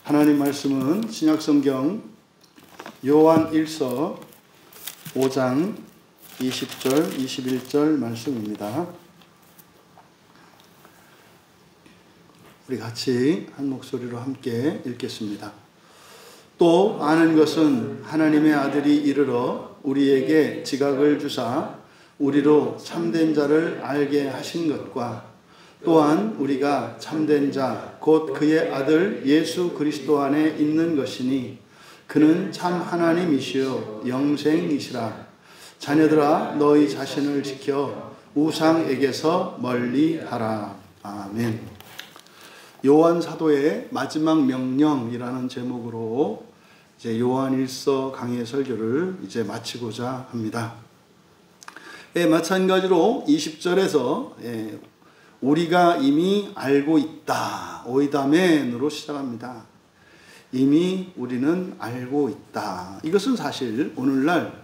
하나님 말씀은 신약성경 요한 1서 5장 20절 21절 말씀입니다. 우리 같이 한 목소리로 함께 읽겠습니다. 또 아는 것은 하나님의 아들이 이르러 우리에게 지각을 주사 우리로 참된 자를 알게 하신 것과 또한 우리가 참된 자 곧 그의 아들 예수 그리스도 안에 있는 것이니 그는 참 하나님이시요 영생이시라. 자녀들아 너희 자신을 지켜 우상에게서 멀리하라. 아멘. 요한 사도의 마지막 명령이라는 제목으로 이제 요한 1서 강해 설교를 이제 마치고자 합니다. 마찬가지로 20절에서 우리가 이미 알고 있다. 오이다멘으로 시작합니다. 이미 우리는 알고 있다. 이것은 사실 오늘날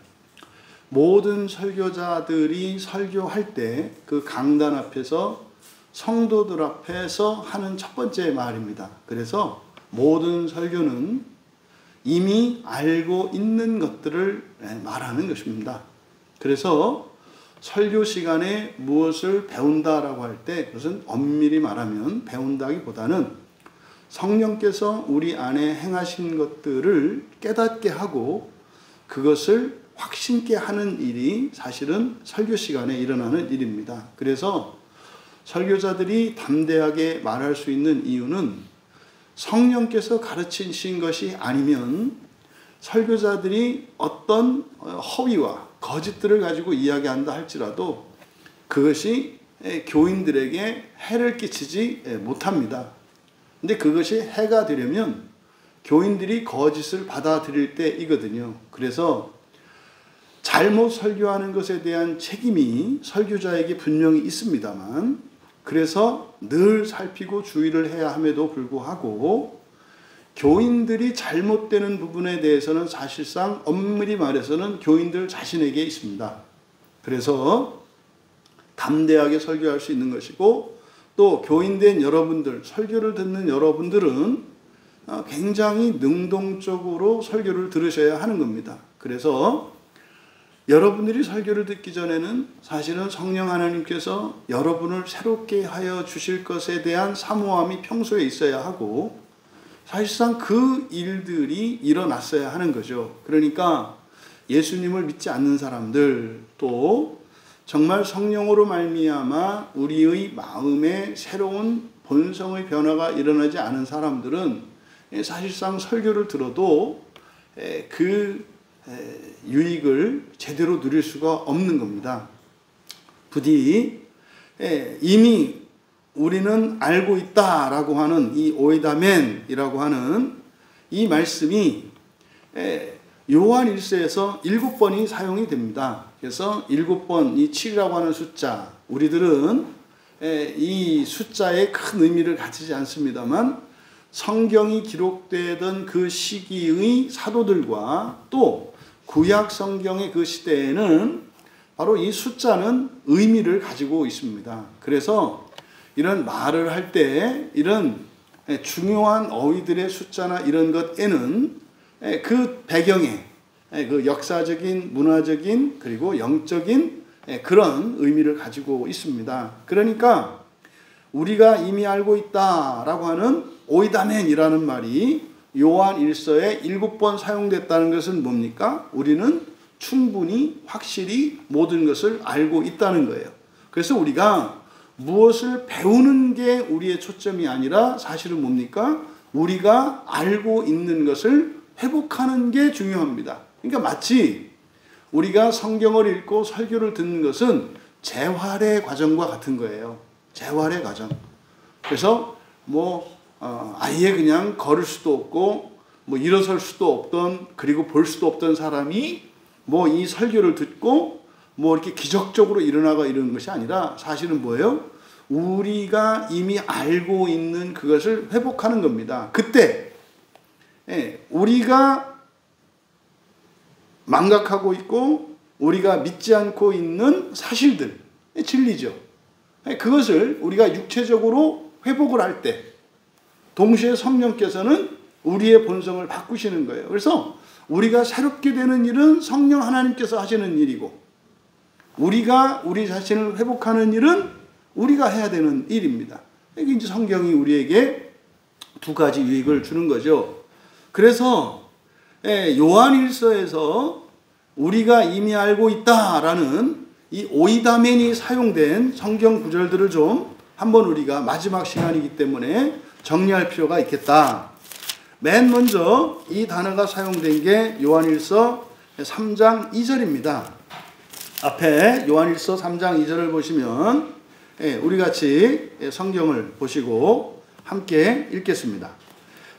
모든 설교자들이 설교할 때 그 강단 앞에서 성도들 앞에서 하는 첫 번째 말입니다. 그래서 모든 설교는 이미 알고 있는 것들을 말하는 것입니다. 그래서 설교 시간에 무엇을 배운다라고 할 때 그것은 엄밀히 말하면 배운다기보다는 성령께서 우리 안에 행하신 것들을 깨닫게 하고 그것을 확신케 하는 일이 사실은 설교 시간에 일어나는 일입니다. 그래서 설교자들이 담대하게 말할 수 있는 이유는 성령께서 가르치신 것이 아니면 설교자들이 어떤 허위와 거짓들을 가지고 이야기한다 할지라도 그것이 교인들에게 해를 끼치지 못합니다. 근데 그것이 해가 되려면 교인들이 거짓을 받아들일 때이거든요. 그래서 잘못 설교하는 것에 대한 책임이 설교자에게 분명히 있습니다만 그래서 늘 살피고 주의를 해야 함에도 불구하고 교인들이 잘못되는 부분에 대해서는 사실상 엄밀히 말해서는 교인들 자신에게 있습니다. 그래서 담대하게 설교할 수 있는 것이고 또 교인된 여러분들, 설교를 듣는 여러분들은 굉장히 능동적으로 설교를 들으셔야 하는 겁니다. 그래서 여러분들이 설교를 듣기 전에는 사실은 성령 하나님께서 여러분을 새롭게 하여 주실 것에 대한 사모함이 평소에 있어야 하고 사실상 그 일들이 일어났어야 하는 거죠. 그러니까 예수님을 믿지 않는 사람들 또 정말 성령으로 말미암아 우리의 마음에 새로운 본성의 변화가 일어나지 않은 사람들은 사실상 설교를 들어도 그 유익을 제대로 누릴 수가 없는 겁니다. 부디 이미 우리는 알고 있다라고 하는 이 오이다멘이라고 하는 이 말씀이 요한 1서에서 7번이 사용이 됩니다. 그래서 7번, 이 7이라고 하는 숫자, 우리들은 이 숫자에 큰 의미를 가지지 않습니다만 성경이 기록되던 그 시기의 사도들과 또 구약 성경의 그 시대에는 바로 이 숫자는 의미를 가지고 있습니다. 그래서 이런 말을 할 때 이런 중요한 어휘들의 숫자나 이런 것에는 그 배경에 그 역사적인, 문화적인 그리고 영적인 그런 의미를 가지고 있습니다. 그러니까 우리가 이미 알고 있다라고 하는 오이다멘이라는 말이 요한 1서에 7번 사용됐다는 것은 뭡니까? 우리는 충분히 확실히 모든 것을 알고 있다는 거예요. 그래서 우리가 무엇을 배우는 게 우리의 초점이 아니라 사실은 뭡니까? 우리가 알고 있는 것을 회복하는 게 중요합니다. 그러니까 마치 우리가 성경을 읽고 설교를 듣는 것은 재활의 과정과 같은 거예요. 재활의 과정. 그래서 아예 그냥 걸을 수도 없고 일어설 수도 없던 그리고 볼 수도 없던 사람이 이 설교를 듣고 이렇게 기적적으로 일어나가 이러는 것이 아니라 사실은 뭐예요? 우리가 이미 알고 있는 그것을 회복하는 겁니다. 그때 우리가 망각하고 있고 우리가 믿지 않고 있는 사실들, 진리죠. 그것을 우리가 육체적으로 회복을 할 때 동시에 성령께서는 우리의 본성을 바꾸시는 거예요. 그래서 우리가 새롭게 되는 일은 성령 하나님께서 하시는 일이고, 우리가 우리 자신을 회복하는 일은 우리가 해야 되는 일입니다. 이게 이제 성경이 우리에게 두 가지 유익을 주는 거죠. 그래서 요한일서에서 우리가 이미 알고 있다라는 이 오이다멘이 사용된 성경 구절들을 좀 한번 우리가 마지막 시간이기 때문에 정리할 필요가 있겠다. 맨 먼저 이 단어가 사용된 게 요한일서 3장 2절입니다. 앞에 요한일서 3장 2절을 보시면 우리 같이 성경을 보시고 함께 읽겠습니다.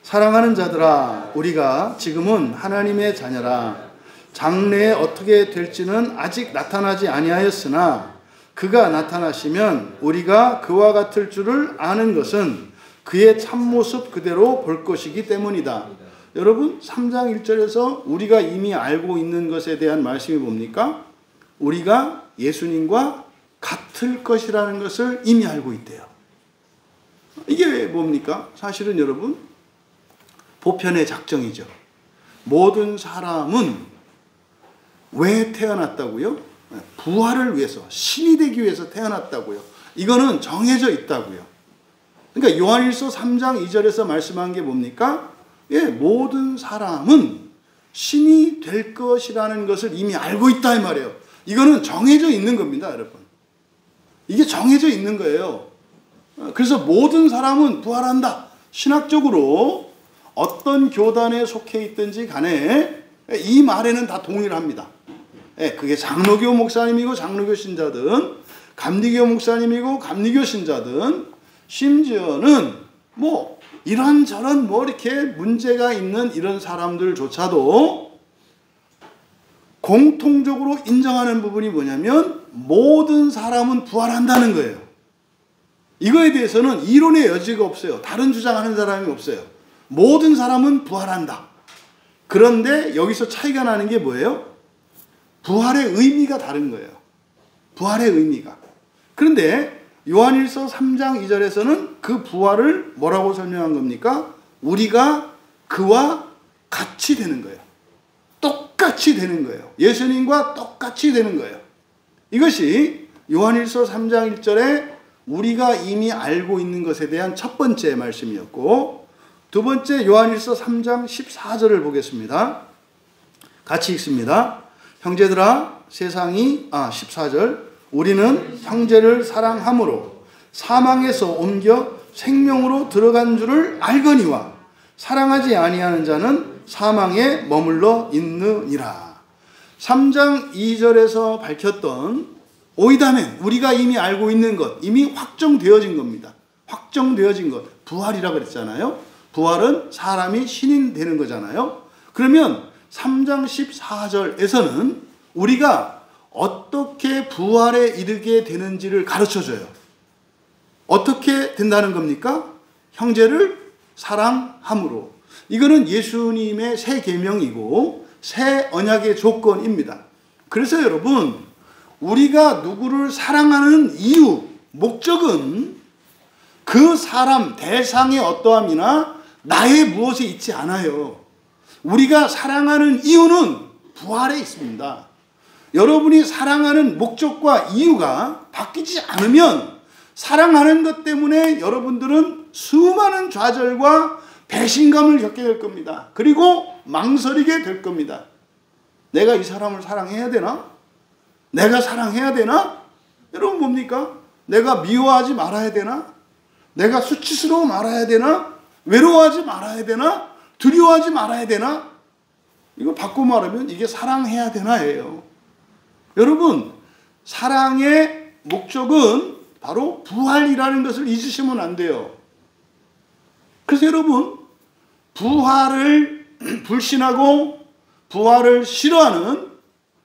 사랑하는 자들아, 우리가 지금은 하나님의 자녀라. 장래에 어떻게 될지는 아직 나타나지 아니하였으나 그가 나타나시면 우리가 그와 같을 줄을 아는 것은 그의 참모습 그대로 볼 것이기 때문이다. 여러분, 3장 1절에서 우리가 이미 알고 있는 것에 대한 말씀이 뭡니까? 우리가 예수님과 같을 것이라는 것을 이미 알고 있대요. 이게 뭡니까? 사실은 여러분, 보편의 작정이죠. 모든 사람은 왜 태어났다고요? 부활을 위해서, 신이 되기 위해서 태어났다고요. 이거는 정해져 있다고요. 그러니까 요한일서 3장 2절에서 말씀한 게 뭡니까? 모든 사람은 신이 될 것이라는 것을 이미 알고 있다 이 말이에요. 이거는 정해져 있는 겁니다, 여러분. 이게 정해져 있는 거예요. 그래서 모든 사람은 부활한다. 신학적으로 어떤 교단에 속해 있든지 간에 이 말에는 다 동의를 합니다. 그게 장로교 목사님이고 장로교 신자든, 감리교 목사님이고 감리교 신자든, 심지어는 뭐 이런저런 뭐 이렇게 문제가 있는 이런 사람들조차도 공통적으로 인정하는 부분이 뭐냐면 모든 사람은 부활한다는 거예요. 이거에 대해서는 이론의 여지가 없어요. 다른 주장하는 사람이 없어요. 모든 사람은 부활한다. 그런데 여기서 차이가 나는 게 뭐예요? 부활의 의미가 다른 거예요. 부활의 의미가. 그런데 요한일서 3장 2절에서는 그 부활을 뭐라고 설명한 겁니까? 우리가 그와 같이 되는 거예요. 똑같이 되는 거예요. 예수님과 똑같이 되는 거예요. 이것이 요한일서 3장 1절에 우리가 이미 알고 있는 것에 대한 첫 번째 말씀이었고, 두 번째 요한일서 3장 14절을 보겠습니다. 같이 읽습니다. 형제들아, 14절 우리는 형제를 사랑함으로 사망에서 옮겨 생명으로 들어간 줄을 알거니와 사랑하지 아니하는 자는 사망에 머물러 있느니라. 3장 2절에서 밝혔던 오이다멘, 우리가 이미 알고 있는 것, 이미 확정되어진 겁니다. 확정되어진 것, 부활이라고 그랬잖아요. 부활은 사람이 신인 되는 거잖아요. 그러면 3장 14절에서는 우리가 어떻게 부활에 이르게 되는지를 가르쳐줘요. 어떻게 된다는 겁니까? 형제를 사랑함으로. 이거는 예수님의 새 계명이고 새 언약의 조건입니다. 그래서 여러분, 우리가 누구를 사랑하는 이유, 목적은 그 사람, 대상의 어떠함이나 나의 무엇에 있지 않아요. 우리가 사랑하는 이유는 부활에 있습니다. 여러분이 사랑하는 목적과 이유가 바뀌지 않으면 사랑하는 것 때문에 여러분들은 수많은 좌절과 배신감을 겪게 될 겁니다. 그리고 망설이게 될 겁니다. 내가 이 사람을 사랑해야 되나? 내가 사랑해야 되나? 여러분 뭡니까? 내가 미워하지 말아야 되나? 내가 수치스러워 말아야 되나? 외로워하지 말아야 되나? 두려워하지 말아야 되나? 이거 바꿔 말하면 이게 사랑해야 되나예요. 여러분, 사랑의 목적은 바로 부활이라는 것을 잊으시면 안 돼요. 그래서 여러분, 부활을 불신하고 부활을 싫어하는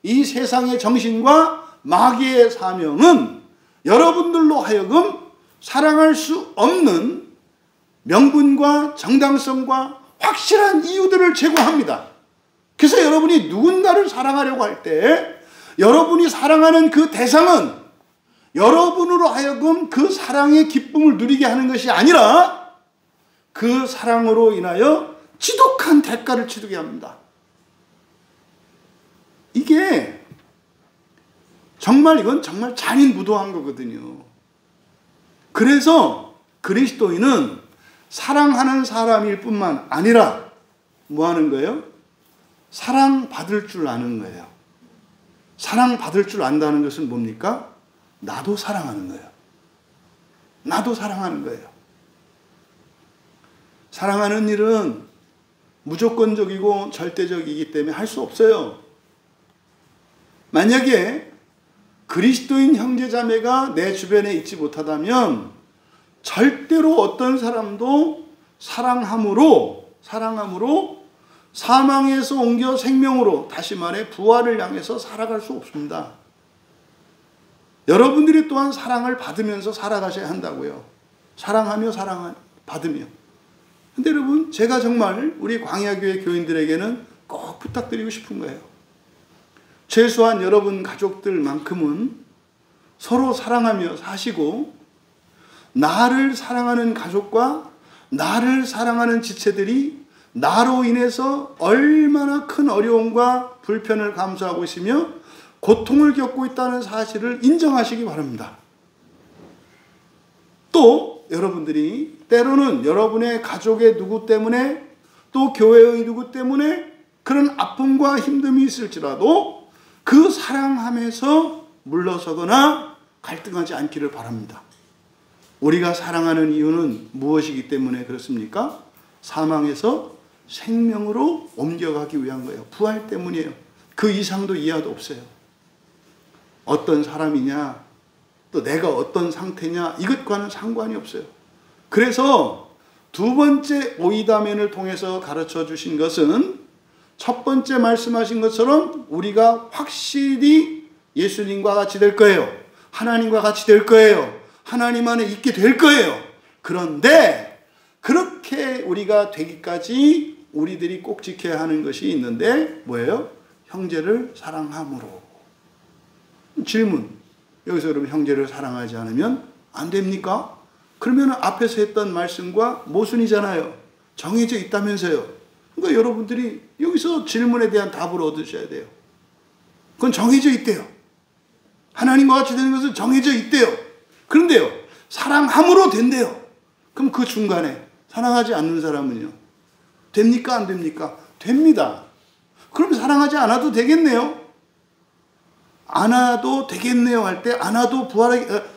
이 세상의 정신과 마귀의 사명은 여러분들로 하여금 사랑할 수 없는 명분과 정당성과 확실한 이유들을 제공합니다. 그래서 여러분이 누군가를 사랑하려고 할 때 여러분이 사랑하는 그 대상은 여러분으로 하여금 그 사랑의 기쁨을 누리게 하는 것이 아니라 그 사랑으로 인하여 지독한 대가를 치르게 합니다. 이게 이건 정말 잔인무도한 거거든요. 그래서 그리스도인은 사랑하는 사람일 뿐만 아니라 뭐 하는 거예요? 사랑받을 줄 아는 거예요. 사랑받을 줄 안다는 것은 뭡니까? 나도 사랑하는 거예요. 나도 사랑하는 거예요. 사랑하는 일은 무조건적이고 절대적이기 때문에 할 수 없어요. 만약에 그리스도인 형제자매가 내 주변에 있지 못하다면 절대로 어떤 사람도 사랑함으로 사망에서 옮겨 생명으로, 다시 말해 부활을 향해서 살아갈 수 없습니다. 여러분들이 또한 사랑을 받으면서 살아가셔야 한다고요. 사랑하며 받으며. 근데 여러분, 제가 정말 우리 광야교회 교인들에게는 꼭 부탁드리고 싶은 거예요. 최소한 여러분 가족들만큼은 서로 사랑하며 사시고, 나를 사랑하는 가족과 나를 사랑하는 지체들이 나로 인해서 얼마나 큰 어려움과 불편을 감수하고 있으며 고통을 겪고 있다는 사실을 인정하시기 바랍니다. 또 여러분들이 때로는 여러분의 가족의 누구 때문에, 또 교회의 누구 때문에 그런 아픔과 힘듦이 있을지라도 그 사랑함에서 물러서거나 갈등하지 않기를 바랍니다. 우리가 사랑하는 이유는 무엇이기 때문에 그렇습니까? 사망에서 생명으로 옮겨가기 위한 거예요. 부활 때문이에요. 그 이상도 이하도 없어요. 어떤 사람이냐, 또 내가 어떤 상태냐, 이것과는 상관이 없어요. 그래서 두 번째 오이다면을 통해서 가르쳐 주신 것은 첫 번째 말씀하신 것처럼 우리가 확실히 예수님과 같이 될 거예요. 하나님과 같이 될 거예요. 하나님 안에 있게 될 거예요. 그런데 그렇게 우리가 되기까지 우리들이 꼭 지켜야 하는 것이 있는데 뭐예요? 형제를 사랑함으로. 질문. 여기서 그러면 형제를 사랑하지 않으면 안 됩니까? 그러면 앞에서 했던 말씀과 모순이잖아요. 정해져 있다면서요. 그러니까 여러분들이 여기서 질문에 대한 답을 얻으셔야 돼요. 그건 정해져 있대요. 하나님과 같이 되는 것은 정해져 있대요. 그런데요, 사랑함으로 된대요. 그럼 그 중간에 사랑하지 않는 사람은요? 됩니까? 안 됩니까? 됩니다. 그럼 사랑하지 않아도 되겠네요. 않아도 되겠네요 할 때 않아도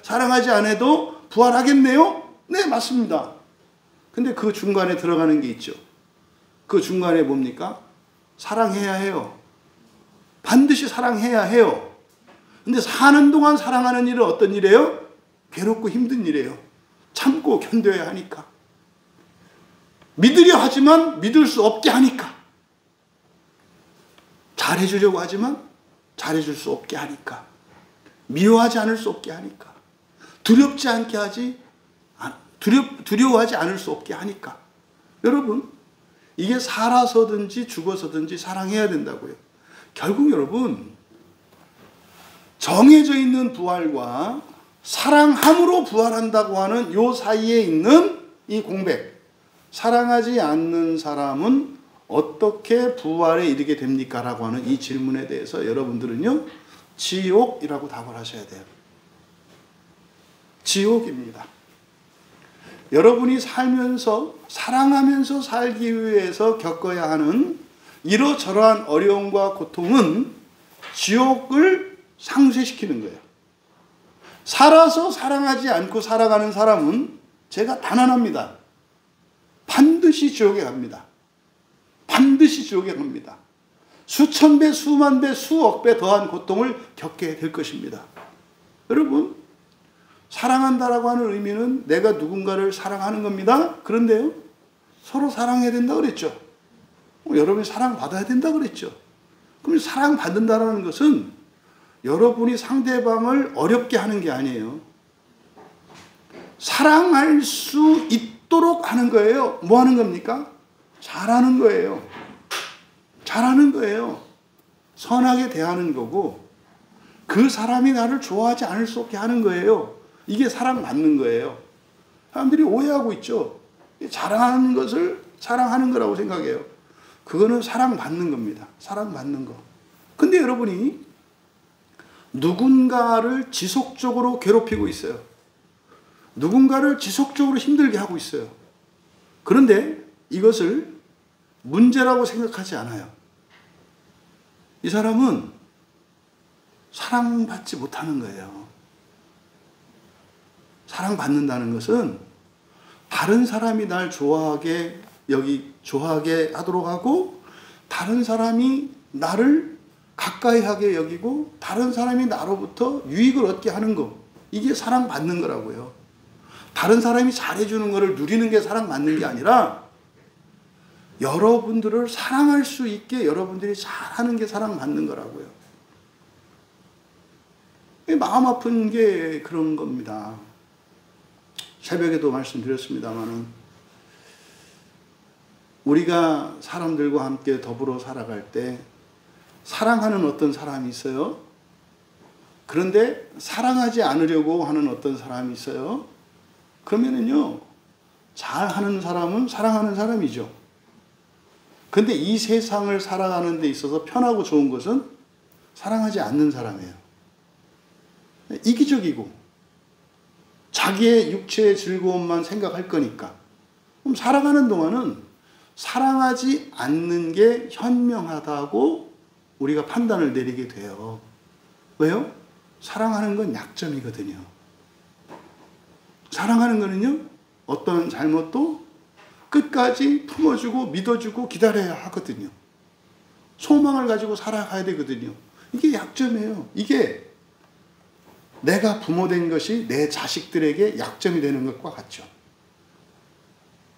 사랑하지 않아도 부활하겠네요? 네, 맞습니다. 근데 그 중간에 들어가는 게 있죠. 그 중간에 뭡니까? 사랑해야 해요. 반드시 사랑해야 해요. 근데 사는 동안 사랑하는 일은 어떤 일이에요? 괴롭고 힘든 일이에요. 참고 견뎌야 하니까. 믿으려 하지만 믿을 수 없게 하니까. 잘해주려고 하지만 잘해줄 수 없게 하니까. 미워하지 않을 수 없게 하니까. 두려워하지 않을 수 없게 하니까. 여러분, 이게 살아서든지 죽어서든지 사랑해야 된다고요. 결국 여러분, 정해져 있는 부활과 사랑함으로 부활한다고 하는 요 사이에 있는 이 공백. 사랑하지 않는 사람은 어떻게 부활에 이르게 됩니까? 라고 하는 이 질문에 대해서 여러분들은요, 지옥이라고 답을 하셔야 돼요. 지옥입니다. 여러분이 살면서 사랑하면서 살기 위해서 겪어야 하는 이러저러한 어려움과 고통은 지옥을 상쇄시키는 거예요. 살아서 사랑하지 않고 살아가는 사람은 제가 단언합니다. 반드시 지옥에 갑니다. 반드시 지옥에 갑니다. 수천 배, 수만 배, 수억 배 더한 고통을 겪게 될 것입니다. 여러분, 사랑한다라고 하는 의미는 내가 누군가를 사랑하는 겁니다. 그런데요, 서로 사랑해야 된다 그랬죠. 여러분이 사랑받아야 된다 그랬죠. 그럼 사랑받는다라는 것은 여러분이 상대방을 어렵게 하는 게 아니에요. 사랑할 수 있도록 하는 거예요. 뭐 하는 겁니까? 잘하는 거예요. 잘하는 거예요. 선하게 대하는 거고, 그 사람이 나를 좋아하지 않을 수 없게 하는 거예요. 이게 사랑받는 거예요. 사람들이 오해하고 있죠. 잘하는 것을 사랑하는 거라고 생각해요. 그거는 사랑받는 겁니다. 사랑받는 거. 근데 여러분이 누군가를 지속적으로 괴롭히고 있어요. 누군가를 지속적으로 힘들게 하고 있어요. 그런데 이것을 문제라고 생각하지 않아요. 이 사람은 사랑받지 못하는 거예요. 사랑받는다는 것은 다른 사람이 날 좋아하게 하도록 하고, 다른 사람이 나를 가까이 하게 여기고, 다른 사람이 나로부터 유익을 얻게 하는 거, 이게 사랑받는 거라고요. 다른 사람이 잘해주는 거를 누리는 게 사랑받는 게 아니라, 여러분들을 사랑할 수 있게 여러분들이 잘하는 게 사랑받는 거라고요. 마음 아픈 게 그런 겁니다. 새벽에도 말씀드렸습니다마는, 우리가 사람들과 함께 더불어 살아갈 때 사랑하는 어떤 사람이 있어요. 그런데 사랑하지 않으려고 하는 어떤 사람이 있어요. 그러면은요, 잘하는 사람은 사랑하는 사람이죠. 근데 이 세상을 살아가는 데 있어서 편하고 좋은 것은 사랑하지 않는 사람이에요. 이기적이고 자기의 육체의 즐거움만 생각할 거니까. 그럼 살아가는 동안은 사랑하지 않는 게 현명하다고 우리가 판단을 내리게 돼요. 왜요? 사랑하는 건 약점이거든요. 사랑하는 거는요, 어떤 잘못도 끝까지 품어주고 믿어주고 기다려야 하거든요. 소망을 가지고 살아가야 되거든요. 이게 약점이에요. 이게 내가 부모된 것이 내 자식들에게 약점이 되는 것과 같죠.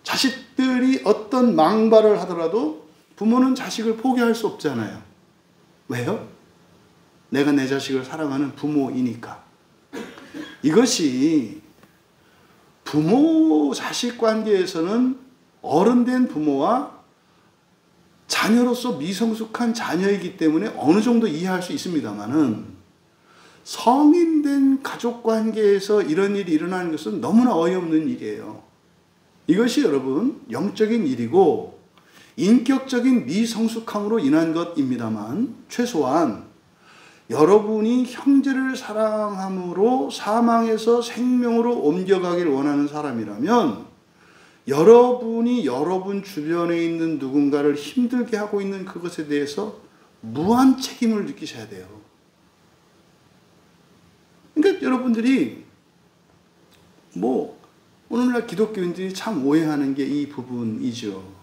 자식들이 어떤 망발을 하더라도 부모는 자식을 포기할 수 없잖아요. 왜요? 내가 내 자식을 사랑하는 부모이니까. 이것이 부모 자식 관계에서는 어른된 부모와 자녀로서 미성숙한 자녀이기 때문에 어느 정도 이해할 수 있습니다만은, 성인된 가족 관계에서 이런 일이 일어나는 것은 너무나 어이없는 일이에요. 이것이 여러분 영적인 일이고 인격적인 미성숙함으로 인한 것입니다만, 최소한 여러분이 형제를 사랑함으로 사망에서 생명으로 옮겨가길 원하는 사람이라면, 여러분이 여러분 주변에 있는 누군가를 힘들게 하고 있는 그것에 대해서 무한 책임을 느끼셔야 돼요. 그러니까 여러분들이 오늘날 기독교인들이 참 오해하는 게 이 부분이죠.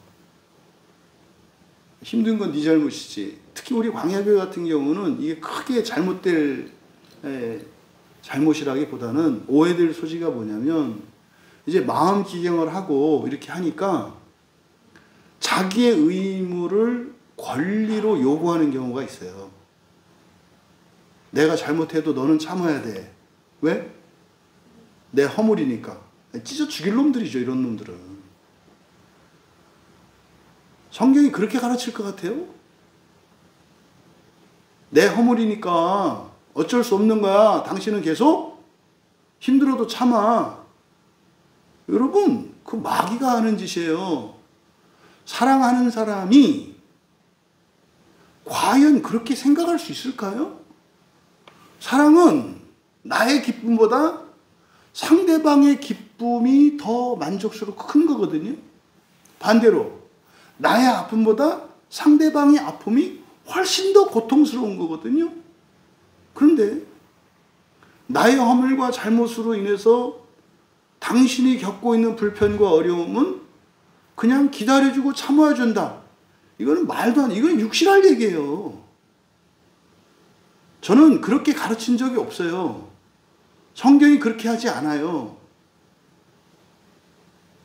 힘든 건 네 잘못이지. 특히 우리 광야교회 같은 경우는 이게 크게 잘못될 잘못이라기보다는 오해될 소지가 뭐냐면, 이제 마음 기경을 하고 이렇게 하니까 자기의 의무를 권리로 요구하는 경우가 있어요. 내가 잘못해도 너는 참아야 돼. 왜? 내 허물이니까. 찢어 죽일 놈들이죠, 이런 놈들은. 성경이 그렇게 가르칠 것 같아요? 내 허물이니까 어쩔 수 없는 거야. 당신은 계속 힘들어도 참아. 여러분, 그 마귀가 하는 짓이에요. 사랑하는 사람이 과연 그렇게 생각할 수 있을까요? 사랑은 나의 기쁨보다 상대방의 기쁨이 더 만족스럽고 큰 거거든요. 반대로 나의 아픔보다 상대방의 아픔이 훨씬 더 고통스러운 거거든요. 그런데 나의 허물과 잘못으로 인해서 당신이 겪고 있는 불편과 어려움은 그냥 기다려주고 참아준다. 이거는 말도 안 돼. 이건 육실할 얘기예요. 저는 그렇게 가르친 적이 없어요. 성경이 그렇게 하지 않아요.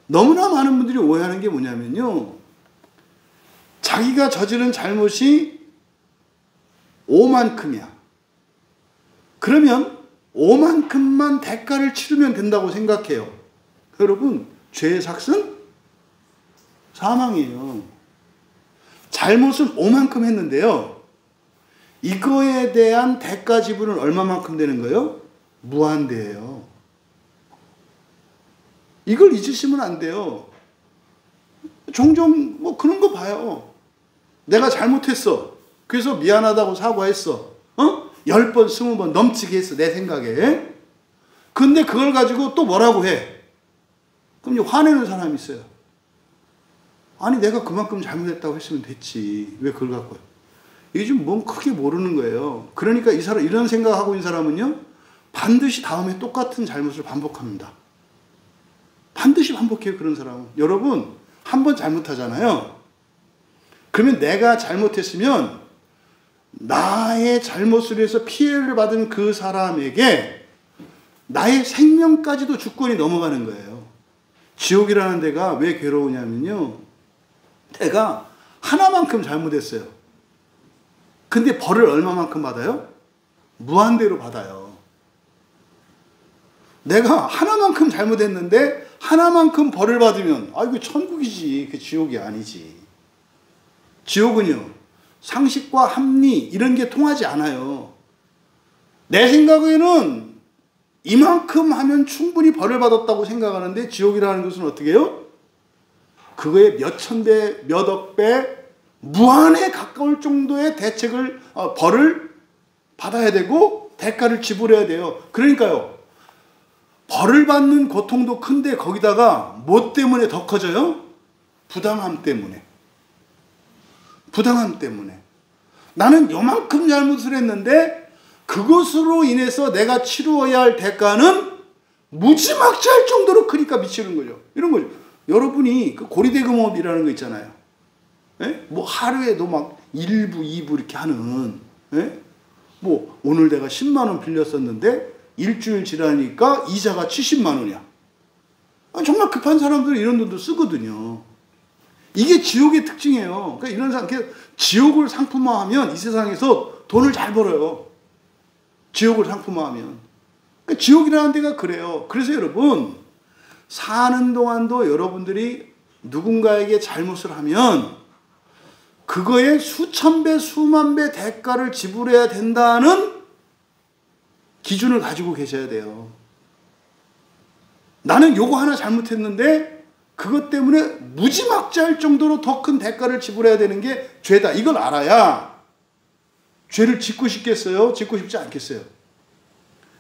너무나 많은 분들이 오해하는 게 뭐냐면요, 자기가 저지른 잘못이 5만큼이야. 그러면 5만큼만 대가를 치르면 된다고 생각해요. 여러분, 죄의 삭은 사망이에요. 잘못은 5만큼 했는데요, 이거에 대한 대가 지불은 얼마만큼 되는 거예요? 무한대예요. 이걸 잊으시면 안 돼요. 종종 뭐 그런 거 봐요. 내가 잘못했어. 그래서 미안하다고 사과했어. 10번, 20번 넘치게 했어. 내 생각에. 근데 그걸 가지고 또 뭐라고 해. 그럼 이제 화내는 사람이 있어요. 아니 내가 그만큼 잘못했다고 했으면 됐지. 왜 그걸 갖고 해. 이게 좀 뭔 크게 모르는 거예요. 그러니까 이 사람, 이런 생각하고 있는 사람은요, 반드시 다음에 똑같은 잘못을 반복합니다. 반드시 반복해요, 그런 사람은. 여러분, 한 번 잘못하잖아요. 그러면 내가 잘못했으면 나의 잘못을 해서 피해를 받은 그 사람에게 나의 생명까지도 주권이 넘어가는 거예요. 지옥이라는 데가 왜 괴로우냐면요, 내가 하나만큼 잘못했어요. 근데 벌을 얼마만큼 받아요? 무한대로 받아요. 내가 하나만큼 잘못했는데 하나만큼 벌을 받으면 이거 천국이지. 그 지옥이 아니지. 지옥은요, 상식과 합리 이런 게 통하지 않아요. 내 생각에는 이만큼 하면 충분히 벌을 받았다고 생각하는데 지옥이라는 것은 어떻게 해요? 그거에 몇천 배, 몇억 배 무한에 가까울 정도의 벌을 받아야 되고 대가를 지불해야 돼요. 그러니까요, 벌을 받는 고통도 큰데 거기다가 뭐 때문에 더 커져요? 부당함 때문에. 부당함 때문에. 나는 요만큼 잘못을 했는데 그것으로 인해서 내가 치루어야 할 대가는 무지막지할 정도로 크니까 미치는 거죠. 이런 거죠. 여러분이 그 고리대금업이라는 거 있잖아요. 예? 뭐 하루에도 막 1부, 2부 이렇게 하는, 예? 뭐 오늘 내가 10만 원 빌렸었는데 일주일 지나니까 이자가 70만 원이야. 정말 급한 사람들은 이런 돈도 쓰거든요. 이게 지옥의 특징이에요. 그러니까 이런 사람, 지옥을 상품화하면 이 세상에서 돈을 잘 벌어요. 지옥을 상품화하면. 그러니까 지옥이라는 데가 그래요. 그래서 여러분, 사는 동안도 여러분들이 누군가에게 잘못을 하면 그거에 수천 배, 수만 배 대가를 지불해야 된다는 기준을 가지고 계셔야 돼요. 나는 요거 하나 잘못했는데 그것 때문에 무지막지할 정도로 더 큰 대가를 지불해야 되는 게 죄다. 이걸 알아야 죄를 짓고 싶겠어요? 짓고 싶지 않겠어요?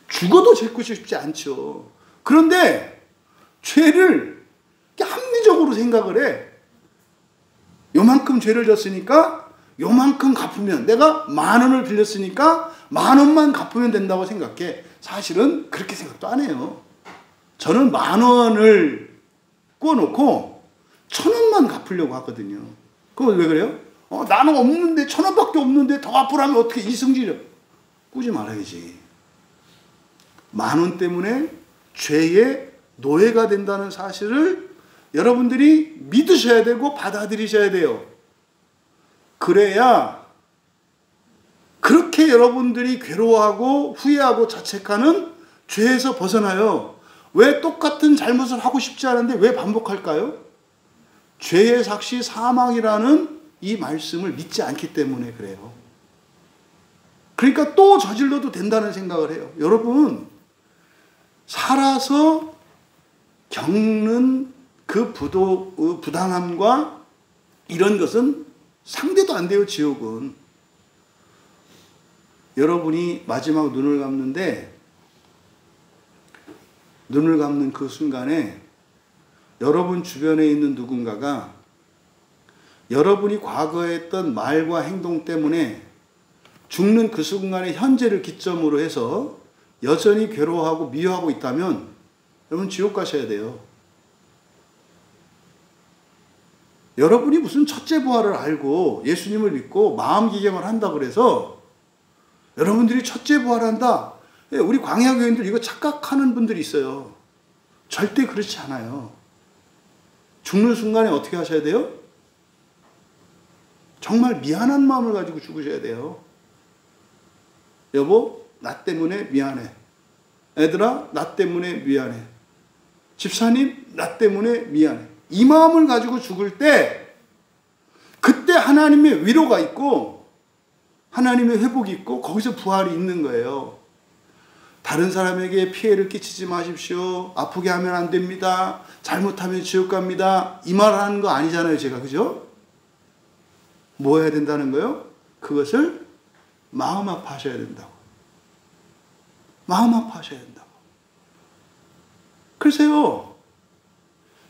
죽어도 짓고 싶지 않죠. 그런데 죄를 합리적으로 생각을 해. 요만큼 죄를 졌으니까 요만큼 갚으면, 내가 10,000원을 빌렸으니까 10,000원만 갚으면 된다고 생각해. 사실은 그렇게 생각도 안 해요. 저는 10,000원을 꿔놓고 1,000원만 갚으려고 하거든요. 그건 왜 그래요? 나는 없는데 1,000원밖에 없는데 더 갚으라면 어떻게, 이승질이야. 꾸지 말아야지. 10,000원 때문에 죄의 노예가 된다는 사실을 여러분들이 믿으셔야 되고 받아들이셔야 돼요. 그래야 그렇게 여러분들이 괴로워하고 후회하고 자책하는 죄에서 벗어나요. 왜 똑같은 잘못을 하고 싶지 않은데 왜 반복할까요? 죄의 삭시 사망이라는 이 말씀을 믿지 않기 때문에 그래요. 그러니까 또 저질러도 된다는 생각을 해요. 여러분, 살아서 겪는 그 부당함과 이런 것은 상대도 안 돼요, 지옥은. 여러분이 마지막 눈을 감는데, 눈을 감는 그 순간에 여러분 주변에 있는 누군가가 여러분이 과거에 했던 말과 행동 때문에 죽는 그 순간의 현재를 기점으로 해서 여전히 괴로워하고 미워하고 있다면 여러분 지옥 가셔야 돼요. 여러분이 무슨 첫째 부활을 알고 예수님을 믿고 마음 기경을 한다 그래서 여러분들이 첫째 부활한다, 우리 광야 교인들 이거 착각하는 분들이 있어요. 절대 그렇지 않아요. 죽는 순간에 어떻게 하셔야 돼요? 정말 미안한 마음을 가지고 죽으셔야 돼요. 여보, 나 때문에 미안해. 애들아, 나 때문에 미안해. 집사님, 나 때문에 미안해. 이 마음을 가지고 죽을 때 그때 하나님의 위로가 있고 하나님의 회복이 있고 거기서 부활이 있는 거예요. 다른 사람에게 피해를 끼치지 마십시오. 아프게 하면 안 됩니다. 잘못하면 지옥 갑니다. 이 말을 하는 거 아니잖아요, 제가. 그죠? 뭐 해야 된다는 거요? 그것을 마음 아파하셔야 된다고. 마음 아파하셔야 된다고. 글쎄요,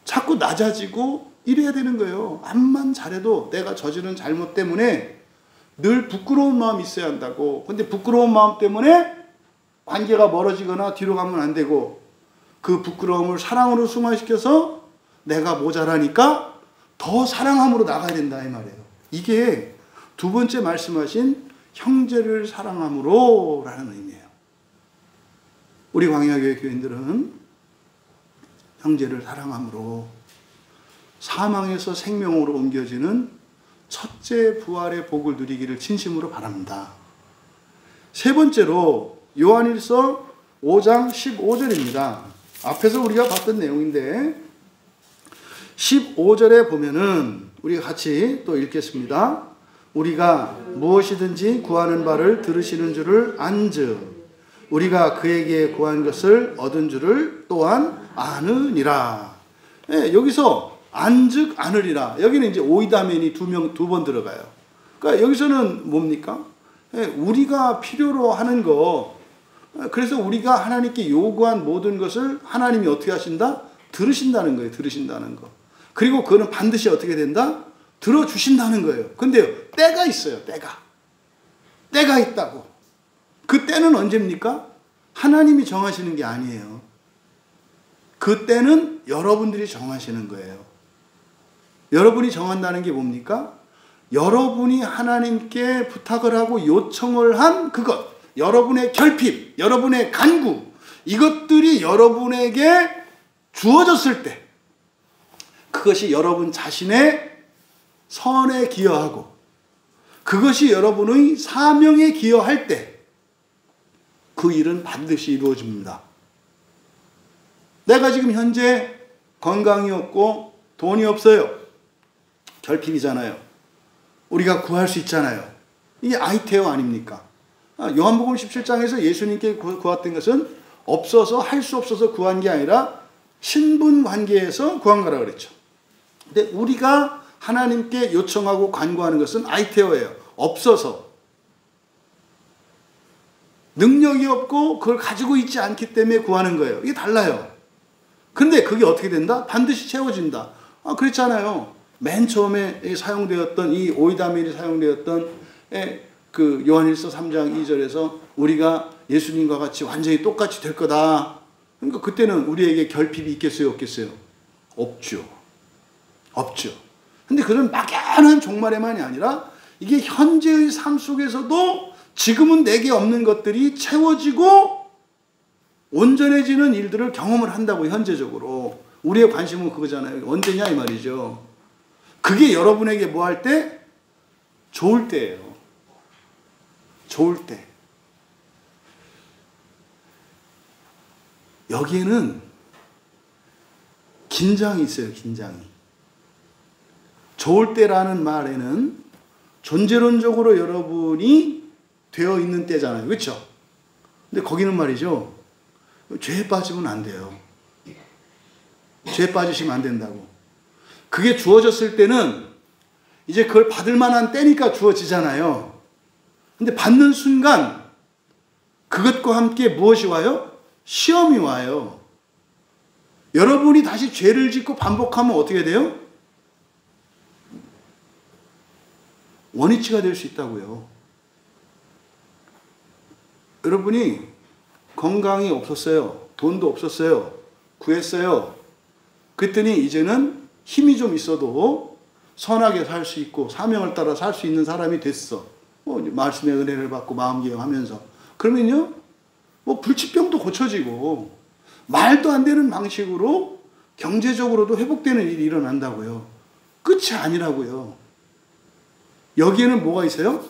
자꾸 낮아지고 이래야 되는 거예요. 암만 잘해도 내가 저지른 잘못 때문에 늘 부끄러운 마음이 있어야 한다고. 근데 부끄러운 마음 때문에 관계가 멀어지거나 뒤로 가면 안 되고, 그 부끄러움을 사랑으로 승화시켜서 내가 모자라니까 더 사랑함으로 나가야 된다, 이 말이에요. 이게 두 번째 말씀하신 형제를 사랑함으로 라는 의미예요. 우리 광야교회 교인들은 형제를 사랑함으로 사망에서 생명으로 옮겨지는 첫째 부활의 복을 누리기를 진심으로 바랍니다. 세 번째로 요한일서 5장 15절입니다. 앞에서 우리가 봤던 내용인데 15절에 보면은 우리가 같이 또 읽겠습니다. 우리가 무엇이든지 구하는 바를 들으시는 줄을 안즉 우리가 그에게 구한 것을 얻은 줄을 또한 아느니라. 네, 여기서 안즉 아느리라. 여기는 이제 오이다멘이 두 번 들어가요. 그러니까 여기서는 뭡니까? 네, 우리가 필요로 하는 거. 그래서 우리가 하나님께 요구한 모든 것을 하나님이 어떻게 하신다? 들으신다는 거예요. 들으신다는 거. 그리고 그거는 반드시 어떻게 된다? 들어주신다는 거예요. 근데 때가 있어요. 때가 있다고. 그 때는 언제입니까? 하나님이 정하시는 게 아니에요. 그 때는 여러분들이 정하시는 거예요. 여러분이 정한다는 게 뭡니까? 여러분이 하나님께 부탁을 하고 요청을 한 그것, 여러분의 결핍, 여러분의 간구, 이것들이 여러분에게 주어졌을 때 그것이 여러분 자신의 선에 기여하고 그것이 여러분의 사명에 기여할 때 그 일은 반드시 이루어집니다. 내가 지금 현재 건강이 없고 돈이 없어요. 결핍이잖아요. 우리가 구할 수 있잖아요. 이게 아이테오 아닙니까? 요한복음 17장에서 예수님께 구했던 것은 없어서 할 수 없어서 구한 게 아니라 신분 관계에서 구한 거라 그랬죠. 근데 우리가 하나님께 요청하고 간구하는 것은 아이테오예요. 없어서. 능력이 없고 그걸 가지고 있지 않기 때문에 구하는 거예요. 이게 달라요. 근데 그게 어떻게 된다? 반드시 채워진다. 그랬잖아요. 맨 처음에 사용되었던 이 오이다멜이 사용되었던 그 요한일서 3장 2절에서 우리가 예수님과 같이 완전히 똑같이 될 거다. 그러니까 그때는 우리에게 결핍이 있겠어요? 없겠어요? 없죠. 근데 그런 막연한 종말에만이 아니라 이게 현재의 삶 속에서도 지금은 내게 없는 것들이 채워지고 온전해지는 일들을 경험을 한다고. 현재적으로 우리의 관심은 그거잖아요. 언제냐 이 말이죠. 그게 여러분에게 뭐 할 때? 좋을 때예요. 좋을 때. 여기에는 긴장이 있어요. 긴장이. 좋을 때라는 말에는 존재론적으로 여러분이 되어 있는 때잖아요. 그렇죠? 근데 거기는 말이죠. 죄에 빠지면 안 돼요. 죄에 빠지시면 안 된다고. 그게 주어졌을 때는 이제 그걸 받을 만한 때니까 주어지잖아요. 근데 받는 순간 그것과 함께 무엇이 와요? 시험이 와요. 여러분이 다시 죄를 짓고 반복하면 어떻게 돼요? 원위치가 될 수 있다고요. 여러분이 건강이 없었어요. 돈도 없었어요. 구했어요. 그랬더니 이제는 힘이 좀 있어도 선하게 살 수 있고 사명을 따라 살 수 있는 사람이 됐어. 말씀의 은혜를 받고 마음 개혁하면서. 그러면요, 불치병도 고쳐지고 말도 안 되는 방식으로 경제적으로도 회복되는 일이 일어난다고요. 끝이 아니라고요. 여기에는 뭐가 있어요?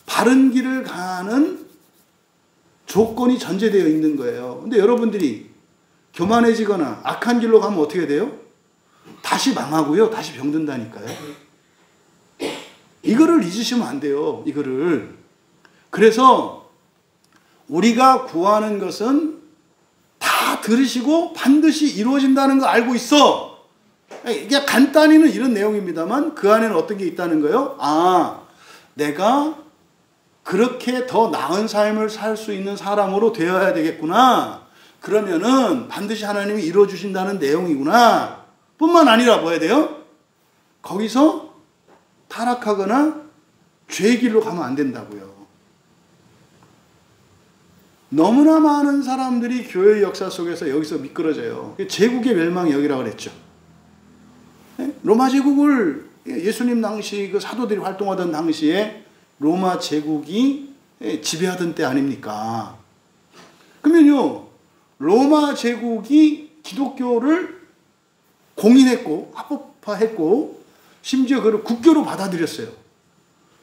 바른 길을 가는 조건이 전제되어 있는 거예요. 근데 여러분들이 교만해지거나 악한 길로 가면 어떻게 돼요? 다시 망하고요. 다시 병든다니까요. 이거를 잊으시면 안 돼요. 이거를. 그래서 우리가 구하는 것은 다 들으시고 반드시 이루어진다는 거 알고 있어. 이게 간단히는 이런 내용입니다만 그 안에는 어떤 게 있다는 거예요? 내가 그렇게 더 나은 삶을 살 수 있는 사람으로 되어야 되겠구나. 그러면은 반드시 하나님이 이루어주신다는 내용이구나. 뿐만 아니라 뭐 해야 돼요? 거기서 타락하거나 죄의 길로 가면 안 된다고요. 너무나 많은 사람들이 교회 역사 속에서 여기서 미끄러져요. 제국의 멸망이 여기라고 그랬죠. 로마 제국을 예수님 당시 그 사도들이 활동하던 당시에 로마 제국이 지배하던 때 아닙니까? 그러면요, 로마 제국이 기독교를 공인했고 합법화했고 심지어 그걸 국교로 받아들였어요.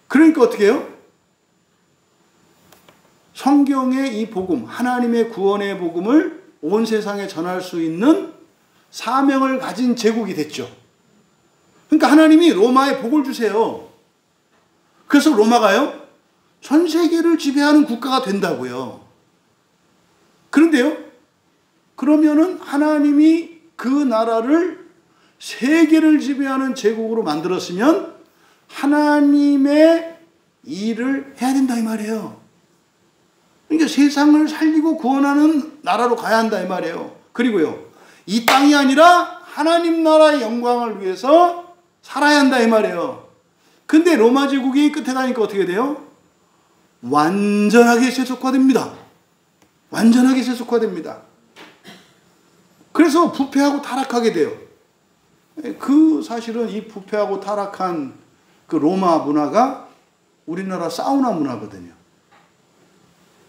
그러니까 어떻게 해요? 성경의 이 복음, 하나님의 구원의 복음을 온 세상에 전할 수 있는 사명을 가진 제국이 됐죠. 그러니까 하나님이 로마에 복을 주세요. 그래서 로마가요, 전 세계를 지배하는 국가가 된다고요. 그런데요, 그러면은 하나님이 그 나라를 세계를 지배하는 제국으로 만들었으면 하나님의 일을 해야 된다 이 말이에요. 그러니까 세상을 살리고 구원하는 나라로 가야 한다 이 말이에요. 그리고요, 이 땅이 아니라 하나님 나라의 영광을 위해서 살아야 한다 이 말이에요. 근데 로마 제국이 끝에 가니까 어떻게 돼요? 완전하게 세속화됩니다. 완전하게 세속화됩니다. 그래서 부패하고 타락하게 돼요. 그 사실은 이 부패하고 타락한 그 로마 문화가 우리나라 사우나 문화거든요.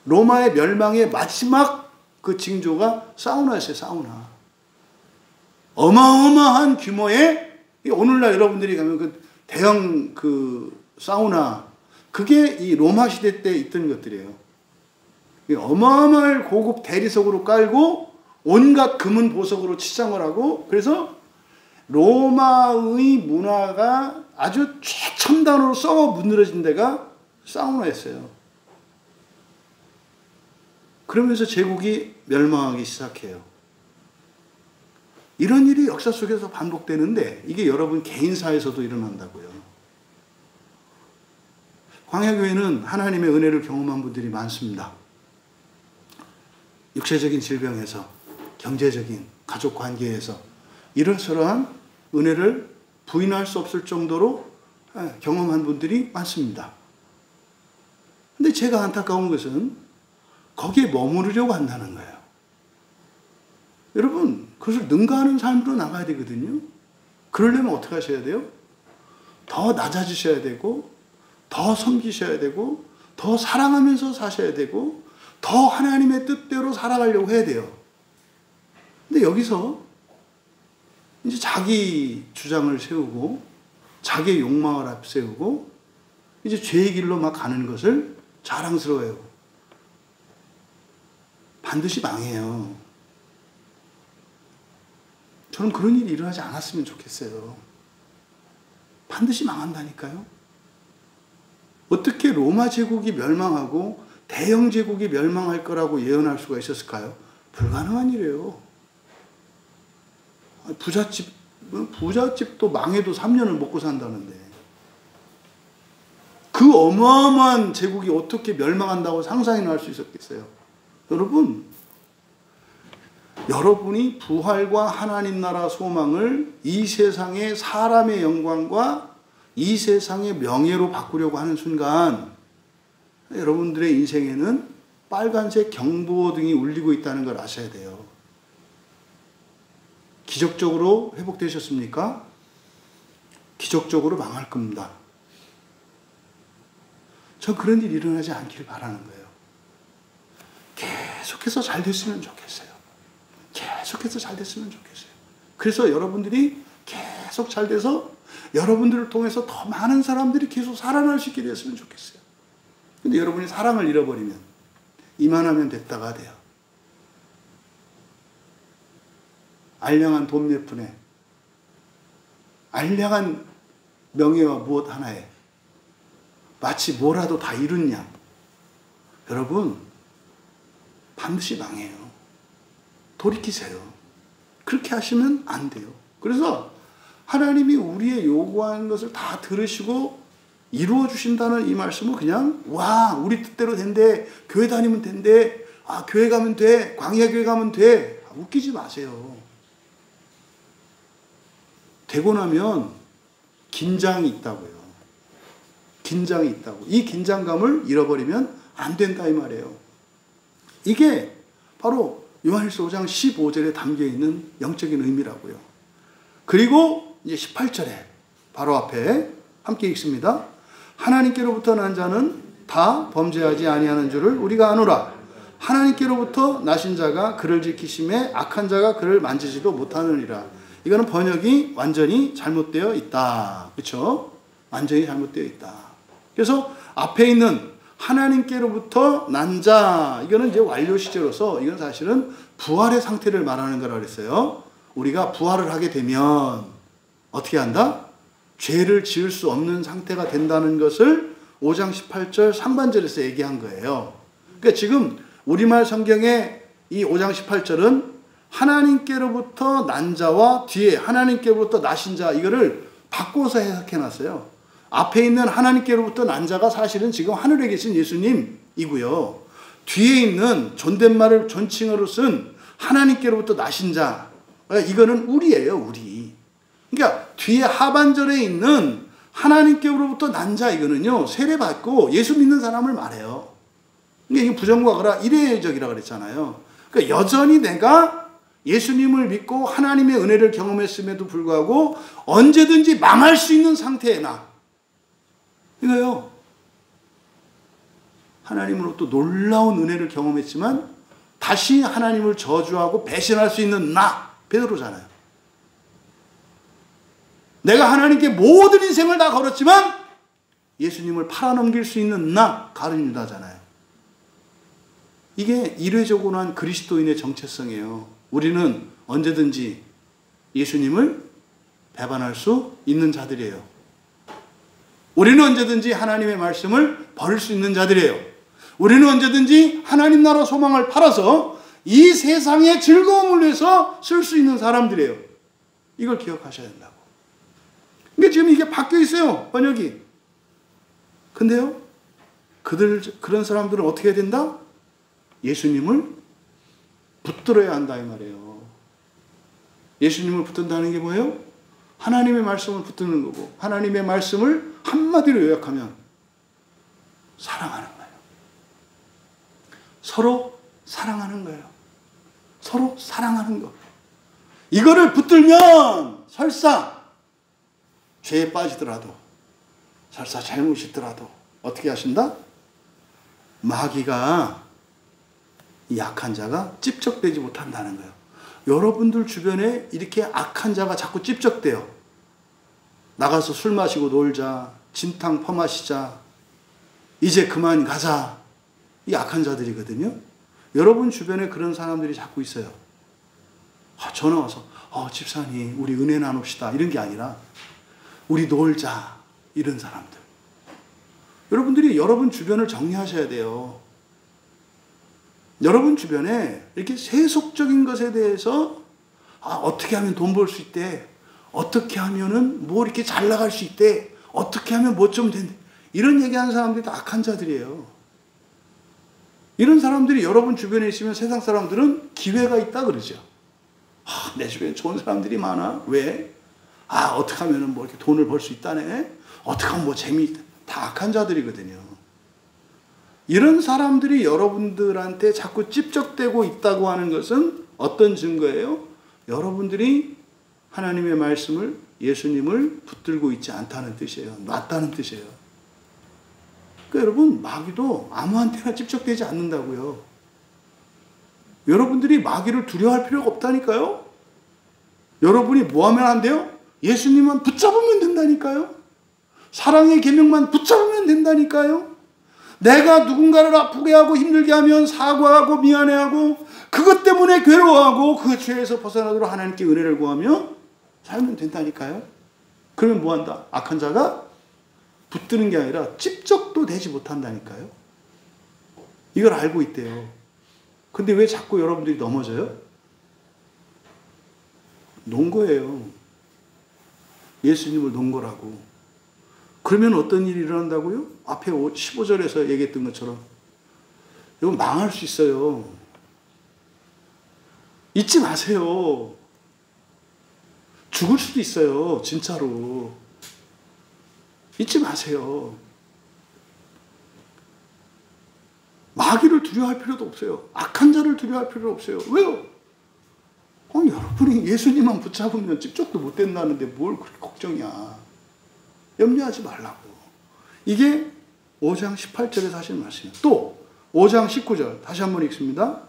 로마의 멸망의 마지막 그 징조가 사우나였어요. 사우나. 어마어마한 규모의, 오늘날 여러분들이 가면 그 대형 그 사우나, 그게 이 로마 시대 때 있던 것들이에요. 어마어마한 고급 대리석으로 깔고 온갖 금은 보석으로 치장을 하고, 그래서 로마의 문화가 아주 최첨단으로 썩어 문드러진 데가 사우나였어요. 그러면서 제국이 멸망하기 시작해요. 이런 일이 역사 속에서 반복되는데 이게 여러분 개인사에서도 일어난다고요. 광야교회는 하나님의 은혜를 경험한 분들이 많습니다. 육체적인 질병에서, 경제적인, 가족 관계에서 이러저러한 은혜를 부인할 수 없을 정도로 경험한 분들이 많습니다. 근데 제가 안타까운 것은 거기에 머무르려고 한다는 거예요. 여러분, 그것을 능가하는 삶으로 나가야 되거든요. 그러려면 어떻게 하셔야 돼요? 더 낮아지셔야 되고, 더 섬기셔야 되고, 더 사랑하면서 사셔야 되고, 더 하나님의 뜻대로 살아가려고 해야 돼요. 근데 여기서 이제 자기 주장을 세우고, 자기의 욕망을 앞세우고, 이제 죄의 길로 막 가는 것을 자랑스러워해요. 반드시 망해요. 저는 그런 일이 일어나지 않았으면 좋겠어요. 반드시 망한다니까요. 어떻게 로마 제국이 멸망하고 대영 제국이 멸망할 거라고 예언할 수가 있었을까요? 불가능한 일이에요. 부잣집도 망해도 3년을 먹고 산다는데 그 어마어마한 제국이 어떻게 멸망한다고 상상이나 할 수 있었겠어요? 여러분이 부활과 하나님 나라 소망을 이 세상의 사람의 영광과 이 세상의 명예로 바꾸려고 하는 순간 여러분들의 인생에는 빨간색 경보등이 울리고 있다는 걸 아셔야 돼요. 기적적으로 회복되셨습니까? 기적적으로 망할 겁니다. 전 그런 일이 일어나지 않기를 바라는 거예요. 계속해서 잘 됐으면 좋겠어요. 계속해서 잘 됐으면 좋겠어요. 그래서 여러분들이 계속 잘 돼서 여러분들을 통해서 더 많은 사람들이 계속 살아날 수 있게 됐으면 좋겠어요. 근데 여러분이 사랑을 잃어버리면 이만하면 됐다가 돼요. 알량한 돈 몇 푼에, 알량한 명예와 무엇 하나에 마치 뭐라도 다 이룬 양. 여러분, 반드시 망해요. 돌이키세요. 그렇게 하시면 안 돼요. 그래서 하나님이 우리의 요구하는 것을 다 들으시고 이루어 주신다는 이 말씀은 그냥 와 우리 뜻대로 된대, 교회 다니면 된대, 아 교회 가면 돼, 광야교회 가면 돼, 웃기지 마세요. 되고 나면 긴장이 있다고요. 긴장이 있다고. 이 긴장감을 잃어버리면 안 된다 이 말이에요. 이게 바로 요한일서 5장 15절에 담겨있는 영적인 의미라고요. 그리고 이제 18절에 바로 앞에 함께 읽습니다. 하나님께로부터 난 자는 다 범죄하지 아니하는 줄을 우리가 아노라. 하나님께로부터 나신 자가 그를 지키심에 악한 자가 그를 만지지도 못하느니라. 이거는 번역이 완전히 잘못되어 있다. 그렇죠? 완전히 잘못되어 있다. 그래서 앞에 있는 하나님께로부터 난 자, 이거는 이제 완료 시제로서 이건 사실은 부활의 상태를 말하는 거라고 그랬어요. 우리가 부활을 하게 되면 어떻게 한다? 죄를 지을 수 없는 상태가 된다는 것을 5장 18절 상반절에서 얘기한 거예요. 그러니까 지금 우리말 성경의 이 5장 18절은 하나님께로부터 난 자와 뒤에 하나님께로부터 나신 자 이거를 바꿔서 해석해 놨어요. 앞에 있는 하나님께로부터 난 자가 사실은 지금 하늘에 계신 예수님이고요. 뒤에 있는 존댓말을 존칭어로 쓴 하나님께로부터 나신 자 이거는 우리예요. 우리. 그러니까 뒤에 하반절에 있는 하나님께로부터 난 자 이거는요. 세례받고 예수 믿는 사람을 말해요. 그러니까 이게 부정과거라 이례적이라고 그랬잖아요. 그러니까 여전히 내가 예수님을 믿고 하나님의 은혜를 경험했음에도 불구하고 언제든지 망할 수 있는 상태에 나. 이거요. 하나님으로부터 놀라운 은혜를 경험했지만 다시 하나님을 저주하고 배신할 수 있는 나. 베드로잖아요. 내가 하나님께 모든 인생을 다 걸었지만 예수님을 팔아넘길 수 있는 나. 가룟 유다잖아요. 이게 이례적으로 한 그리스도인의 정체성이에요. 우리는 언제든지 예수님을 배반할 수 있는 자들이에요. 우리는 언제든지 하나님의 말씀을 버릴 수 있는 자들이에요. 우리는 언제든지 하나님 나라 소망을 팔아서 이 세상의 즐거움을 위해서 쓸 수 있는 사람들이에요. 이걸 기억하셔야 된다고. 그러니까 지금 이게 바뀌어 있어요. 번역이. 근데요. 그런 사람들은 어떻게 해야 된다? 예수님을 붙들어야 한다 이 말이에요. 예수님을 붙든다는 게 뭐예요? 하나님의 말씀을 붙드는 거고 하나님의 말씀을 한마디로 요약하면 사랑하는 거예요. 서로 사랑하는 거예요. 서로 사랑하는 거. 이거를 붙들면 설사 죄에 빠지더라도 설사 잘못이 있더라도 어떻게 하신다? 마귀가 이 악한 자가 찝적되지 못한다는 거예요. 여러분들 주변에 이렇게 악한 자가 자꾸 찝적돼요. 나가서 술 마시고 놀자, 진탕 퍼마시자, 이제 그만 가자. 이 악한 자들이거든요. 여러분 주변에 그런 사람들이 자꾸 있어요. 전화 와서 집사님 우리 은혜 나눕시다 이런 게 아니라 우리 놀자 이런 사람들. 여러분들이 여러분 주변을 정리하셔야 돼요. 여러분 주변에 이렇게 세속적인 것에 대해서 어떻게 하면 돈 벌 수 있대, 어떻게 하면은 뭐 이렇게 잘 나갈 수 있대, 어떻게 하면 뭐 좀 된대, 이런 얘기하는 사람들이 다 악한 자들이에요. 이런 사람들이 여러분 주변에 있으면 세상 사람들은 기회가 있다 그러죠. 내 주변에 좋은 사람들이 많아. 왜? 어떻게 하면은 뭐 이렇게 돈을 벌 수 있다네. 어떻게 하면 뭐 재미있다. 다 악한 자들이거든요. 이런 사람들이 여러분들한테 자꾸 찝적되고 있다고 하는 것은 어떤 증거예요? 여러분들이 하나님의 말씀을, 예수님을 붙들고 있지 않다는 뜻이에요. 놨다는 뜻이에요. 그러니까 여러분, 마귀도 아무한테나 찝적되지 않는다고요. 여러분들이 마귀를 두려워할 필요가 없다니까요. 여러분이 뭐 하면 안 돼요? 예수님만 붙잡으면 된다니까요. 사랑의 계명만 붙잡으면 된다니까요. 내가 누군가를 아프게 하고 힘들게 하면 사과하고 미안해하고 그것 때문에 괴로워하고 그 죄에서 벗어나도록 하나님께 은혜를 구하며 살면 된다니까요. 그러면 뭐한다? 악한 자가 붙드는 게 아니라 찝적도 되지 못한다니까요. 이걸 알고 있대요. 근데 왜 자꾸 여러분들이 넘어져요? 논 거예요. 예수님을 논 거라고. 그러면 어떤 일이 일어난다고요? 앞에 15절에서 얘기했던 것처럼 이건 망할 수 있어요. 잊지 마세요. 죽을 수도 있어요. 진짜로. 잊지 마세요. 마귀를 두려워할 필요도 없어요. 악한 자를 두려워할 필요도 없어요. 왜요? 여러분이 예수님만 붙잡으면 찝쩍도 못 된다는데 뭘 그렇게 걱정이야. 염려하지 말라고. 이게 5장 18절에서 하신 말씀이에요. 또 5장 19절 다시 한번 읽습니다.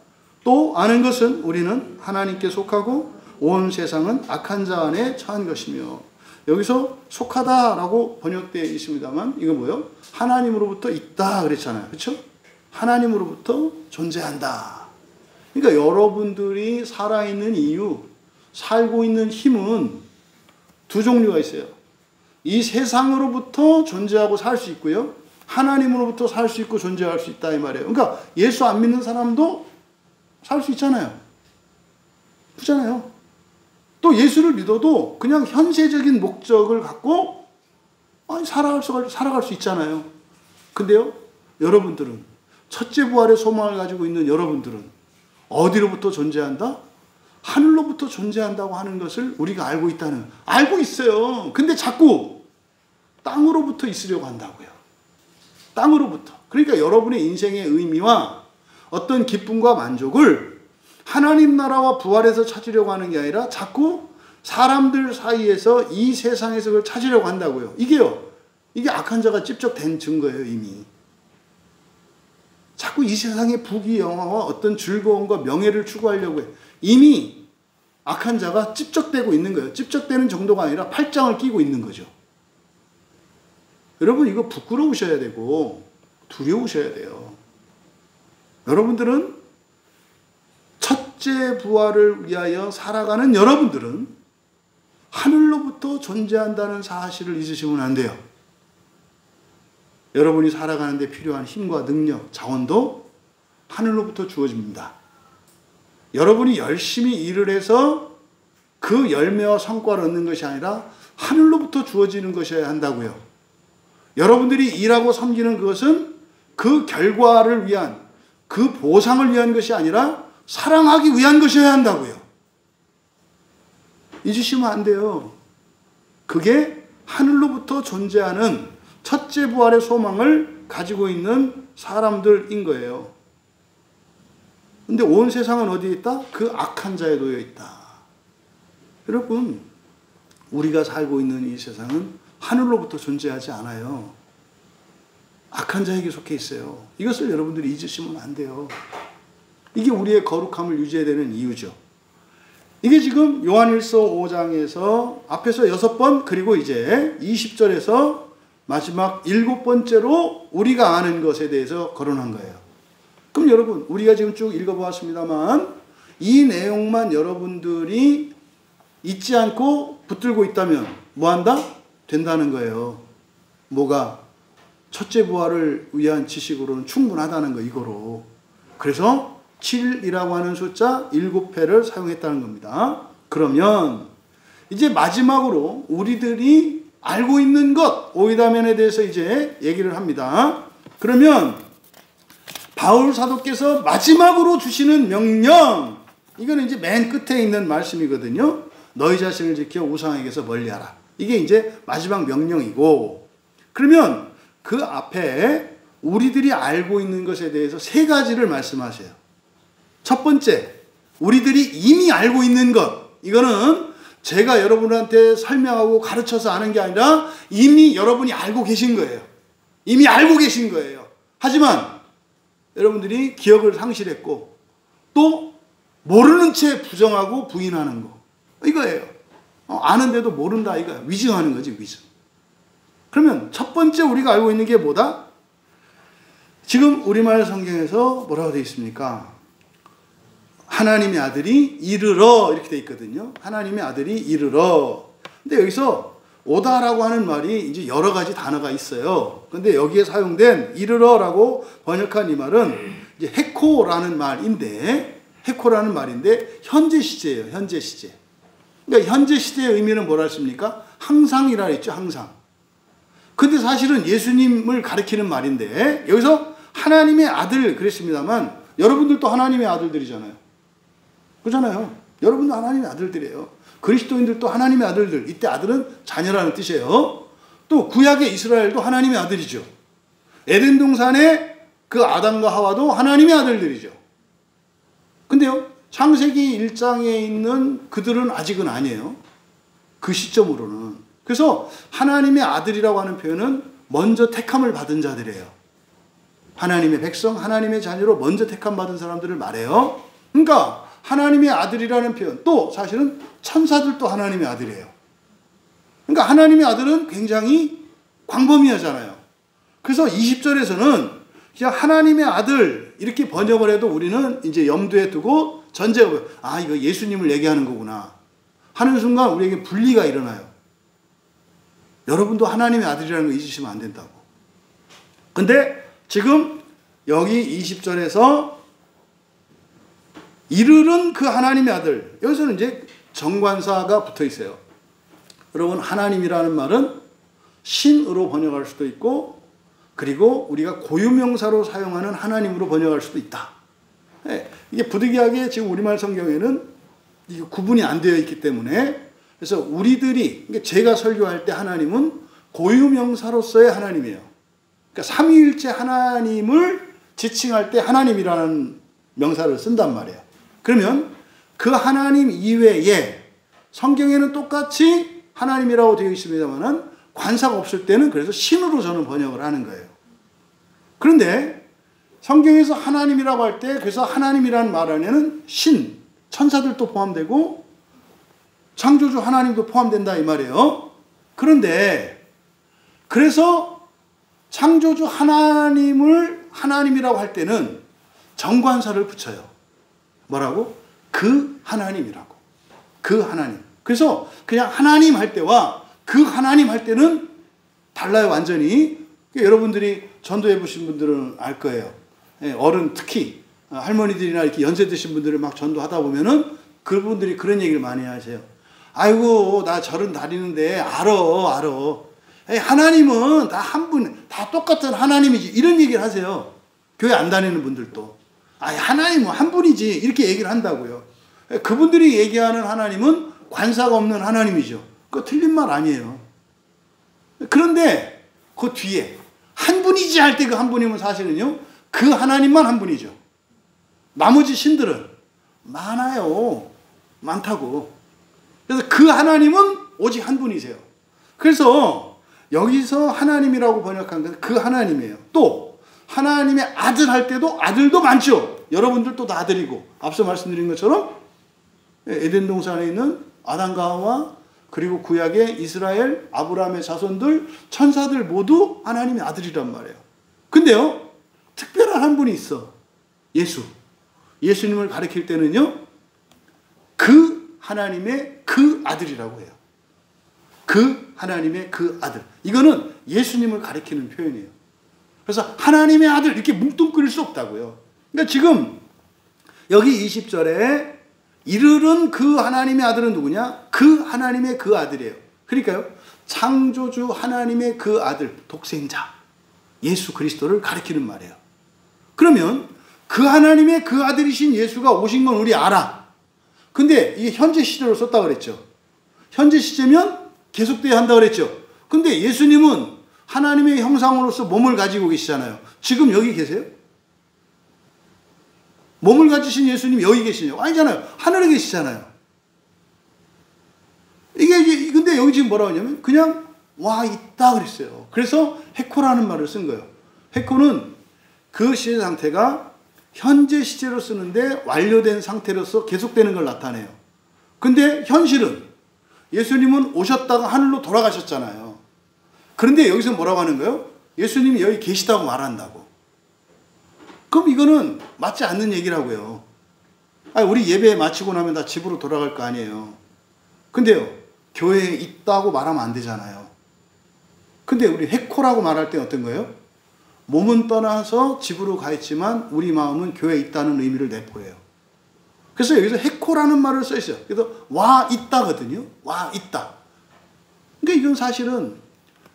또 아는 것은 우리는 하나님께 속하고 온 세상은 악한 자 안에 처한 것이며, 여기서 속하다라고 번역되어 있습니다만 이거 뭐예요? 하나님으로부터 있다 그랬잖아요. 그렇죠? 하나님으로부터 존재한다. 그러니까 여러분들이 살아있는 이유, 살고 있는 힘은 두 종류가 있어요. 이 세상으로부터 존재하고 살 수 있고요, 하나님으로부터 살 수 있고 존재할 수 있다 이 말이에요. 그러니까 예수 안 믿는 사람도 살 수 있잖아요. 그렇잖아요. 또 예수를 믿어도 그냥 현세적인 목적을 갖고 살아갈 수 있잖아요. 근데요, 여러분들은, 첫째 부활의 소망을 가지고 있는 여러분들은 어디로부터 존재한다? 하늘로부터 존재한다고 하는 것을 우리가 알고 있다는, 알고 있어요. 근데 자꾸 땅으로부터 있으려고 한다고요. 땅으로부터. 그러니까 여러분의 인생의 의미와 어떤 기쁨과 만족을 하나님 나라와 부활에서 찾으려고 하는 게 아니라 자꾸 사람들 사이에서, 이 세상에서 그걸 찾으려고 한다고요. 이게 악한 자가 찝쩍된 증거예요. 이미 자꾸 이 세상의 부귀 영화와 어떤 즐거움과 명예를 추구하려고 해요. 이미 악한 자가 찝쩍대고 있는 거예요. 찝쩍대는 정도가 아니라 팔짱을 끼고 있는 거죠. 여러분, 이거 부끄러우셔야 되고 두려우셔야 돼요. 여러분들은, 첫째 부활을 위하여 살아가는 여러분들은 하늘로부터 존재한다는 사실을 잊으시면 안 돼요. 여러분이 살아가는 데 필요한 힘과 능력, 자원도 하늘로부터 주어집니다. 여러분이 열심히 일을 해서 그 열매와 성과를 얻는 것이 아니라 하늘로부터 주어지는 것이어야 한다고요. 여러분들이 일하고 섬기는 그것은 그 결과를 위한, 그 보상을 위한 것이 아니라 사랑하기 위한 것이어야 한다고요. 잊으시면 안 돼요. 그게 하늘로부터 존재하는 첫째 부활의 소망을 가지고 있는 사람들인 거예요. 근데 온 세상은 어디에 있다? 그 악한 자에 놓여 있다. 여러분, 우리가 살고 있는 이 세상은 하늘로부터 존재하지 않아요. 악한 자에게 속해 있어요. 이것을 여러분들이 잊으시면 안 돼요. 이게 우리의 거룩함을 유지해야 되는 이유죠. 이게 지금 요한일서 5장에서 앞에서 6번, 그리고 이제 20절에서 마지막 7번째로 우리가 아는 것에 대해서 거론한 거예요. 그럼 여러분, 우리가 지금 쭉 읽어보았습니다만 이 내용만 여러분들이 잊지 않고 붙들고 있다면 뭐한다? 된다는 거예요. 뭐가? 첫째 부활을 위한 지식으로는 충분하다는 거, 이거로. 그래서 7이라고 하는 숫자 7회를 사용했다는 겁니다. 그러면 이제 마지막으로 우리들이 알고 있는 것, 오이다면에 대해서 이제 얘기를 합니다. 그러면 바울 사도께서 마지막으로 주시는 명령, 이거는 이제 맨 끝에 있는 말씀이거든요. 너희 자신을 지켜 우상에게서 멀리하라. 이게 이제 마지막 명령이고, 그러면 그 앞에 우리들이 알고 있는 것에 대해서 3가지를 말씀하세요. 첫 번째, 우리들이 이미 알고 있는 것. 이거는 제가 여러분한테 설명하고 가르쳐서 아는 게 아니라 이미 여러분이 알고 계신 거예요. 이미 알고 계신 거예요. 하지만 여러분들이 기억을 상실했고 또 모르는 채 부정하고 부인하는 거. 이거예요. 아는데도 모른다, 이거야. 위증하는 거지, 위증. 그러면 첫 번째 우리가 알고 있는 게 뭐다? 지금 우리말 성경에서 뭐라고 되어 있습니까? 하나님의 아들이 이르러, 이렇게 되어 있거든요. 하나님의 아들이 이르러. 근데 여기서 오다라고 하는 말이 이제 여러 가지 단어가 있어요. 근데 여기에 사용된 이르러라고 번역한 이 말은 이제 헤코라는 말인데, 현재 시제예요. 현재 시제. 그러니까 현재 시제의 의미는 뭐라 했습니까? 항상이라 했죠. 항상. 근데 사실은 예수님을 가리키는 말인데, 여기서 하나님의 아들 그랬습니다만, 여러분들도 하나님의 아들들이잖아요. 그렇잖아요. 여러분도 하나님의 아들들이에요. 그리스도인들도 하나님의 아들들. 이때 아들은 자녀라는 뜻이에요. 또 구약의 이스라엘도 하나님의 아들이죠. 에덴 동산의 그 아담과 하와도 하나님의 아들들이죠. 근데요, 창세기 1장에 있는 그들은 아직은 아니에요. 그 시점으로는. 그래서 하나님의 아들이라고 하는 표현은 먼저 택함을 받은 자들이에요. 하나님의 백성, 하나님의 자녀로 먼저 택함 받은 사람들을 말해요. 그러니까 하나님의 아들이라는 표현, 또 사실은 천사들도 하나님의 아들이에요. 그러니까 하나님의 아들은 굉장히 광범위하잖아요. 그래서 20절에서는 그냥 하나님의 아들 이렇게 번역을 해도 우리는 이제 염두에 두고 전제가, 아, 이거 예수님을 얘기하는 거구나 하는 순간 우리에게 분리가 일어나요. 여러분도 하나님의 아들이라는 거 잊으시면 안 된다고. 근데 지금 여기 20절에서 이르는 그 하나님의 아들, 여기서는 이제 정관사가 붙어 있어요. 여러분, 하나님이라는 말은 신으로 번역할 수도 있고, 그리고 우리가 고유명사로 사용하는 하나님으로 번역할 수도 있다. 이게 부득이하게 지금 우리말 성경에는 이게 구분이 안 되어 있기 때문에, 그래서 우리들이, 제가 설교할 때 하나님은 고유명사로서의 하나님이에요. 그러니까 삼위일체 하나님을 지칭할 때 하나님이라는 명사를 쓴단 말이에요. 그러면 그 하나님 이외에 성경에는 똑같이 하나님이라고 되어 있습니다만은 관사가 없을 때는 그래서 신으로 저는 번역을 하는 거예요. 그런데 성경에서 하나님이라고 할 때, 그래서 하나님이라는 말 안에는 신, 천사들도 포함되고 창조주 하나님도 포함된다 이 말이에요. 그런데 그래서 창조주 하나님을 하나님이라고 할 때는 정관사를 붙여요. 뭐라고? 그 하나님이라고. 그 하나님. 그래서 그냥 하나님 할 때와 그 하나님 할 때는 달라요, 완전히. 여러분들이 전도해 보신 분들은 알 거예요. 어른 특히 할머니들이나 이렇게 연세 드신 분들을 막 전도하다 보면은 그분들이 그런 얘기를 많이 하세요. 아이고, 나 절은 다니는데 알아. 하나님은 다 한 분, 다 똑같은 하나님이지. 이런 얘기를 하세요. 교회 안 다니는 분들도. 하나님은 한 분이지. 이렇게 얘기를 한다고요. 그분들이 얘기하는 하나님은 관사가 없는 하나님이죠. 그거 틀린 말 아니에요. 그런데 그 뒤에 한 분이지 할 때 그 한 분이면 사실은요, 그 하나님만 한 분이죠. 나머지 신들은 많아요. 많다고. 그래서 그 하나님은 오직 한 분이세요. 그래서 여기서 하나님이라고 번역한 것은 그 하나님이에요. 또 하나님의 아들 할 때도 아들도 많죠. 여러분들도 다 아들이고, 앞서 말씀드린 것처럼 에덴 동산에 있는 아담과 하와, 그리고 구약의 이스라엘, 아브라함의 자손들, 천사들 모두 하나님의 아들이란 말이에요. 근데요, 특별한 한 분이 있어. 예수님을 가리킬 때는요, 그 하나님의 그 아들이라고 해요. 그 하나님의 그 아들. 이거는 예수님을 가리키는 표현이에요. 그래서 하나님의 아들 이렇게 뭉뚱그릴 수 없다고요. 그러니까 지금 여기 20절에 이르는 그 하나님의 아들은 누구냐? 그 하나님의 그 아들이에요. 그러니까요, 창조주 하나님의 그 아들, 독생자 예수 그리스도를 가리키는 말이에요. 그러면 그 하나님의 그 아들이신 예수가 오신 건 우리 알아. 근데 이게 현재 시제로 썼다고 그랬죠. 현재 시제면 계속돼야 한다고 그랬죠. 근데 예수님은 하나님의 형상으로서 몸을 가지고 계시잖아요. 지금 여기 계세요? 몸을 가지신 예수님 여기 계시냐고? 아니잖아요. 하늘에 계시잖아요. 이게 근데 여기 지금 뭐라고 하냐면 그냥 와 있다 그랬어요. 그래서 헤코라는 말을 쓴 거예요. 헤코는 그 시제 상태가 현재 시제로 쓰는데 완료된 상태로서 계속되는 걸 나타내요. 근데 현실은 예수님은 오셨다가 하늘로 돌아가셨잖아요. 그런데 여기서 뭐라고 하는 거예요? 예수님이 여기 계시다고 말한다고. 그럼 이거는 맞지 않는 얘기라고요. 우리 예배 마치고 나면 다 집으로 돌아갈 거 아니에요. 근데요, 교회에 있다고 말하면 안 되잖아요. 근데 우리 해코라고 말할 때 어떤 거예요? 몸은 떠나서 집으로 가 있지만 우리 마음은 교회에 있다는 의미를 내포해요. 그래서 여기서 해코라는 말을 써 있어요. 그래서 와 있다거든요. 와 있다. 그러니까 이건 사실은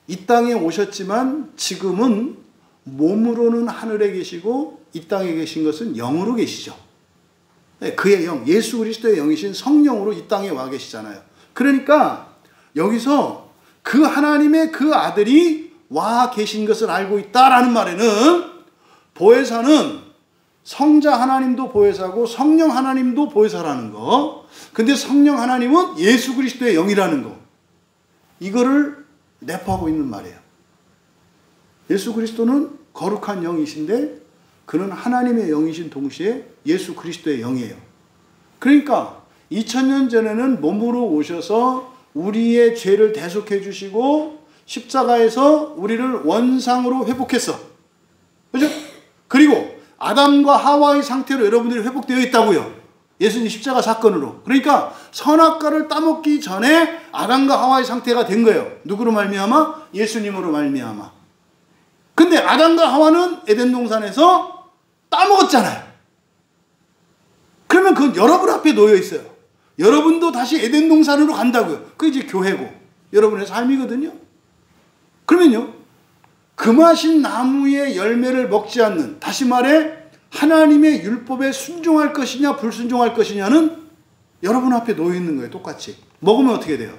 이 땅에 오셨지만 지금은 몸으로는 하늘에 계시고 이 땅에 계신 것은 영으로 계시죠. 그의 영, 예수 그리스도의 영이신 성령으로 이 땅에 와 계시잖아요. 그러니까 여기서 그 하나님의 그 아들이 와 계신 것을 알고 있다라는 말에는 보혜사는 성자 하나님도 보혜사고 성령 하나님도 보혜사라는 거. 근데 성령 하나님은 예수 그리스도의 영이라는 거. 이거를 내포하고 있는 말이에요. 예수 그리스도는 거룩한 영이신데 그는 하나님의 영이신 동시에 예수 그리스도의 영이에요. 그러니까 2000년 전에는 몸으로 오셔서 우리의 죄를 대속해 주시고 십자가에서 우리를 원상으로 회복했어. 그죠? 그리고 아담과 하와의 상태로 여러분들이 회복되어 있다고요. 예수님 십자가 사건으로. 그러니까 선악과를 따먹기 전에 아담과 하와의 상태가 된 거예요. 누구로 말미암아? 예수님으로 말미암아. 근데 아담과 하와는 에덴 동산에서 따먹었잖아요. 그러면 그건 여러분 앞에 놓여 있어요. 여러분도 다시 에덴 동산으로 간다고요. 그게 이제 교회고 여러분의 삶이거든요. 그러면요, 금하신 나무의 열매를 먹지 않는, 다시 말해 하나님의 율법에 순종할 것이냐 불순종할 것이냐는 여러분 앞에 놓여 있는 거예요. 똑같이. 먹으면 어떻게 돼요?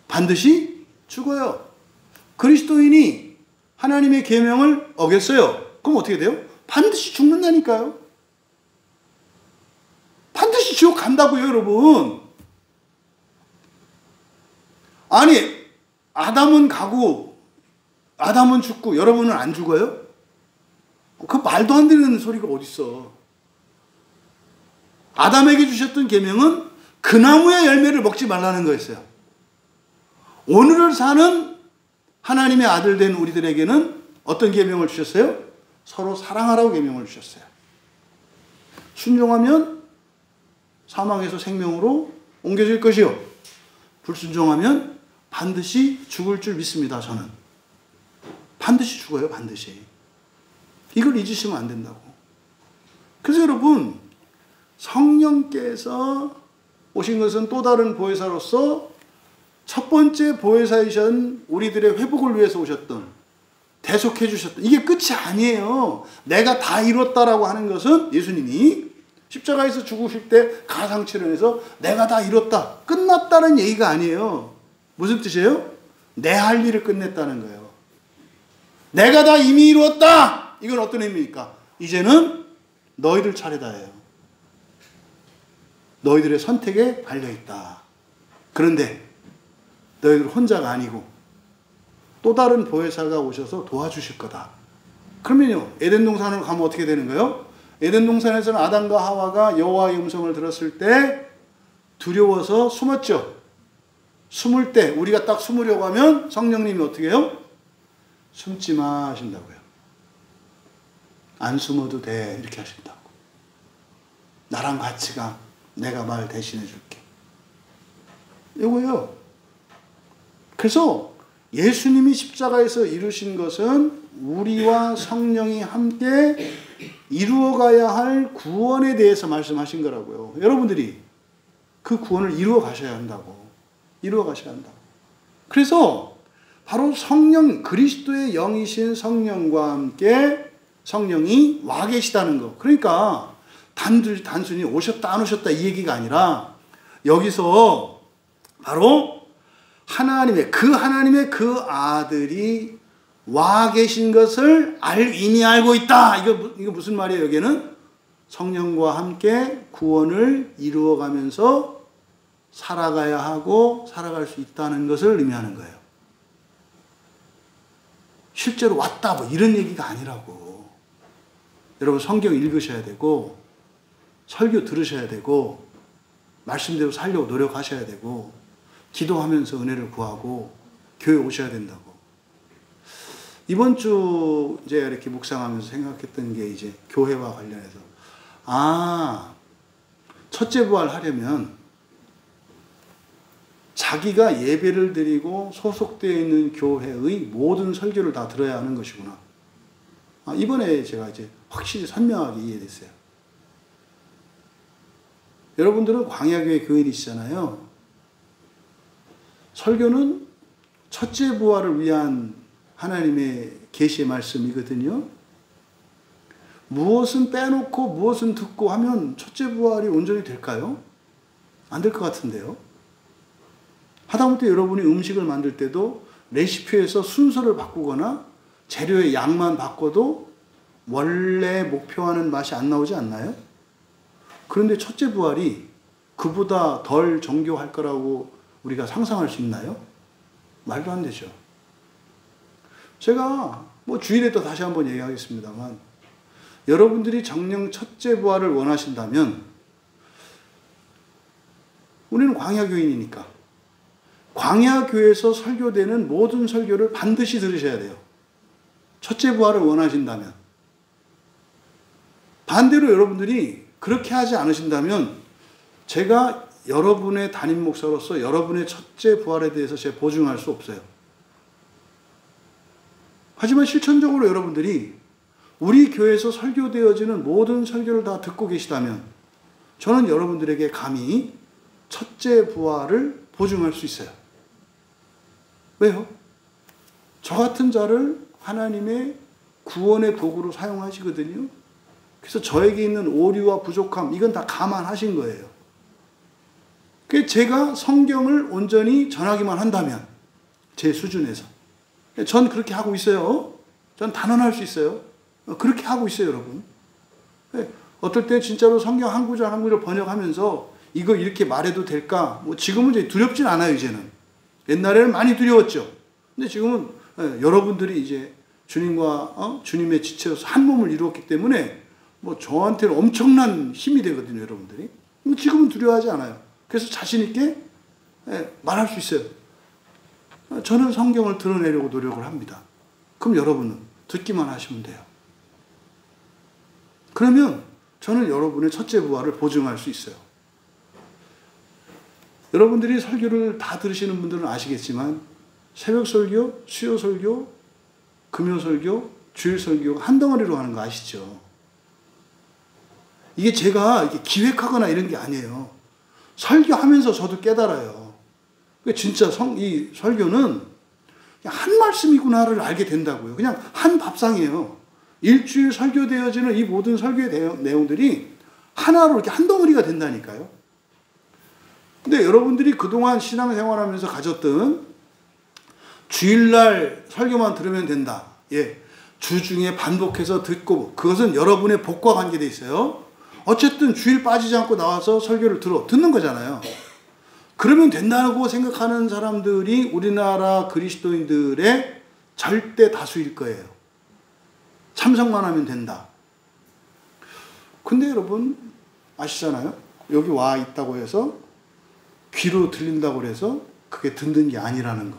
반드시 죽어요. 그리스도인이 하나님의 계명을 어겼어요. 그럼 어떻게 돼요? 반드시 죽는다니까요. 반드시 지옥 간다고요, 여러분. 아니, 아담은 가고 아담은 죽고 여러분은 안 죽어요? 그 말도 안 되는 소리가 어딨어. 아담에게 주셨던 계명은 그 나무의 열매를 먹지 말라는 거였어요. 오늘을 사는 하나님의 아들 된 우리들에게는 어떤 계명을 주셨어요? 서로 사랑하라고 계명을 주셨어요. 순종하면 사망에서 생명으로 옮겨질 것이요, 불순종하면 반드시 죽을 줄 믿습니다. 저는 반드시 죽어요. 반드시. 이걸 잊으시면 안 된다고. 그래서 여러분, 성령께서 오신 것은 또 다른 보혜사로서 첫 번째 보혜사이신 우리들의 회복을 위해서 오셨던, 대속해 주셨던, 이게 끝이 아니에요. 내가 다 이뤘다라고 하는 것은 예수님이 십자가에서 죽으실 때 가상치료해서 내가 다 이뤘다, 끝났다는 얘기가 아니에요. 무슨 뜻이에요? 내 할 일을 끝냈다는 거예요. 내가 다 이미 이루었다. 이건 어떤 의미입니까? 이제는 너희들 차례다예요. 너희들의 선택에 달려있다. 그런데 너희들 혼자가 아니고 또 다른 보혜사가 오셔서 도와주실 거다. 그러면요, 에덴 동산으로 가면 어떻게 되는 거예요? 에덴 동산에서는 아담과 하와가 여호와의 음성을 들었을 때 두려워서 숨었죠. 숨을 때, 우리가 딱 숨으려고 하면 성령님이 어떻게 해요? 숨지 마 하신다고요. 안 숨어도 돼, 이렇게 하신다고. 나랑 같이 가. 내가 말 대신해 줄게. 이거예요. 그래서 예수님이 십자가에서 이루신 것은 우리와 성령이 함께 이루어가야 할 구원에 대해서 말씀하신 거라고요. 여러분들이 그 구원을 이루어 가셔야 한다고. 이루어 가셔야 한다고. 그래서 바로 성령, 그리스도의 영이신 성령과 함께 성령이 와 계시다는 거. 그러니까 단순히 오셨다 안 오셨다 이 얘기가 아니라 여기서 바로 하나님의 그 아들이 와 계신 것을 이미 알고 있다. 이거 무슨 말이에요? 여기는 성령과 함께 구원을 이루어가면서 살아가야 하고 살아갈 수 있다는 것을 의미하는 거예요. 실제로 왔다 뭐 이런 얘기가 아니라고. 여러분, 성경 읽으셔야 되고 설교 들으셔야 되고 말씀대로 살려고 노력하셔야 되고 기도하면서 은혜를 구하고 교회 오셔야 된다고. 이번 주 이제 이렇게 묵상하면서 생각했던 게 이제 교회와 관련해서, 첫째 부활 하려면 자기가 예배를 드리고 소속되어 있는 교회의 모든 설교를 다 들어야 하는 것이구나. 이번에 제가 이제 확실히 선명하게 이해됐어요. 여러분들은 광야교회 교인이시잖아요. 설교는 첫째 부활을 위한 하나님의 계시의 말씀이거든요. 무엇은 빼놓고 무엇은 듣고 하면 첫째 부활이 온전히 될까요? 안 될 것 같은데요. 하다못해 여러분이 음식을 만들 때도 레시피에서 순서를 바꾸거나 재료의 양만 바꿔도 원래 목표하는 맛이 안 나오지 않나요? 그런데 첫째 부활이 그보다 덜 정교할 거라고 우리가 상상할 수 있나요? 말도 안 되죠. 제가 주일에 또 다시 한번 얘기하겠습니다만, 여러분들이 정녕 첫째 부활을 원하신다면, 우리는 광야교인이니까 광야교회에서 설교되는 모든 설교를 반드시 들으셔야 돼요. 첫째 부활을 원하신다면. 반대로 여러분들이 그렇게 하지 않으신다면 제가 여러분의 담임 목사로서 여러분의 첫째 부활에 대해서 제가 보증할 수 없어요. 하지만 실천적으로 여러분들이 우리 교회에서 설교되어지는 모든 설교를 다 듣고 계시다면 저는 여러분들에게 감히 첫째 부활을 보증할 수 있어요. 왜요? 저 같은 자를 하나님의 구원의 도구로 사용하시거든요. 그래서 저에게 있는 오류와 부족함, 이건 다 감안하신 거예요. 그래서 제가 성경을 온전히 전하기만 한다면, 제 수준에서. 전 그렇게 하고 있어요. 전 단언할 수 있어요. 그렇게 하고 있어요, 여러분. 어떨 때 진짜로 성경 한 구절 한 구절 번역하면서 이거 이렇게 말해도 될까? 지금은 이제 두렵진 않아요, 이제는. 옛날에는 많이 두려웠죠. 근데 지금은 여러분들이 이제 주님과 주님의 지체로서 한 몸을 이루었기 때문에 저한테는 엄청난 힘이 되거든요, 여러분들이. 지금은 두려워하지 않아요. 그래서 자신 있게 말할 수 있어요. 저는 성경을 드러내려고 노력을 합니다. 그럼 여러분은 듣기만 하시면 돼요. 그러면 저는 여러분의 첫째 부활을 보증할 수 있어요. 여러분들이 설교를 다 들으시는 분들은 아시겠지만 새벽 설교, 수요 설교, 금요 설교, 주일 설교 한 덩어리로 하는 거 아시죠? 이게 제가 기획하거나 이런 게 아니에요. 설교하면서 저도 깨달아요. 진짜 이 설교는 한 말씀이구나를 알게 된다고요. 그냥 한 밥상이에요. 일주일 설교되어지는 이 모든 설교의 내용들이 하나로 이렇게 한 덩어리가 된다니까요. 근데 여러분들이 그동안 신앙생활하면서 가졌던 주일날 설교만 들으면 된다. 주중에 반복해서 듣고, 그것은 여러분의 복과 관계되어 있어요. 어쨌든 주일 빠지지 않고 나와서 설교를 듣는 거잖아요. 그러면 된다고 생각하는 사람들이 우리나라 그리스도인들의 절대 다수일 거예요. 참석만 하면 된다. 근데 여러분 아시잖아요. 여기 와 있다고 해서 귀로 들린다고 해서 그게 듣는 게 아니라는 거.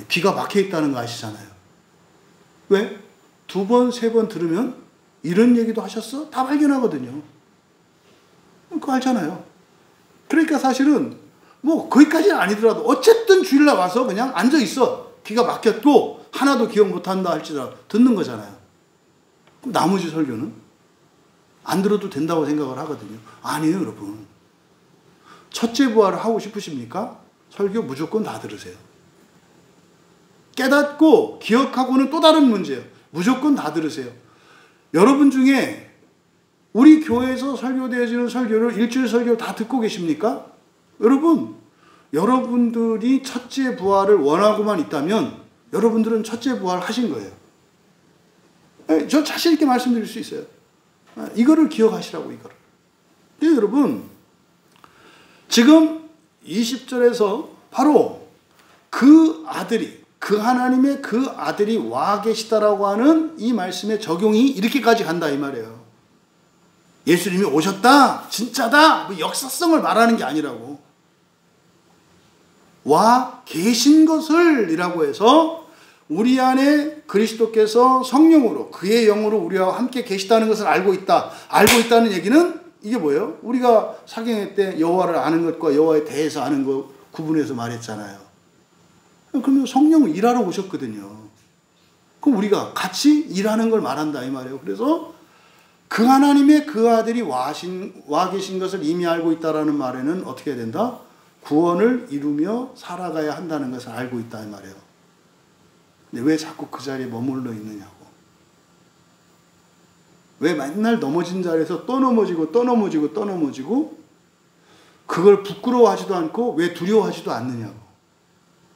귀가 막혀 있다는 거 아시잖아요. 왜? 2번, 3번 들으면 이런 얘기도 하셨어? 다 발견하거든요. 그거 알잖아요. 그러니까 사실은 거기까지는 아니더라도 어쨌든 주일날 와서 그냥 앉아 있어. 귀가 막혔고 하나도 기억 못한다 할지라도 듣는 거잖아요. 그럼 나머지 설교는 안 들어도 된다고 생각을 하거든요. 아니에요, 여러분. 첫째 부활을 하고 싶으십니까? 설교 무조건 다 들으세요. 깨닫고 기억하고는 또 다른 문제예요. 무조건 다 들으세요. 여러분 중에 우리 교회에서 설교되어지는 설교를 일주일 설교를 다 듣고 계십니까? 여러분, 여러분들이 첫째 부활을 원하고만 있다면 여러분들은 첫째 부활 하신 거예요. 저 자신 있게 말씀드릴 수 있어요. 이거를 기억하시라고, 이거를. 근데 여러분, 지금 20절에서 바로 그 아들이, 그 하나님의 그 아들이 와 계시다라고 하는 이 말씀의 적용이 이렇게까지 간다 이 말이에요. 예수님이 오셨다, 진짜다, 역사성을 말하는 게 아니라고. 와 계신 것을 이라고 해서 우리 안에 그리스도께서 성령으로 그의 영으로 우리와 함께 계시다는 것을 알고 있다. 알고 있다는 얘기는 이게 뭐예요? 우리가 사경회 때 여호와를 아는 것과 여호와에 대해서 아는 것 구분해서 말했잖아요. 그러면 성령은 일하러 오셨거든요. 그럼 우리가 같이 일하는 걸 말한다 이 말이에요. 그래서 그 하나님의 그 아들이 와 계신 것을 이미 알고 있다라는 말에는 어떻게 해야 된다? 구원을 이루며 살아가야 한다는 것을 알고 있다 이 말이에요. 근데 왜 자꾸 그 자리에 머물러 있느냐고. 왜 맨날 넘어진 자리에서 또 넘어지고 또 넘어지고 또 넘어지고 그걸 부끄러워하지도 않고 왜 두려워하지도 않느냐고.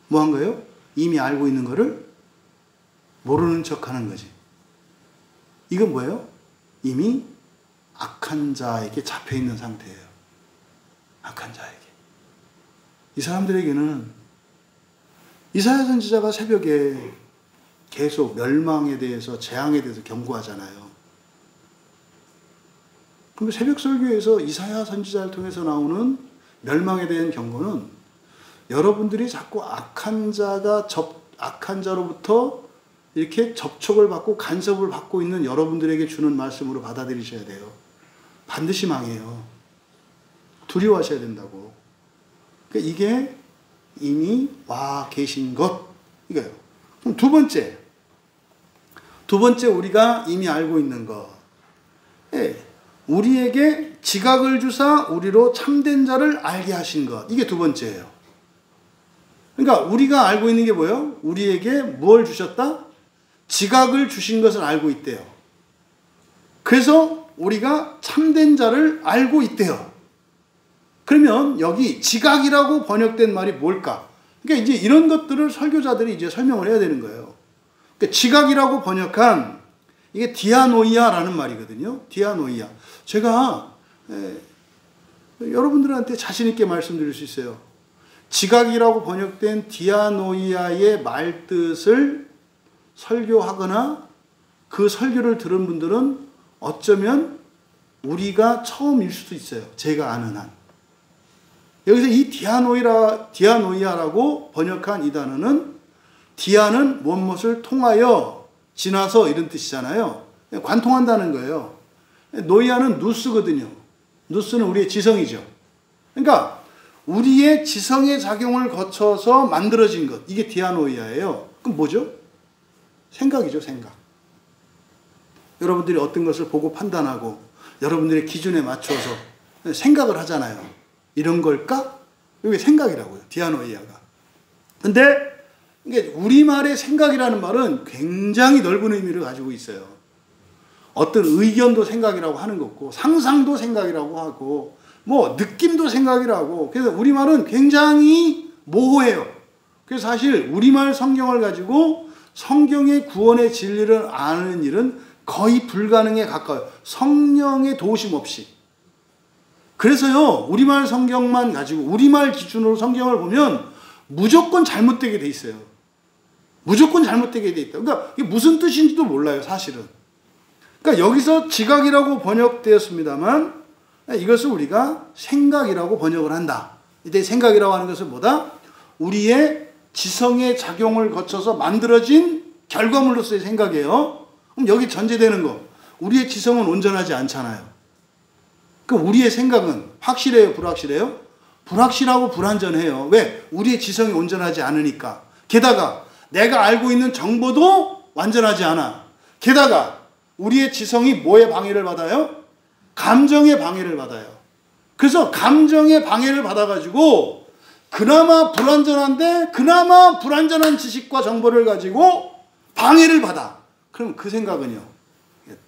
뭐 한 거예요? 이미 알고 있는 거를 모르는 척하는 거지. 이건 뭐예요? 이미 악한 자에게 잡혀있는 상태예요. 악한 자에게. 이 사람들에게는 이사야 선지자가 새벽에 계속 멸망에 대해서 재앙에 대해서 경고하잖아요. 그럼 새벽 설교에서 이사야 선지자를 통해서 나오는 멸망에 대한 경고는 여러분들이 자꾸 악한 자로부터 이렇게 접촉을 받고 간섭을 받고 있는 여러분들에게 주는 말씀으로 받아들이셔야 돼요. 반드시 망해요. 두려워하셔야 된다고. 그러니까 이게 이미 와 계신 것 이거예요. 그럼 두 번째 우리가 이미 알고 있는 것. 우리에게 지각을 주사 우리로 참된 자를 알게 하신 것. 이게 두 번째예요. 그러니까 우리가 알고 있는 게 뭐예요? 우리에게 뭘 주셨다? 지각을 주신 것을 알고 있대요. 그래서 우리가 참된 자를 알고 있대요. 그러면 여기 지각이라고 번역된 말이 뭘까? 그러니까 이제 이런 것들을 설교자들이 이제 설명을 해야 되는 거예요. 그러니까 지각이라고 번역한 이게 디아노이아라는 말이거든요. 디아노이아. 제가 여러분들한테 자신 있게 말씀드릴 수 있어요. 지각이라고 번역된 디아노이아의 말뜻을 설교하거나 그 설교를 들은 분들은 어쩌면 우리가 처음일 수도 있어요. 제가 아는 한. 여기서 이 디아노이아라고 번역한 이 단어는 디아는 무엇을 통하여 지나서 이런 뜻이잖아요. 관통한다는 거예요. 노이아는 누스거든요. 누스는 우리의 지성이죠. 그러니까 우리의 지성의 작용을 거쳐서 만들어진 것. 이게 디아노이아예요. 그럼 뭐죠? 생각이죠, 생각. 여러분들이 어떤 것을 보고 판단하고 여러분들의 기준에 맞춰서 생각을 하잖아요. 이런 걸까? 이게 생각이라고요. 디아노이아가. 근데 이게 우리말의 생각이라는 말은 굉장히 넓은 의미를 가지고 있어요. 어떤 의견도 생각이라고 하는 거고 상상도 생각이라고 하고 뭐 느낌도 생각이라고. 그래서 우리말은 굉장히 모호해요. 그래서 사실 우리말 성경을 가지고 성경의 구원의 진리를 아는 일은 거의 불가능에 가까워요. 성령의 도우심 없이. 그래서요, 우리말 성경만 가지고 우리말 기준으로 성경을 보면 무조건 잘못되게 돼 있어요. 무조건 잘못되게 돼 있다. 그러니까 이게 무슨 뜻인지도 몰라요, 사실은. 그러니까 여기서 지각이라고 번역되었습니다만 이것을 우리가 생각이라고 번역을 한다. 이때 생각이라고 하는 것은 뭐다? 우리의 지성의 작용을 거쳐서 만들어진 결과물로서의 생각이에요. 그럼 여기 전제되는 거, 우리의 지성은 온전하지 않잖아요. 그럼 우리의 생각은 확실해요, 불확실해요? 불확실하고 불완전해요. 왜? 우리의 지성이 온전하지 않으니까. 게다가 내가 알고 있는 정보도 완전하지 않아. 게다가 우리의 지성이 뭐에 방해를 받아요? 감정의 방해를 받아요. 그래서 감정의 방해를 받아가지고 그나마 불완전한데 그나마 불완전한 지식과 정보를 가지고 방해를 받아. 그럼 그 생각은요,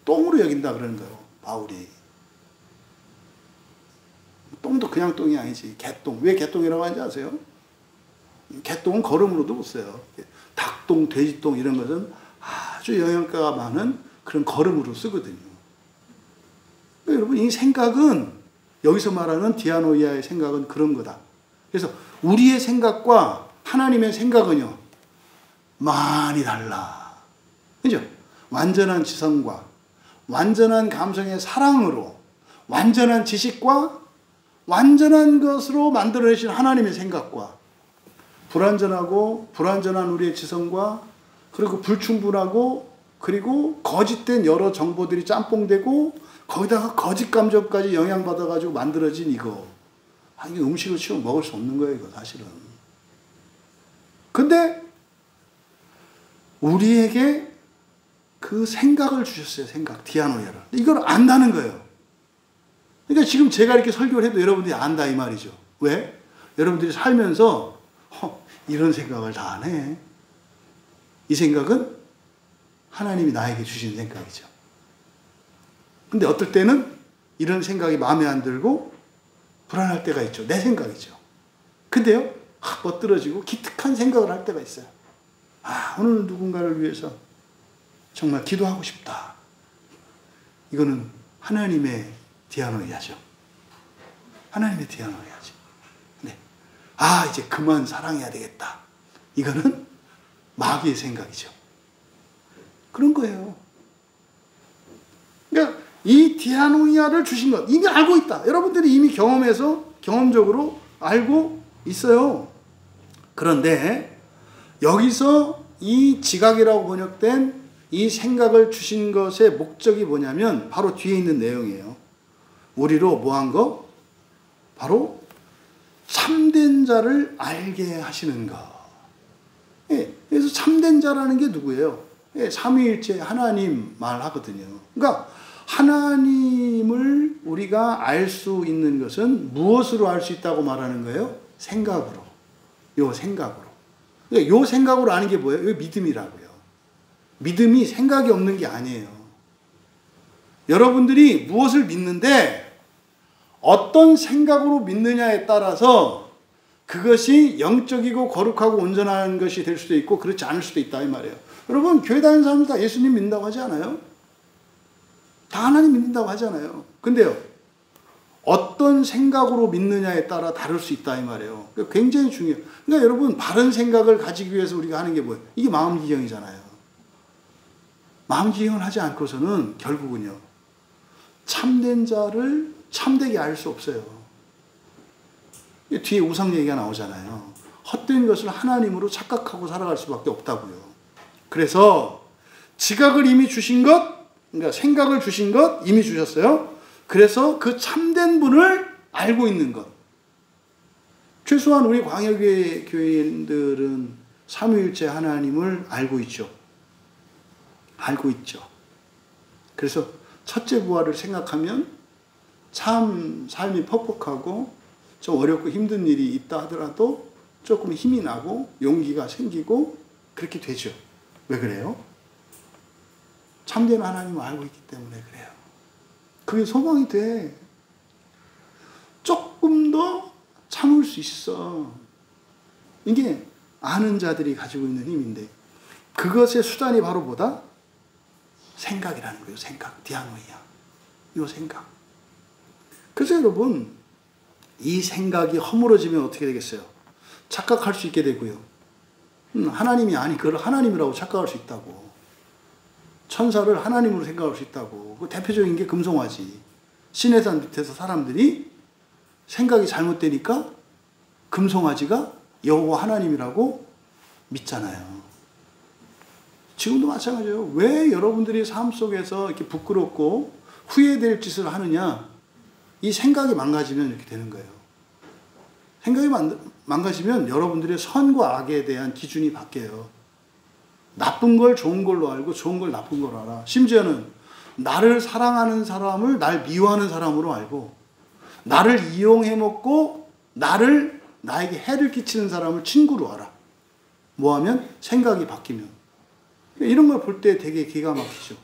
똥으로 여긴다 그러는 거예요, 바울이. 똥도 그냥 똥이 아니지. 개똥. 왜 개똥이라고 하는지 아세요? 개똥은 걸음으로도 못 써요. 닭똥, 돼지똥 이런 것은 아주 영양가가 많은 그런 걸음으로 쓰거든요. 여러분, 이 생각은 여기서 말하는 디아노이아의 생각은 그런 거다. 그래서 우리의 생각과 하나님의 생각은요, 많이 달라. 그죠? 완전한 지성과 완전한 감성의 사랑으로 완전한 지식과 완전한 것으로 만들어내신 하나님의 생각과 불완전하고 불완전한 우리의 지성과 그리고 불충분하고 그리고 거짓된 여러 정보들이 짬뽕되고 거기다가 거짓 감정까지 영향받아가지고 만들어진 이거. 이게 음식으로 치고 먹을 수 없는 거예요, 이거 사실은. 근데 우리에게 그 생각을 주셨어요, 생각. 디아노이아를. 이걸 안다는 거예요. 그러니까 지금 제가 이렇게 설교를 해도 여러분들이 안다 이 말이죠. 왜? 여러분들이 살면서 이런 생각을 다 안 해. 이 생각은 하나님이 나에게 주신 생각이죠. 근데 어떨 때는 이런 생각이 마음에 안 들고 불안할 때가 있죠. 내 생각이죠. 근데요, 멋들어지고 기특한 생각을 할 때가 있어요. 오늘 누군가를 위해서 정말 기도하고 싶다. 이거는 하나님의 디아노이아죠. 하나님의 디아노이아죠. 네. 이제 그만 사랑해야 되겠다. 이거는 마귀의 생각이죠. 그런 거예요. 그러니까 이 디아노이아를 주신 것 이미 알고 있다. 여러분들이 이미 경험적으로 알고 있어요. 그런데 여기서 이 지각이라고 번역된 이 생각을 주신 것의 목적이 뭐냐면 바로 뒤에 있는 내용이에요. 우리로 뭐한 거? 바로 참된 자를 알게 하시는 것. 그래서 참된 자라는 게 누구예요? 삼위일체 하나님 말하거든요. 그러니까 하나님을 우리가 알 수 있는 것은 무엇으로 알 수 있다고 말하는 거예요? 생각으로. 요 생각으로. 그러니까 요 생각으로 아는 게 뭐예요? 요 믿음이라고요. 믿음이 생각이 없는 게 아니에요. 여러분들이 무엇을 믿는데 어떤 생각으로 믿느냐에 따라서 그것이 영적이고 거룩하고 온전한 것이 될 수도 있고 그렇지 않을 수도 있다 이 말이에요. 여러분 교회 다니는 사람들 다 예수님 믿는다고 하지 않아요? 다 하나님 믿는다고 하잖아요. 근데요, 어떤 생각으로 믿느냐에 따라 다를 수 있다 이 말이에요. 굉장히 중요해요. 그러니까 여러분 바른 생각을 가지기 위해서 우리가 하는 게 뭐예요? 이게 마음기경이잖아요. 마음기경을 하지 않고서는 결국은요, 참된 자를 참되게 알 수 없어요. 뒤에 우상 얘기가 나오잖아요. 헛된 것을 하나님으로 착각하고 살아갈 수밖에 없다고요. 그래서 지각을 이미 주신 것, 그러니까 생각을 주신 것 이미 주셨어요. 그래서 그 참된 분을 알고 있는 것. 최소한 우리 광야교회 교인들은 삼위일체 하나님을 알고 있죠. 알고 있죠. 그래서 첫째 부활을 생각하면 참 삶이 퍽퍽하고 좀 어렵고 힘든 일이 있다 하더라도 조금 힘이 나고 용기가 생기고 그렇게 되죠. 왜 그래요? 참된 하나님을 알고 있기 때문에 그래요. 그게 소망이 돼. 조금 더 참을 수 있어. 이게 아는 자들이 가지고 있는 힘인데 그것의 수단이 바로 뭐다? 생각이라는 거예요. 생각. 디아노이아. 이 생각. 그래서 여러분 이 생각이 허물어지면 어떻게 되겠어요? 착각할 수 있게 되고요. 하나님이 아니 그걸 하나님이라고 착각할 수 있다고. 천사를 하나님으로 생각할 수 있다고. 그 대표적인 게 금송아지. 시내산 밑에서 사람들이 생각이 잘못되니까 금송아지가 여호와 하나님이라고 믿잖아요. 지금도 마찬가지예요. 왜 여러분들이 삶 속에서 이렇게 부끄럽고 후회될 짓을 하느냐? 이 생각이 망가지면 이렇게 되는 거예요. 생각이 망가지면 여러분들의 선과 악에 대한 기준이 바뀌어요. 나쁜 걸 좋은 걸로 알고 좋은 걸 나쁜 걸로 알아. 심지어는 나를 사랑하는 사람을 날 미워하는 사람으로 알고 나를 이용해 먹고 나에게 해를 끼치는 사람을 친구로 알아. 뭐하면? 생각이 바뀌면. 이런 걸 볼 때 되게 기가 막히죠.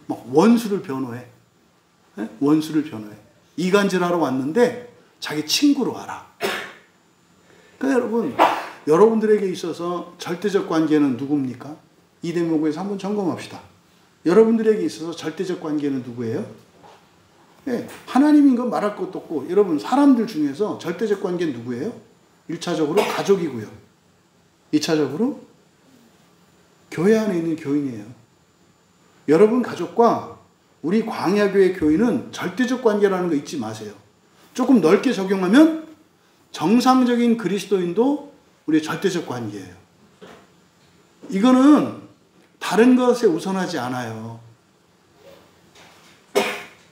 막 원수를 변호해. 네? 원수를 변호해. 이간질하러 왔는데 자기 친구로 알아. 그러니까 여러분들에게 있어서 절대적 관계는 누굽니까? 이 대목에서 한번 점검합시다. 여러분들에게 있어서 절대적 관계는 누구예요? 네, 하나님인 건 말할 것도 없고 여러분 사람들 중에서 절대적 관계는 누구예요? 1차적으로 가족이고요. 2차적으로 교회 안에 있는 교인이에요. 여러분 가족과 우리 광야교회 교인은 절대적 관계라는 거 잊지 마세요. 조금 넓게 적용하면 정상적인 그리스도인도 우리의 절대적 관계예요. 이거는 다른 것에 우선하지 않아요.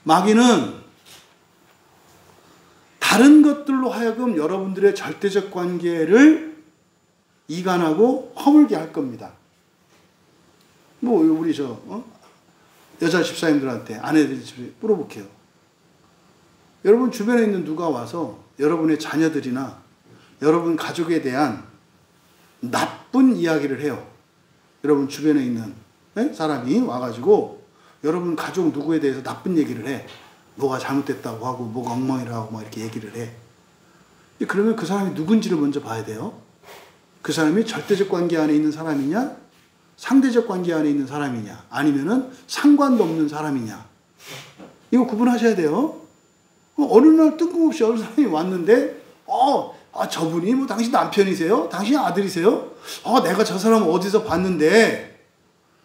마귀는 다른 것들로 하여금 여러분들의 절대적 관계를 이간하고 허물게 할 겁니다. 뭐 우리 여자 집사님들한테 아내들이 물어볼게요. 여러분 주변에 있는 누가 와서 여러분의 자녀들이나 여러분 가족에 대한 나쁜 이야기를 해요. 여러분 주변에 있는 사람이 와가지고 여러분 가족 누구에 대해서 나쁜 얘기를 해. 뭐가 잘못됐다고 하고 뭐가 엉망이라고 막 이렇게 얘기를 해. 그러면 그 사람이 누군지를 먼저 봐야 돼요. 그 사람이 절대적 관계 안에 있는 사람이냐, 상대적 관계 안에 있는 사람이냐, 아니면은 상관도 없는 사람이냐. 이거 구분하셔야 돼요. 어느 날 뜬금없이 어느 사람이 왔는데, 저분이 뭐 당신 남편이세요? 당신 아들이세요? 내가 저 사람을 어디서 봤는데,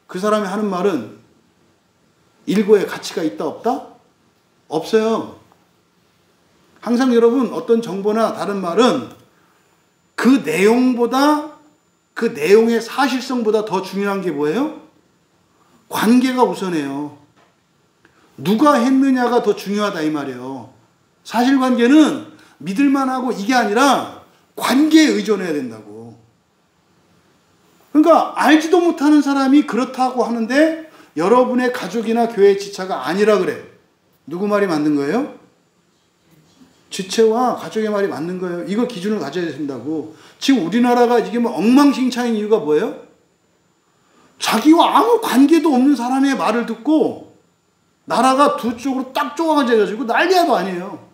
그 사람이 하는 말은 일고의 가치가 있다 없다? 없어요. 항상 여러분 어떤 정보나 다른 말은 그 내용보다, 그 내용의 사실성보다 더 중요한 게 뭐예요? 관계가 우선해요. 누가 했느냐가 더 중요하다 이 말이에요. 사실관계는 믿을만하고 이게 아니라 관계에 의존해야 된다고. 그러니까 알지도 못하는 사람이 그렇다고 하는데 여러분의 가족이나 교회 지체가 아니라 그래. 누구 말이 맞는 거예요? 지체와 가족의 말이 맞는 거예요. 이거 기준을 가져야 된다고. 지금 우리나라가 이게 뭐 엉망진창인 이유가 뭐예요? 자기와 아무 관계도 없는 사람의 말을 듣고 나라가 두 쪽으로 딱 쪼가져가지고 난리야도 아니에요.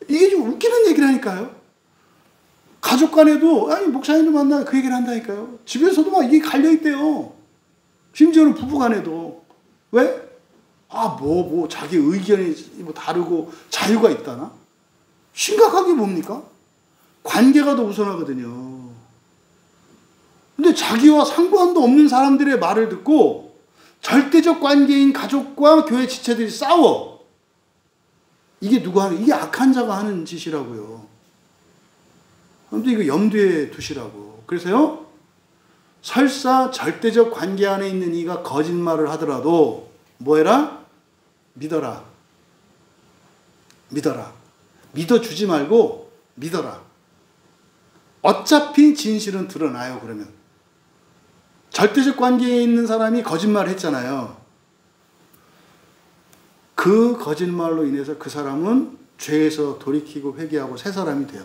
이게 좀 웃기는 얘기라니까요. 가족 간에도 아니 목사님을 만나 그 얘기를 한다니까요. 집에서도 막 이게 갈려있대요. 심지어는 부부 간에도. 왜? 자기 의견이 뭐 다르고 자유가 있다나? 심각하게 뭡니까? 관계가 더 우선하거든요. 근데 자기와 상관도 없는 사람들의 말을 듣고 절대적 관계인 가족과 교회 지체들이 싸워. 이게 누가 하는, 이게 악한 자가 하는 짓이라고요. 근데 이거 염두에 두시라고. 그래서요, 설사 절대적 관계 안에 있는 이가 거짓말을 하더라도 뭐 해라? 믿어라. 믿어라. 믿어주지 말고 믿어라. 어차피 진실은 드러나요, 그러면. 절대적 관계에 있는 사람이 거짓말을 했잖아요. 그 거짓말로 인해서 그 사람은 죄에서 돌이키고 회개하고 새 사람이 돼요.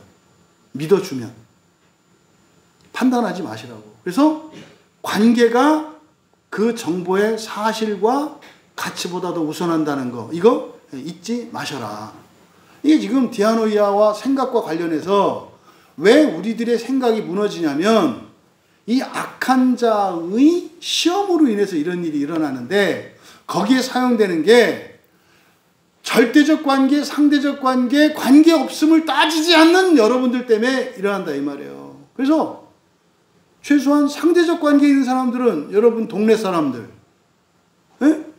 믿어주면. 판단하지 마시라고. 그래서 관계가 그 정보의 사실과 가치보다 더 우선한다는 거, 이거 잊지 마셔라. 이게 지금 디아노이아와 생각과 관련해서 왜 우리들의 생각이 무너지냐면 이 악한 자의 시험으로 인해서 이런 일이 일어나는데 거기에 사용되는 게 절대적 관계, 상대적 관계, 관계 없음을 따지지 않는 여러분들 때문에 일어난다 이 말이에요. 그래서 최소한 상대적 관계에 있는 사람들은 여러분 동네 사람들,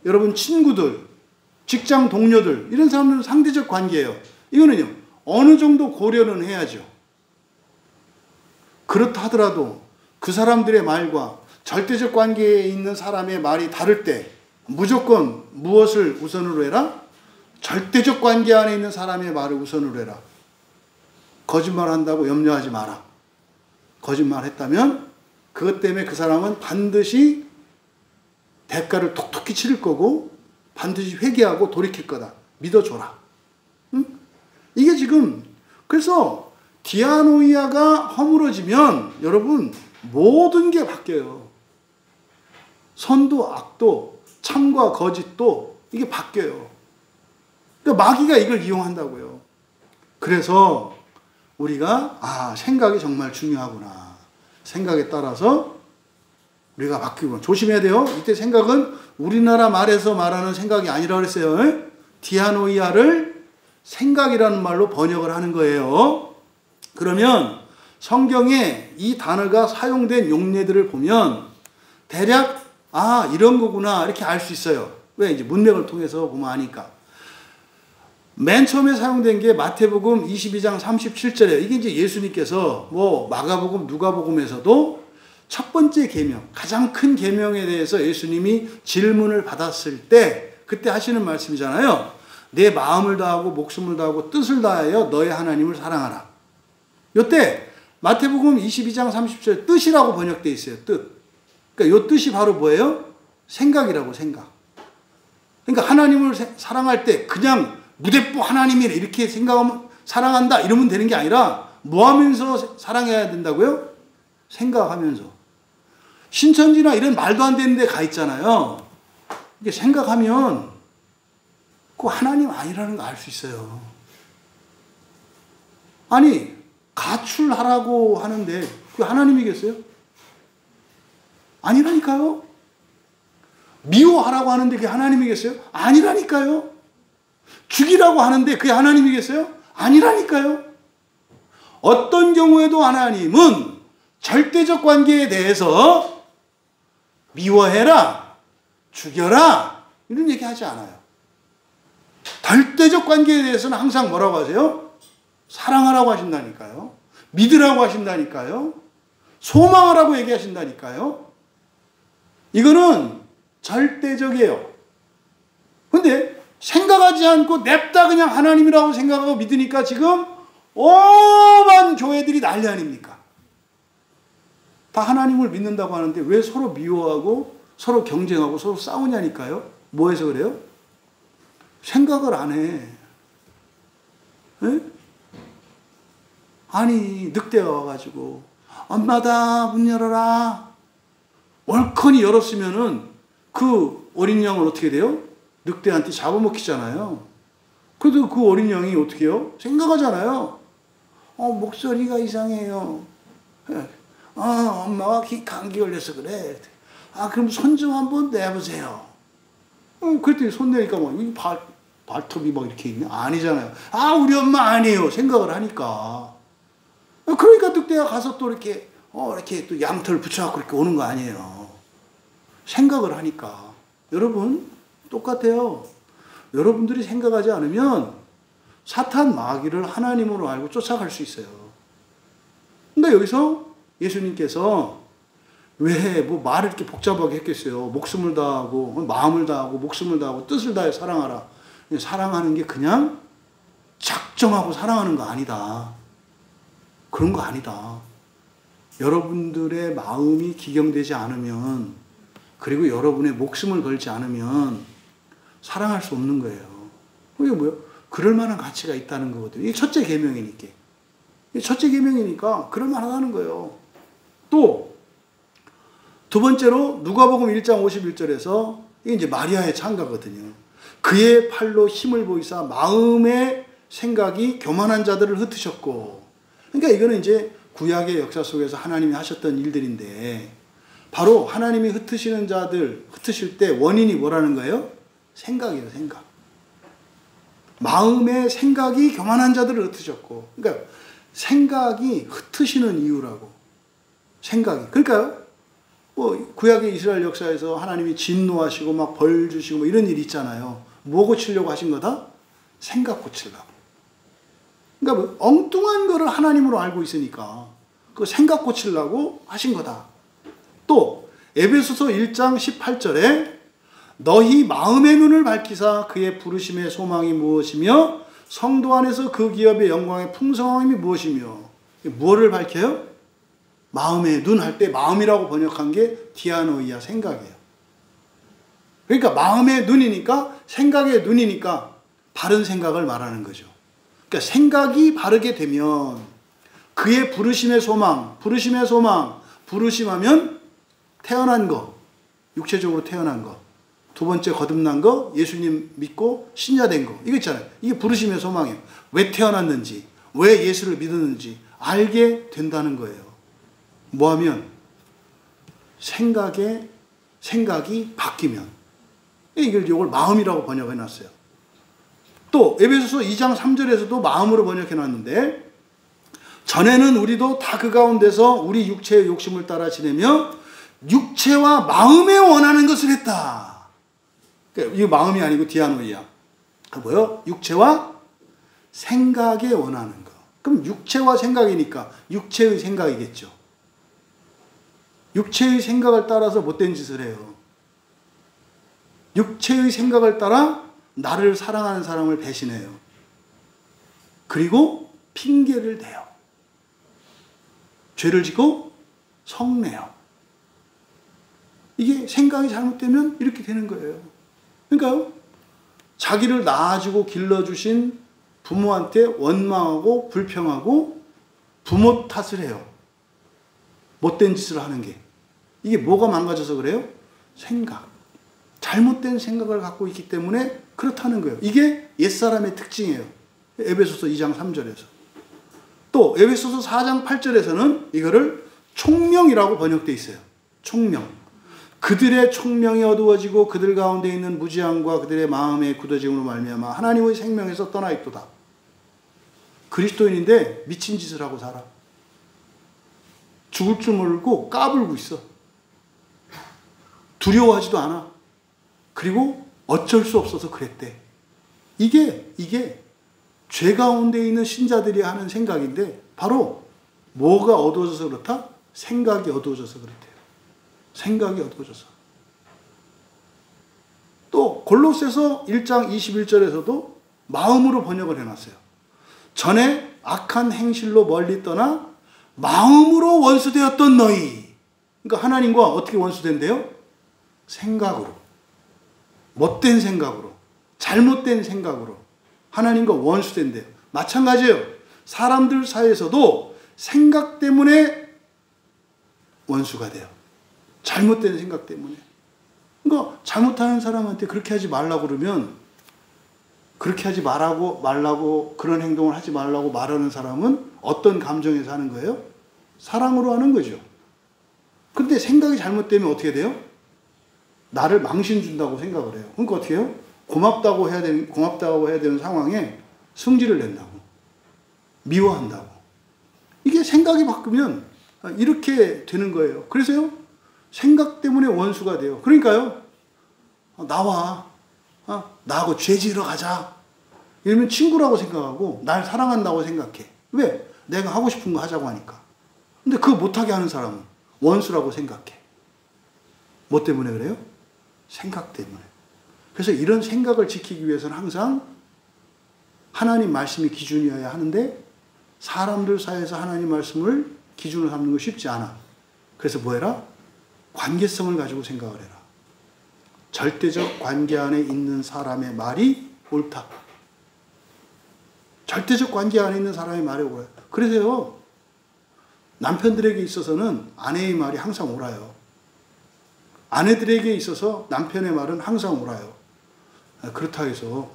여러분 친구들, 직장 동료들, 이런 사람들은 상대적 관계예요. 이거는요, 어느 정도 고려는 해야죠. 그렇다 하더라도 그 사람들의 말과 절대적 관계에 있는 사람의 말이 다를 때 무조건 무엇을 우선으로 해라? 절대적 관계 안에 있는 사람의 말을 우선으로 해라. 거짓말한다고 염려하지 마라. 거짓말했다면 그것 때문에 그 사람은 반드시 대가를 톡톡히 치를 거고 반드시 회개하고 돌이킬 거다. 믿어줘라. 응? 이게 지금 그래서 디아노이아가 허물어지면 여러분 모든 게 바뀌어요. 선도 악도 참과 거짓도 이게 바뀌어요. 그러니까 마귀가 이걸 이용한다고요. 그래서 우리가 생각이 정말 중요하구나. 생각에 따라서 우리가 바뀌고 조심해야 돼요. 이때 생각은 우리나라 말에서 말하는 생각이 아니라고 그랬어요. 디아노이아를 생각이라는 말로 번역을 하는 거예요. 그러면 성경에 이 단어가 사용된 용례들을 보면 대략 이런 거구나 이렇게 알 수 있어요. 왜? 이제 문맥을 통해서 보면 아니까. 맨 처음에 사용된 게 마태복음 22장 37절에 이게 이제 예수님께서 뭐 마가복음 누가복음에서도 첫 번째 계명, 가장 큰 계명에 대해서 예수님이 질문을 받았을 때 그때 하시는 말씀이잖아요. 내 마음을 다하고 목숨을 다하고 뜻을 다하여 너의 하나님을 사랑하라. 이때 마태복음 22장 30절 뜻이라고 번역되어 있어요. 뜻. 그러니까 이 뜻이 바로 뭐예요? 생각이라고, 생각. 그러니까 하나님을 사랑할 때 그냥 무대뽀 하나님이래 이렇게 생각하면 사랑한다 이러면 되는 게 아니라 뭐 하면서 사랑해야 된다고요? 생각하면서. 신천지나 이런 말도 안 되는 데 가 있잖아요. 이게 생각하면 그 하나님 아니라는 거 알 수 있어요. 아니 가출하라고 하는데 그 하나님이겠어요? 아니라니까요. 미워하라고 하는데 그게 하나님이겠어요? 아니라니까요. 죽이라고 하는데 그게 하나님이겠어요? 아니라니까요. 어떤 경우에도 하나님은 절대적 관계에 대해서 미워해라, 죽여라 이런 얘기 하지 않아요. 절대적 관계에 대해서는 항상 뭐라고 하세요? 사랑하라고 하신다니까요. 믿으라고 하신다니까요. 소망하라고 얘기하신다니까요. 이거는 절대적이에요. 근데 생각하지 않고 냅다 그냥 하나님이라고 생각하고 믿으니까 지금 오만 교회들이 난리 아닙니까? 다 하나님을 믿는다고 하는데 왜 서로 미워하고 서로 경쟁하고 서로 싸우냐니까요. 뭐 해서 그래요? 생각을 안 해. 에? 아니 늑대가 와가지고 엄마다 문 열어라. 얼큰이 열었으면은 그 어린 양은 어떻게 돼요? 늑대한테 잡아먹히잖아요. 그래도 그 어린 양이 어떻게 해요? 생각하잖아요. 목소리가 이상해요. 엄마가 감기 걸려서 그래. 그럼 손 좀 한번 내보세요. 그랬더니 손 내니까 뭐 발톱이 막 이렇게 있네? 아니잖아요. 우리 엄마 아니에요. 생각을 하니까. 그러니까 늑대가 가서 또 이렇게 또 양털 붙여갖고 이렇게 오는 거 아니에요. 생각을 하니까. 여러분, 똑같아요. 여러분들이 생각하지 않으면 사탄 마귀를 하나님으로 알고 쫓아갈 수 있어요. 근데 여기서 예수님께서 왜 뭐 말을 이렇게 복잡하게 했겠어요. 목숨을 다하고 마음을 다하고 목숨을 다하고 뜻을 다해 사랑하라. 사랑하는 게 그냥 작정하고 사랑하는 거 아니다. 그런 거 아니다. 여러분들의 마음이 기경되지 않으면 그리고 여러분의 목숨을 걸지 않으면 사랑할 수 없는 거예요. 그게 뭐예요? 그럴 만한 가치가 있다는 거거든요. 이게 첫째 계명이니까. 첫째 계명이니까 그럴 만하다는 거예요. 또 두 번째로 누가복음 1장 51절에서 이게 이제 마리아의 찬가거든요. 그의 팔로 힘을 보이사 마음의 생각이 교만한 자들을 흩으셨고. 그러니까 이거는 이제 구약의 역사 속에서 하나님이 하셨던 일들인데 바로 하나님이 흩으시는 자들 흩으실 때 원인이 뭐라는 거예요? 생각이에요. 생각. 마음의 생각이 교만한 자들을 흩으셨고. 그러니까 생각이 흩으시는 이유라고. 생각이. 그러니까요. 구약의 이스라엘 역사에서 하나님이 진노하시고 막 벌 주시고 뭐 이런 일이 있잖아요. 뭐 고치려고 하신 거다? 생각 고치려고. 그러니까 엉뚱한 거를 하나님으로 알고 있으니까 그 생각 고치려고 하신 거다. 또 에베소서 1장 18절에 너희 마음의 눈을 밝히사 그의 부르심의 소망이 무엇이며 성도 안에서 그 기업의 영광의 풍성함이 무엇이며. 무엇을 밝혀요? 마음의 눈 할 때 마음이라고 번역한 게 디아노이아 생각이에요. 그러니까 마음의 눈이니까 생각의 눈이니까 바른 생각을 말하는 거죠. 그러니까 생각이 바르게 되면 그의 부르심의 소망, 부르심하면 태어난 거, 육체적으로 태어난 거. 두 번째 거듭난 거, 예수님 믿고 신자된 거. 이거 있잖아요. 이게 부르심의 소망이에요. 왜 태어났는지, 왜 예수를 믿었는지 알게 된다는 거예요. 뭐하면? 생각이 바뀌면. 이걸 마음이라고 번역해 놨어요. 또 에베소서 2장 3절에서도 마음으로 번역해 놨는데 전에는 우리도 다 그 가운데서 우리 육체의 욕심을 따라 지내며 육체와 마음에 원하는 것을 했다. 이게 마음이 아니고 디아노이야. 그 뭐요? 육체와 생각에 원하는 거. 그럼 육체와 생각이니까 육체의 생각이겠죠. 육체의 생각을 따라서 못된 짓을 해요. 육체의 생각을 따라 나를 사랑하는 사람을 배신해요. 그리고 핑계를 대요. 죄를 짓고 성내요. 이게 생각이 잘못되면 이렇게 되는 거예요. 그러니까요, 자기를 낳아주고 길러주신 부모한테 원망하고 불평하고 부모 탓을 해요. 못된 짓을 하는 게. 이게 뭐가 망가져서 그래요? 생각. 잘못된 생각을 갖고 있기 때문에 그렇다는 거예요. 이게 옛사람의 특징이에요. 에베소서 2장 3절에서. 또 에베소서 4장 8절에서는 이거를 총명이라고 번역되어 있어요. 총명. 그들의 총명이 어두워지고 그들 가운데 있는 무지함과 그들의 마음의 굳어짐으로 말미암아 하나님의 생명에서 떠나 있도다. 그리스도인인데 미친 짓을 하고 살아. 죽을 줄 모르고 까불고 있어. 두려워하지도 않아. 그리고 어쩔 수 없어서 그랬대. 이게 죄 가운데 있는 신자들이 하는 생각인데 바로 뭐가 어두워져서 그렇다? 생각이 어두워져서 그렇대요. 생각이 어두워져서. 또 골로새서 1장 21절에서도 마음으로 번역을 해놨어요. 전에 악한 행실로 멀리 떠나 마음으로 원수되었던 너희. 그러니까 하나님과 어떻게 원수된대요? 생각으로. 못된 생각으로. 잘못된 생각으로. 하나님과 원수된대요. 마찬가지예요. 사람들 사이에서도 생각 때문에 원수가 돼요. 잘못된 생각 때문에. 그러니까 잘못하는 사람한테 그렇게 하지 말라고 그러면 그렇게 하지 말라고 그런 행동을 하지 말라고 말하는 사람은 어떤 감정에서 하는 거예요? 사랑으로 하는 거죠. 근데 생각이 잘못되면 어떻게 돼요? 나를 망신 준다고 생각을 해요. 그러니까 어떻게 해요? 고맙다고 해야 되는 상황에 승질을 낸다고. 미워한다고. 이게 생각이 바뀌면 이렇게 되는 거예요. 그래서요, 생각 때문에 원수가 돼요. 그러니까요, 나와. 나하고 죄 지으러 가자. 이러면 친구라고 생각하고 날 사랑한다고 생각해. 왜? 내가 하고 싶은 거 하자고 하니까. 근데 그거 못하게 하는 사람은 원수라고 생각해. 뭐 때문에 그래요? 생각 때문에. 그래서 이런 생각을 지키기 위해서는 항상 하나님 말씀이 기준이어야 하는데 사람들 사이에서 하나님 말씀을 기준으로 삼는 거 쉽지 않아. 그래서 뭐 해라? 관계성을 가지고 생각을 해라. 절대적 관계 안에 있는 사람의 말이 옳다. 절대적 관계 안에 있는 사람의 말이 옳아요. 그래서요, 남편들에게 있어서는 아내의 말이 항상 옳아요. 아내들에게 있어서 남편의 말은 항상 옳아요. 그렇다고 해서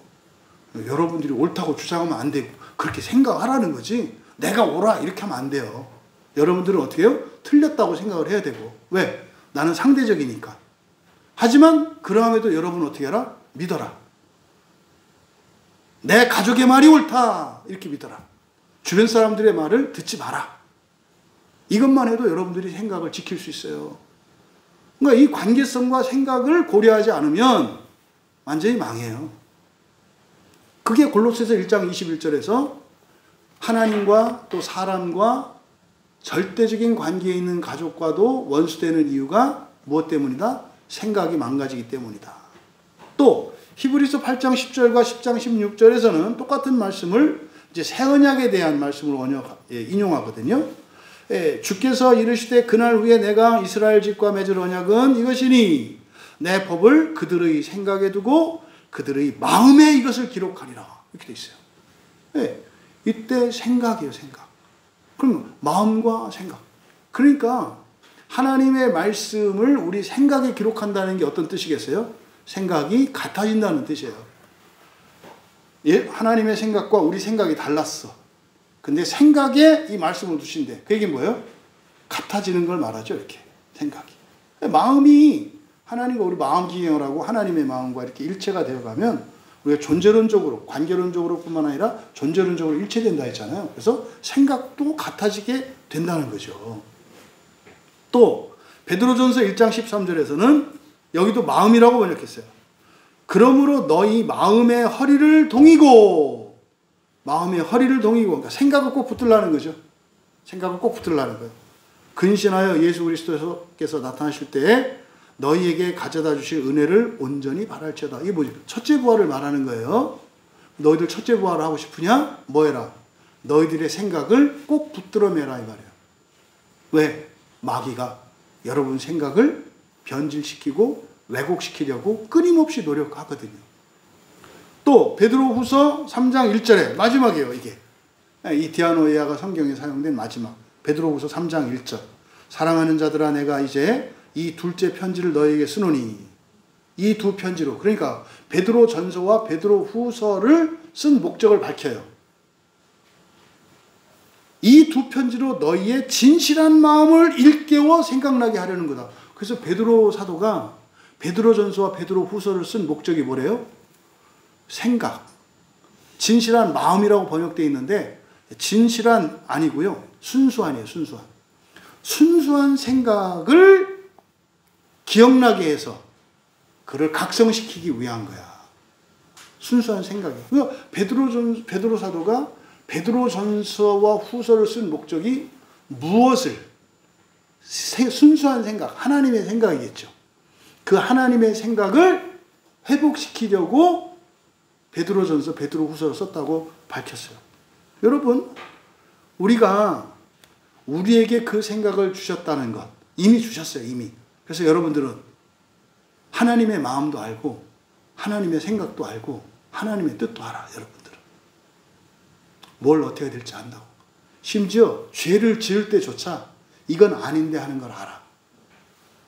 여러분들이 옳다고 주장하면 안 되고 그렇게 생각하라는 거지 내가 옳아 이렇게 하면 안 돼요. 여러분들은 어떻게 해요? 틀렸다고 생각을 해야 되고. 왜? 나는 상대적이니까. 하지만 그러함에도 여러분은 어떻게 해라? 믿어라. 내 가족의 말이 옳다 이렇게 믿어라. 주변 사람들의 말을 듣지 마라. 이것만 해도 여러분들이 생각을 지킬 수 있어요. 그러니까 이 관계성과 생각을 고려하지 않으면 완전히 망해요. 그게 골로새서 1장 21절에서 하나님과 또 사람과 절대적인 관계에 있는 가족과도 원수되는 이유가 무엇 때문이다? 생각이 망가지기 때문이다. 또 히브리서 8장 10절과 10장 16절에서는 똑같은 말씀을 이제 새 언약에 대한 말씀을 인용하거든요. 주께서 이르시되 그날 후에 내가 이스라엘 집과 맺을 언약은 이것이니 내 법을 그들의 생각에 두고 그들의 마음에 이것을 기록하리라. 이렇게 돼 있어요. 네, 이때 생각이에요. 생각. 그럼 마음과 생각. 그러니까 하나님의 말씀을 우리 생각에 기록한다는 게 어떤 뜻이겠어요? 생각이 같아진다는 뜻이에요. 예, 하나님의 생각과 우리 생각이 달랐어. 근데 생각에 이 말씀을 두신대. 그 얘기는 뭐예요? 같아지는 걸 말하죠. 이렇게 생각이. 마음이 하나님과 우리 마음 기행을 하고 하나님의 마음과 이렇게 일체가 되어가면 우리가 존재론적으로 관계론적으로 뿐만 아니라 존재론적으로 일체된다 했잖아요. 그래서 생각도 같아지게 된다는 거죠. 또 베드로전서 1장 13절에서는 여기도 마음이라고 번역했어요. 그러므로 너희 마음의 허리를 동이고 그러니까 생각을 꼭 붙들라는 거죠. 생각을 꼭 붙들라는 거예요. 근신하여 예수 그리스도께서 나타나실 때에 너희에게 가져다 주실 은혜를 온전히 바랄지어다. 이게 뭐지? 첫째 부활을 말하는 거예요. 너희들 첫째 부활을 하고 싶으냐? 뭐 해라? 너희들의 생각을 꼭 붙들어 매라 이 말이에요. 왜? 마귀가 여러분 생각을 변질시키고 왜곡시키려고 끊임없이 노력하거든요. 또 베드로후서 3장 1절에 마지막이에요. 이게 이 디아노이아가 성경에 사용된 마지막 베드로후서 3장 1절 사랑하는 자들아 내가 이제 이 둘째 편지를 너희에게 쓰노니 이 두 편지로 그러니까 베드로 전서와 베드로 후서를 쓴 목적을 밝혀요. 이 두 편지로 너희의 진실한 마음을 일깨워 생각나게 하려는 거다. 그래서 베드로 사도가 베드로 전서와 베드로 후서를 쓴 목적이 뭐래요? 생각. 진실한 마음이라고 번역되어 있는데 진실한 아니고요. 순수한이에요. 순수한. 순수한 생각을 기억나게 해서 그를 각성시키기 위한 거야. 순수한 생각이. 그러니까 베드로 사도가 베드로 전서와 후서를 쓴 목적이 무엇을? 순수한 생각, 하나님의 생각이겠죠. 그 하나님의 생각을 회복시키려고 베드로 전서, 베드로 후서를 썼다고 밝혔어요. 여러분, 우리에게 그 생각을 주셨다는 것, 이미 주셨어요, 이미. 그래서 여러분들은 하나님의 마음도 알고, 하나님의 생각도 알고, 하나님의 뜻도 알아, 여러분들은. 뭘 어떻게 될지 안다고. 심지어 죄를 지을 때조차 이건 아닌데 하는 걸 알아.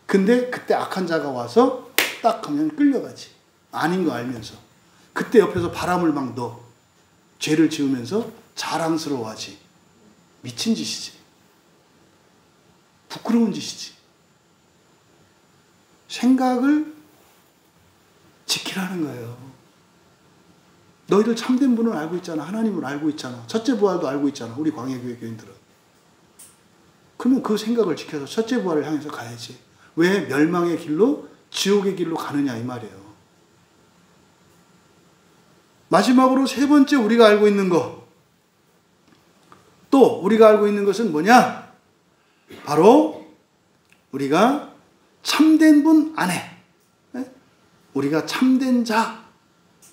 근데 그때 악한 자가 와서 딱 하면 끌려가지. 아닌 거 알면서. 그때 옆에서 바람을 막 넣어. 죄를 지으면서 자랑스러워하지. 미친 짓이지. 부끄러운 짓이지. 생각을 지키라는 거예요. 너희들 참된 분을 알고 있잖아. 하나님을 알고 있잖아. 첫째 부활도 알고 있잖아. 우리 광해교회 교인들은. 그러면 그 생각을 지켜서 첫째 부활을 향해서 가야지. 왜 멸망의 길로 지옥의 길로 가느냐 이 말이에요. 마지막으로 세 번째 우리가 알고 있는 것. 또 우리가 알고 있는 것은 뭐냐? 바로 우리가 참된 분 안에 우리가 참된 자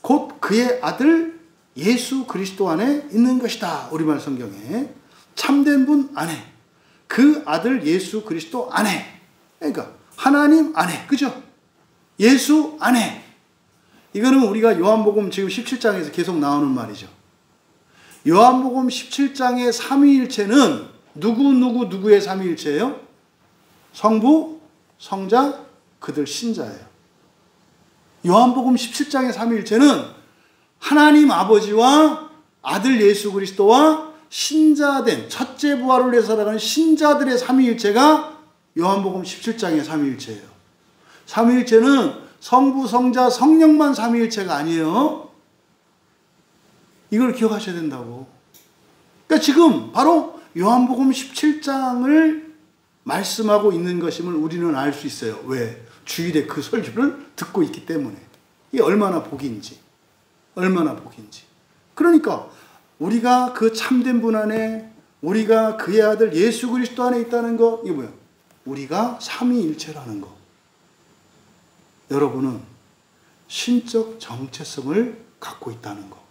곧 그의 아들 예수 그리스도 안에 있는 것이다. 우리말 성경에 참된 분 안에 그 아들 예수 그리스도 안에 그러니까 하나님 안에 그죠? 예수 안에 이거는 우리가 요한복음 지금 17장에서 계속 나오는 말이죠. 요한복음 17장의 삼위일체는 누구의 삼위일체예요? 성부, 성자, 그들 신자예요. 요한복음 17장의 삼위일체는 하나님 아버지와 아들 예수 그리스도와 신자된 첫째 부활을 위해 살아가는 신자들의 삼위일체가 요한복음 17장의 삼위일체예요. 삼위일체는 성부, 성자, 성령만 삼위일체가 아니에요. 이걸 기억하셔야 된다고. 그러니까 지금 바로 요한복음 17장을 말씀하고 있는 것임을 우리는 알 수 있어요. 왜? 주일에 그 설교를 듣고 있기 때문에. 이게 얼마나 복인지. 얼마나 복인지. 그러니까 우리가 그 참된 분 안에 우리가 그의 아들 예수 그리스도 안에 있다는 거 이게 뭐야? 우리가 삼위일체라는 거. 여러분은 신적 정체성을 갖고 있다는 거.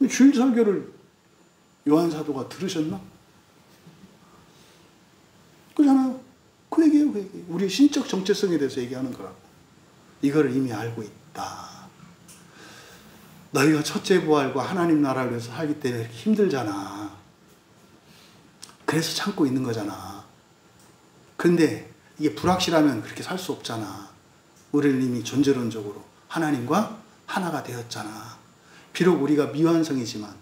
주일 설교를 요한 사도가 들으셨나? 그렇잖아요. 그 얘기예요, 그 얘기. 우리의 신적 정체성에 대해서 얘기하는 거라고. 이거를 이미 알고 있다. 너희가 첫째 부활과 하나님 나라를 위해서 살기 때문에 이렇게 힘들잖아. 그래서 참고 있는 거잖아. 근데 이게 불확실하면 그렇게 살 수 없잖아. 우리는 이미 존재론적으로 하나님과 하나가 되었잖아. 비록 우리가 미완성이지만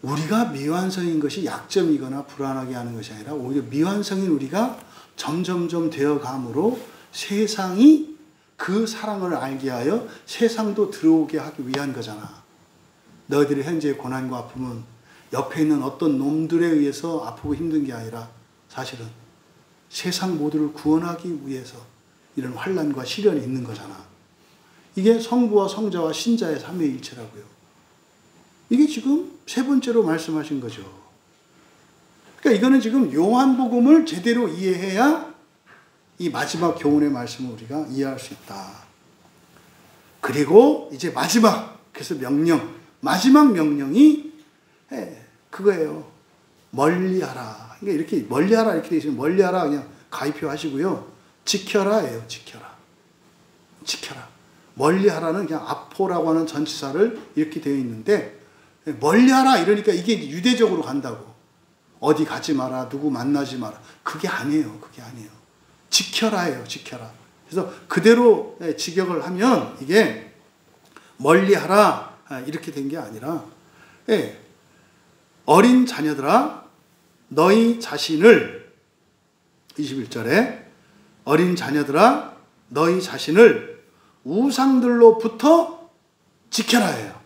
우리가 미완성인 것이 약점이거나 불안하게 하는 것이 아니라 오히려 미완성인 우리가 점점점 되어감으로 세상이 그 사랑을 알게 하여 세상도 들어오게 하기 위한 거잖아. 너희들의 현재의 고난과 아픔은 옆에 있는 어떤 놈들에 의해서 아프고 힘든 게 아니라 사실은 세상 모두를 구원하기 위해서 이런 환난과 시련이 있는 거잖아. 이게 성부와 성자와 신자의 삼위일체라고요. 이게 지금 세 번째로 말씀하신 거죠. 그러니까 이거는 지금 요한복음을 제대로 이해해야 이 마지막 교훈의 말씀을 우리가 이해할 수 있다. 그리고 이제 마지막, 그래서 마지막 명령이 그거예요. 멀리하라. 그러니까 이렇게 멀리하라 이렇게 되어 있으면 멀리하라 그냥 가입표 하시고요. 지켜라예요. 지켜라. 멀리하라는 그냥 아포라고 하는 전치사를 이렇게 되어 있는데, 멀리하라 이러니까 이게 유대적으로 간다고. 어디 가지 마라, 누구 만나지 마라. 그게 아니에요. 지켜라예요. 지켜라. 그래서 그대로 직역을 하면 이게 멀리하라 이렇게 된 게 아니라, 어린 자녀들아 너희 자신을, 21절에 어린 자녀들아 너희 자신을 우상들로부터 지켜라예요.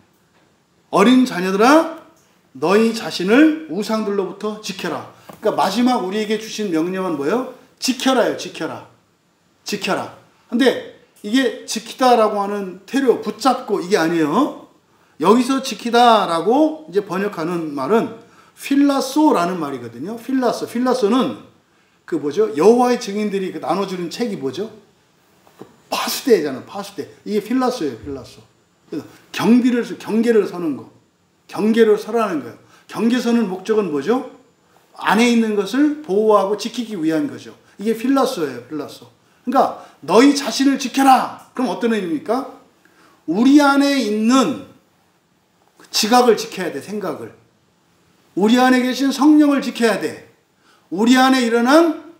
어린 자녀들아 너희 자신을 우상들로부터 지켜라. 그러니까 마지막 우리에게 주신 명령은 뭐예요? 지켜라예요. 지켜라. 근데 이게 지키다라고 하는 태료, 붙잡고 이게 아니에요. 여기서 지키다라고 이제 번역하는 말은 필라소라는 말이거든요. 필라소는 그 뭐죠? 여호와의 증인들이 그 나눠주는 책이 뭐죠? 파수대잖아요. 파수대. 이게 필라소예요. 그래서 경계를 서는 거. 경계를 서라는 거예요. 경계 서는 목적은 뭐죠? 안에 있는 것을 보호하고 지키기 위한 거죠. 이게 필라소예요. 그러니까 너희 자신을 지켜라. 그럼 어떤 의미입니까? 우리 안에 있는 지각을 지켜야 돼. 생각을. 우리 안에 계신 성령을 지켜야 돼. 우리 안에 일어난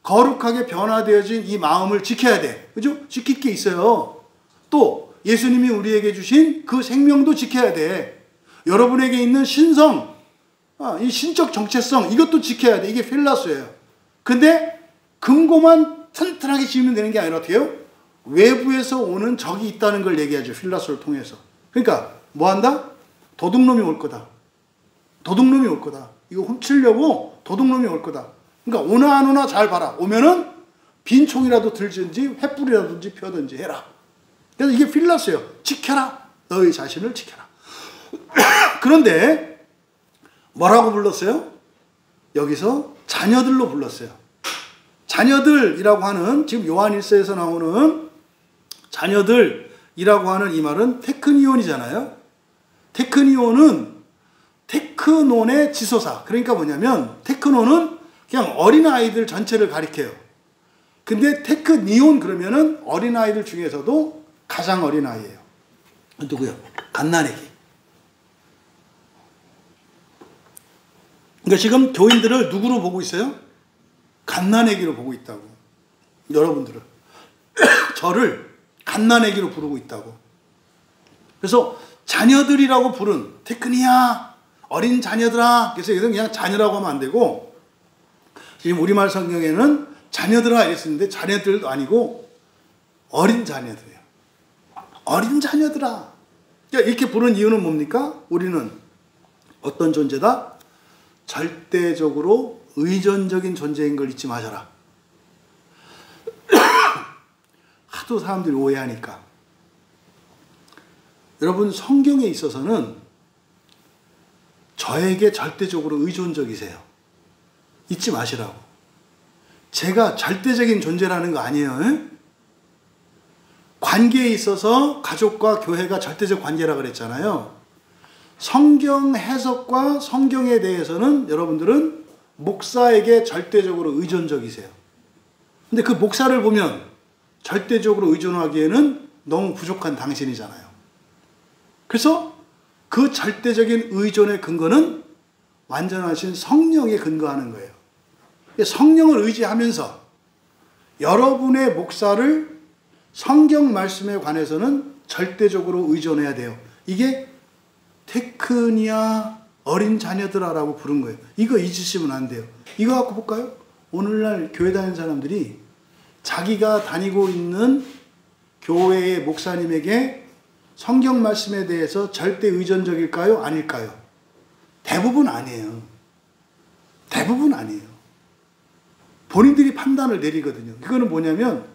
거룩하게 변화되어진 이 마음을 지켜야 돼. 그죠? 지킬 게 있어요. 또 예수님이 우리에게 주신 그 생명도 지켜야 돼. 여러분에게 있는 신성, 이 신적 정체성, 이것도 지켜야 돼. 이게 필라소예요. 근데 근거만 튼튼하게 지으면 되는 게 아니라 어떻게 해요? 외부에서 오는 적이 있다는 걸 얘기하죠. 필라소를 통해서. 그러니까 뭐 한다? 도둑놈이 올 거다. 이거 훔치려고 도둑놈이 올 거다. 그러니까 오나 안 오나 잘 봐라. 오면은 빈 총이라도 들든지 횃불이라든지 펴든지 해라. 그래서 이게 필라소예요. 지켜라. 너희 자신을 지켜라. 그런데 뭐라고 불렀어요? 여기서 자녀들로 불렀어요. 자녀들이라고 하는, 지금 요한 1서에서 나오는 자녀들이라고 하는 이 말은 테크니온이잖아요. 테크니온은 테크논의 지소사. 그러니까 뭐냐면 테크논은 그냥 어린아이들 전체를 가리켜요. 근데 테크니온 그러면은 어린아이들 중에서도 가장 어린아이예요. 누구요? 갓난아기. 그러니까 지금 교인들을 누구로 보고 있어요? 갓난아기로 보고 있다고. 여러분들을. 저를 갓난아기로 부르고 있다고. 그래서 자녀들이라고 부른 테크니야, 어린 자녀들아. 그래서 이건 그냥 자녀라고 하면 안 되고, 지금 우리말 성경에는 자녀들아 이랬었는데 자녀들도 아니고 어린 자녀들이에요. 어린 자녀들아. 이렇게 부른 이유는 뭡니까? 우리는 어떤 존재다? 절대적으로 의존적인 존재인 걸 잊지 마셔라. 하도 사람들이 오해하니까. 여러분, 성경에 있어서는 저에게 절대적으로 의존적이세요. 잊지 마시라고. 제가 절대적인 존재라는 거 아니에요. 에? 관계에 있어서 가족과 교회가 절대적 관계라 그랬잖아요. 성경 해석과 성경에 대해서는 여러분들은 목사에게 절대적으로 의존적이세요. 근데 그 목사를 보면 절대적으로 의존하기에는 너무 부족한 당신이잖아요. 그래서 그 절대적인 의존의 근거는 완전하신 성령에 근거하는 거예요. 성령을 의지하면서 여러분의 목사를 성경 말씀에 관해서는 절대적으로 의존해야 돼요. 이게 테크니아 어린 자녀들아라고 부른 거예요. 이거 잊으시면 안 돼요. 이거 갖고 볼까요? 오늘날 교회 다니는 사람들이 자기가 다니고 있는 교회의 목사님에게 성경 말씀에 대해서 절대 의존적일까요? 아닐까요? 대부분 아니에요. 대부분 아니에요. 본인들이 판단을 내리거든요. 이거는 뭐냐면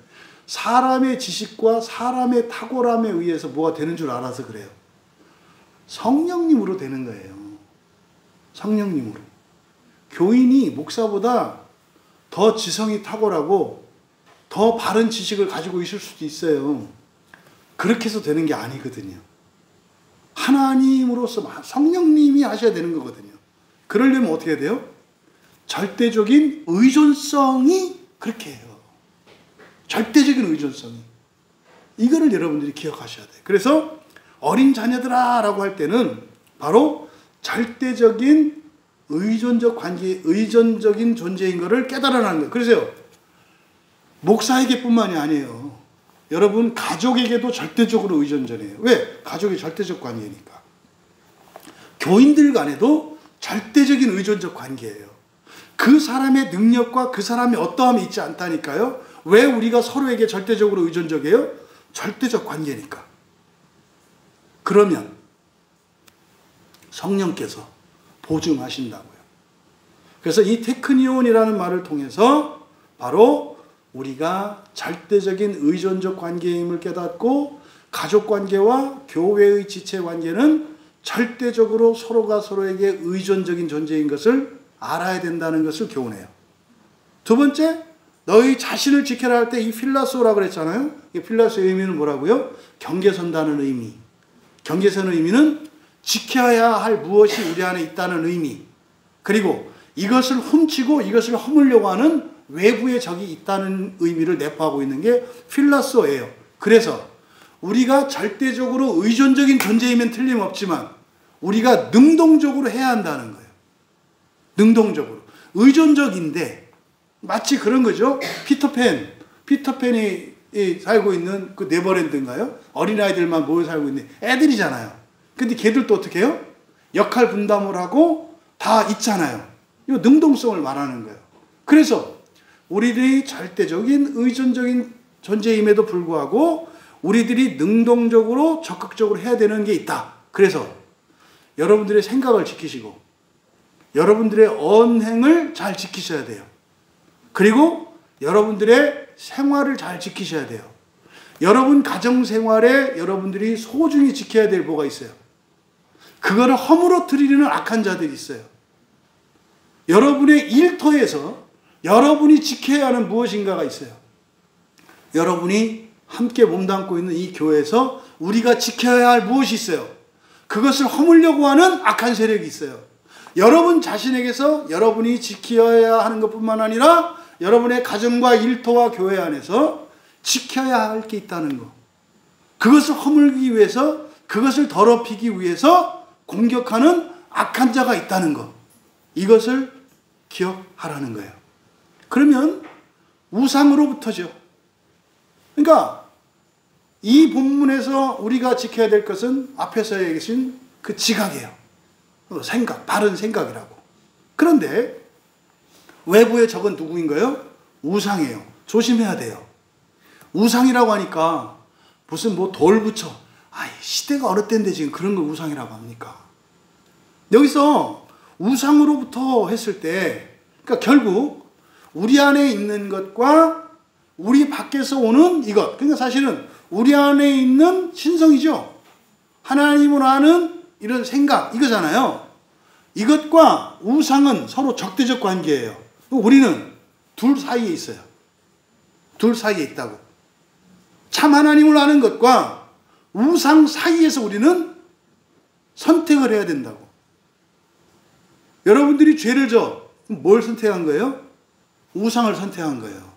사람의 지식과 사람의 탁월함에 의해서 뭐가 되는 줄 알아서 그래요. 성령님으로 되는 거예요. 성령님으로. 교인이 목사보다 더 지성이 탁월하고 더 바른 지식을 가지고 있을 수도 있어요. 그렇게 해서 되는 게 아니거든요. 하나님으로서 성령님이 하셔야 되는 거거든요. 그러려면 어떻게 해야 돼요? 절대적인 의존성이 그렇게 해요. 절대적인 의존성이. 이거를 여러분들이 기억하셔야 돼요. 그래서 어린 자녀들아 라고 할 때는 바로 절대적인 의존적 관계, 의존적인 존재인 것을 깨달아라는 거예요. 그래서요, 목사에게 뿐만이 아니에요. 여러분 가족에게도 절대적으로 의존전이에요. 왜? 가족이 절대적 관계니까. 교인들 간에도 절대적인 의존적 관계예요. 그 사람의 능력과 그 사람의 어떠함이 있지 않다니까요. 왜 우리가 서로에게 절대적으로 의존적이에요? 절대적 관계니까. 그러면 성령께서 보증하신다고요. 그래서 이 테크니온이라는 말을 통해서 바로 우리가 절대적인 의존적 관계임을 깨닫고 가족 관계와 교회의 지체 관계는 절대적으로 서로가 서로에게 의존적인 존재인 것을 알아야 된다는 것을 교훈해요. 두 번째, 너희 자신을 지켜라 할 때 이 필라소라고 그랬잖아요. 이 필라소의 의미는 뭐라고요? 경계선다는 의미. 경계선의 의미는 지켜야 할 무엇이 우리 안에 있다는 의미. 그리고 이것을 훔치고 이것을 허물려고 하는 외부의 적이 있다는 의미를 내포하고 있는 게 필라소예요. 그래서 우리가 절대적으로 의존적인 존재이면 틀림없지만 우리가 능동적으로 해야 한다는 거예요. 능동적으로. 의존적인데 마치 그런 거죠. 피터팬이 살고 있는 그 네버랜드인가요? 어린아이들만 모여 살고 있는 애들이잖아요. 근데 걔들도 어떻게 해요? 역할 분담을 하고 다 있잖아요. 이거 능동성을 말하는 거예요. 그래서 우리들이 절대적인 의존적인 존재임에도 불구하고 우리들이 능동적으로 적극적으로 해야 되는 게 있다. 그래서 여러분들의 생각을 지키시고 여러분들의 언행을 잘 지키셔야 돼요. 그리고 여러분들의 생활을 잘 지키셔야 돼요. 여러분 가정생활에 여러분들이 소중히 지켜야 될 뭐가 있어요. 그거를 허물어뜨리는 악한 자들이 있어요. 여러분의 일터에서 여러분이 지켜야 하는 무엇인가가 있어요. 여러분이 함께 몸담고 있는 이 교회에서 우리가 지켜야 할 무엇이 있어요. 그것을 허물려고 하는 악한 세력이 있어요. 여러분 자신에게서 여러분이 지켜야 하는 것뿐만 아니라 여러분의 가정과 일터와 교회 안에서 지켜야 할 게 있다는 것. 그것을 허물기 위해서, 그것을 더럽히기 위해서 공격하는 악한 자가 있다는 것. 이것을 기억하라는 거예요. 그러면 우상으로부터죠. 그러니까 이 본문에서 우리가 지켜야 될 것은 앞에서 얘기하신 그 지각이에요. 생각, 바른 생각이라고. 그런데 외부의 적은 누구인가요? 우상이에요. 조심해야 돼요. 우상이라고 하니까 무슨 뭐 돌 붙여. 아이, 시대가 어느 때인데 지금 그런 걸 우상이라고 합니까? 여기서 우상으로부터 했을 때, 그러니까 결국 우리 안에 있는 것과 우리 밖에서 오는 이것. 그러니까 사실은 우리 안에 있는 신성이죠. 하나님을 아는 이런 생각, 이거잖아요. 이것과 우상은 서로 적대적 관계예요. 우리는 둘 사이에 있어요. 둘 사이에 있다고. 참 하나님을 아는 것과 우상 사이에서 우리는 선택을 해야 된다고. 여러분들이 죄를 져. 뭘 선택한 거예요? 우상을 선택한 거예요.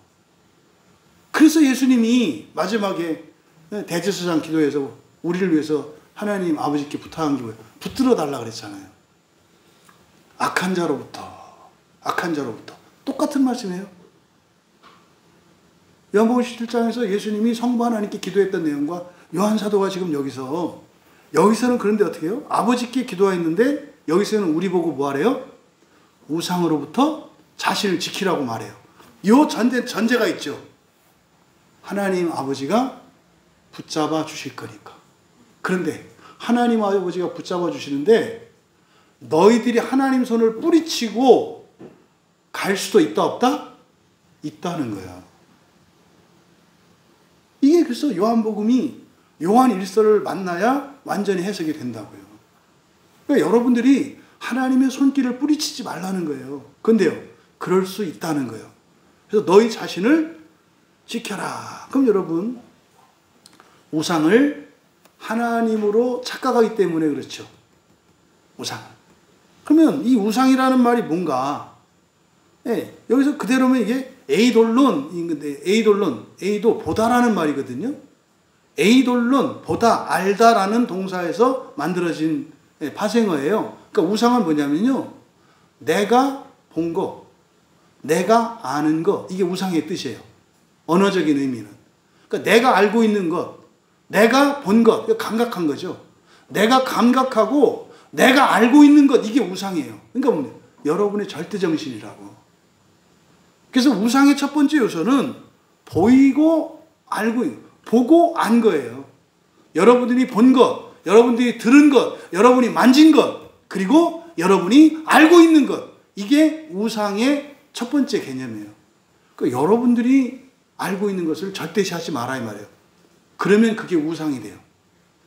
그래서 예수님이 마지막에 대제사장 기도에서 우리를 위해서 하나님 아버지께 부탁한 게 뭐예요? 붙들어 달라 그랬잖아요. 악한 자로부터. 똑같은 말씀이에요. 요한복음 17장에서 예수님이 성부 하나님께 기도했던 내용과 요한 사도가 지금 여기서는 그런데 어떻게 해요? 아버지께 기도했는데 여기서는 우리 보고 뭐 하래요? 우상으로부터 자신을 지키라고 말해요. 요 전제가 있죠. 하나님 아버지가 붙잡아 주실 거니까. 그런데 하나님 아버지가 붙잡아 주시는데 너희들이 하나님 손을 뿌리치고 갈 수도 있다 없다? 있다는 거야. 이게 그래서 요한복음이 요한 1서를 만나야 완전히 해석이 된다고요. 그러니까 여러분들이 하나님의 손길을 뿌리치지 말라는 거예요. 근데요, 그럴 수 있다는 거예요. 그래서 너희 자신을 지켜라. 그럼 여러분, 우상을 하나님으로 착각하기 때문에 그렇죠. 우상. 그러면 이 우상이라는 말이 뭔가? 예, 여기서 그대로면 이게 에이돌론인데, 에이도 보다라는 말이거든요. 에이돌론, 보다, 알다라는 동사에서 만들어진 파생어예요. 그러니까 우상은 뭐냐면요, 내가 본 거, 내가 아는 거, 이게 우상의 뜻이에요. 언어적인 의미는. 그러니까 내가 알고 있는 것, 내가 본 것, 감각한 거죠. 내가 감각하고 내가 알고 있는 것, 이게 우상이에요. 그러니까 뭐냐, 여러분의 절대정신이라고. 그래서 우상의 첫 번째 요소는 보이고 알고 있는, 보고 안 거예요. 여러분들이 본 것, 여러분들이 들은 것, 여러분이 만진 것, 그리고 여러분이 알고 있는 것, 이게 우상의 첫 번째 개념이에요. 그러니까 여러분들이 알고 있는 것을 절대시하지 마라 이 말이에요. 그러면 그게 우상이 돼요.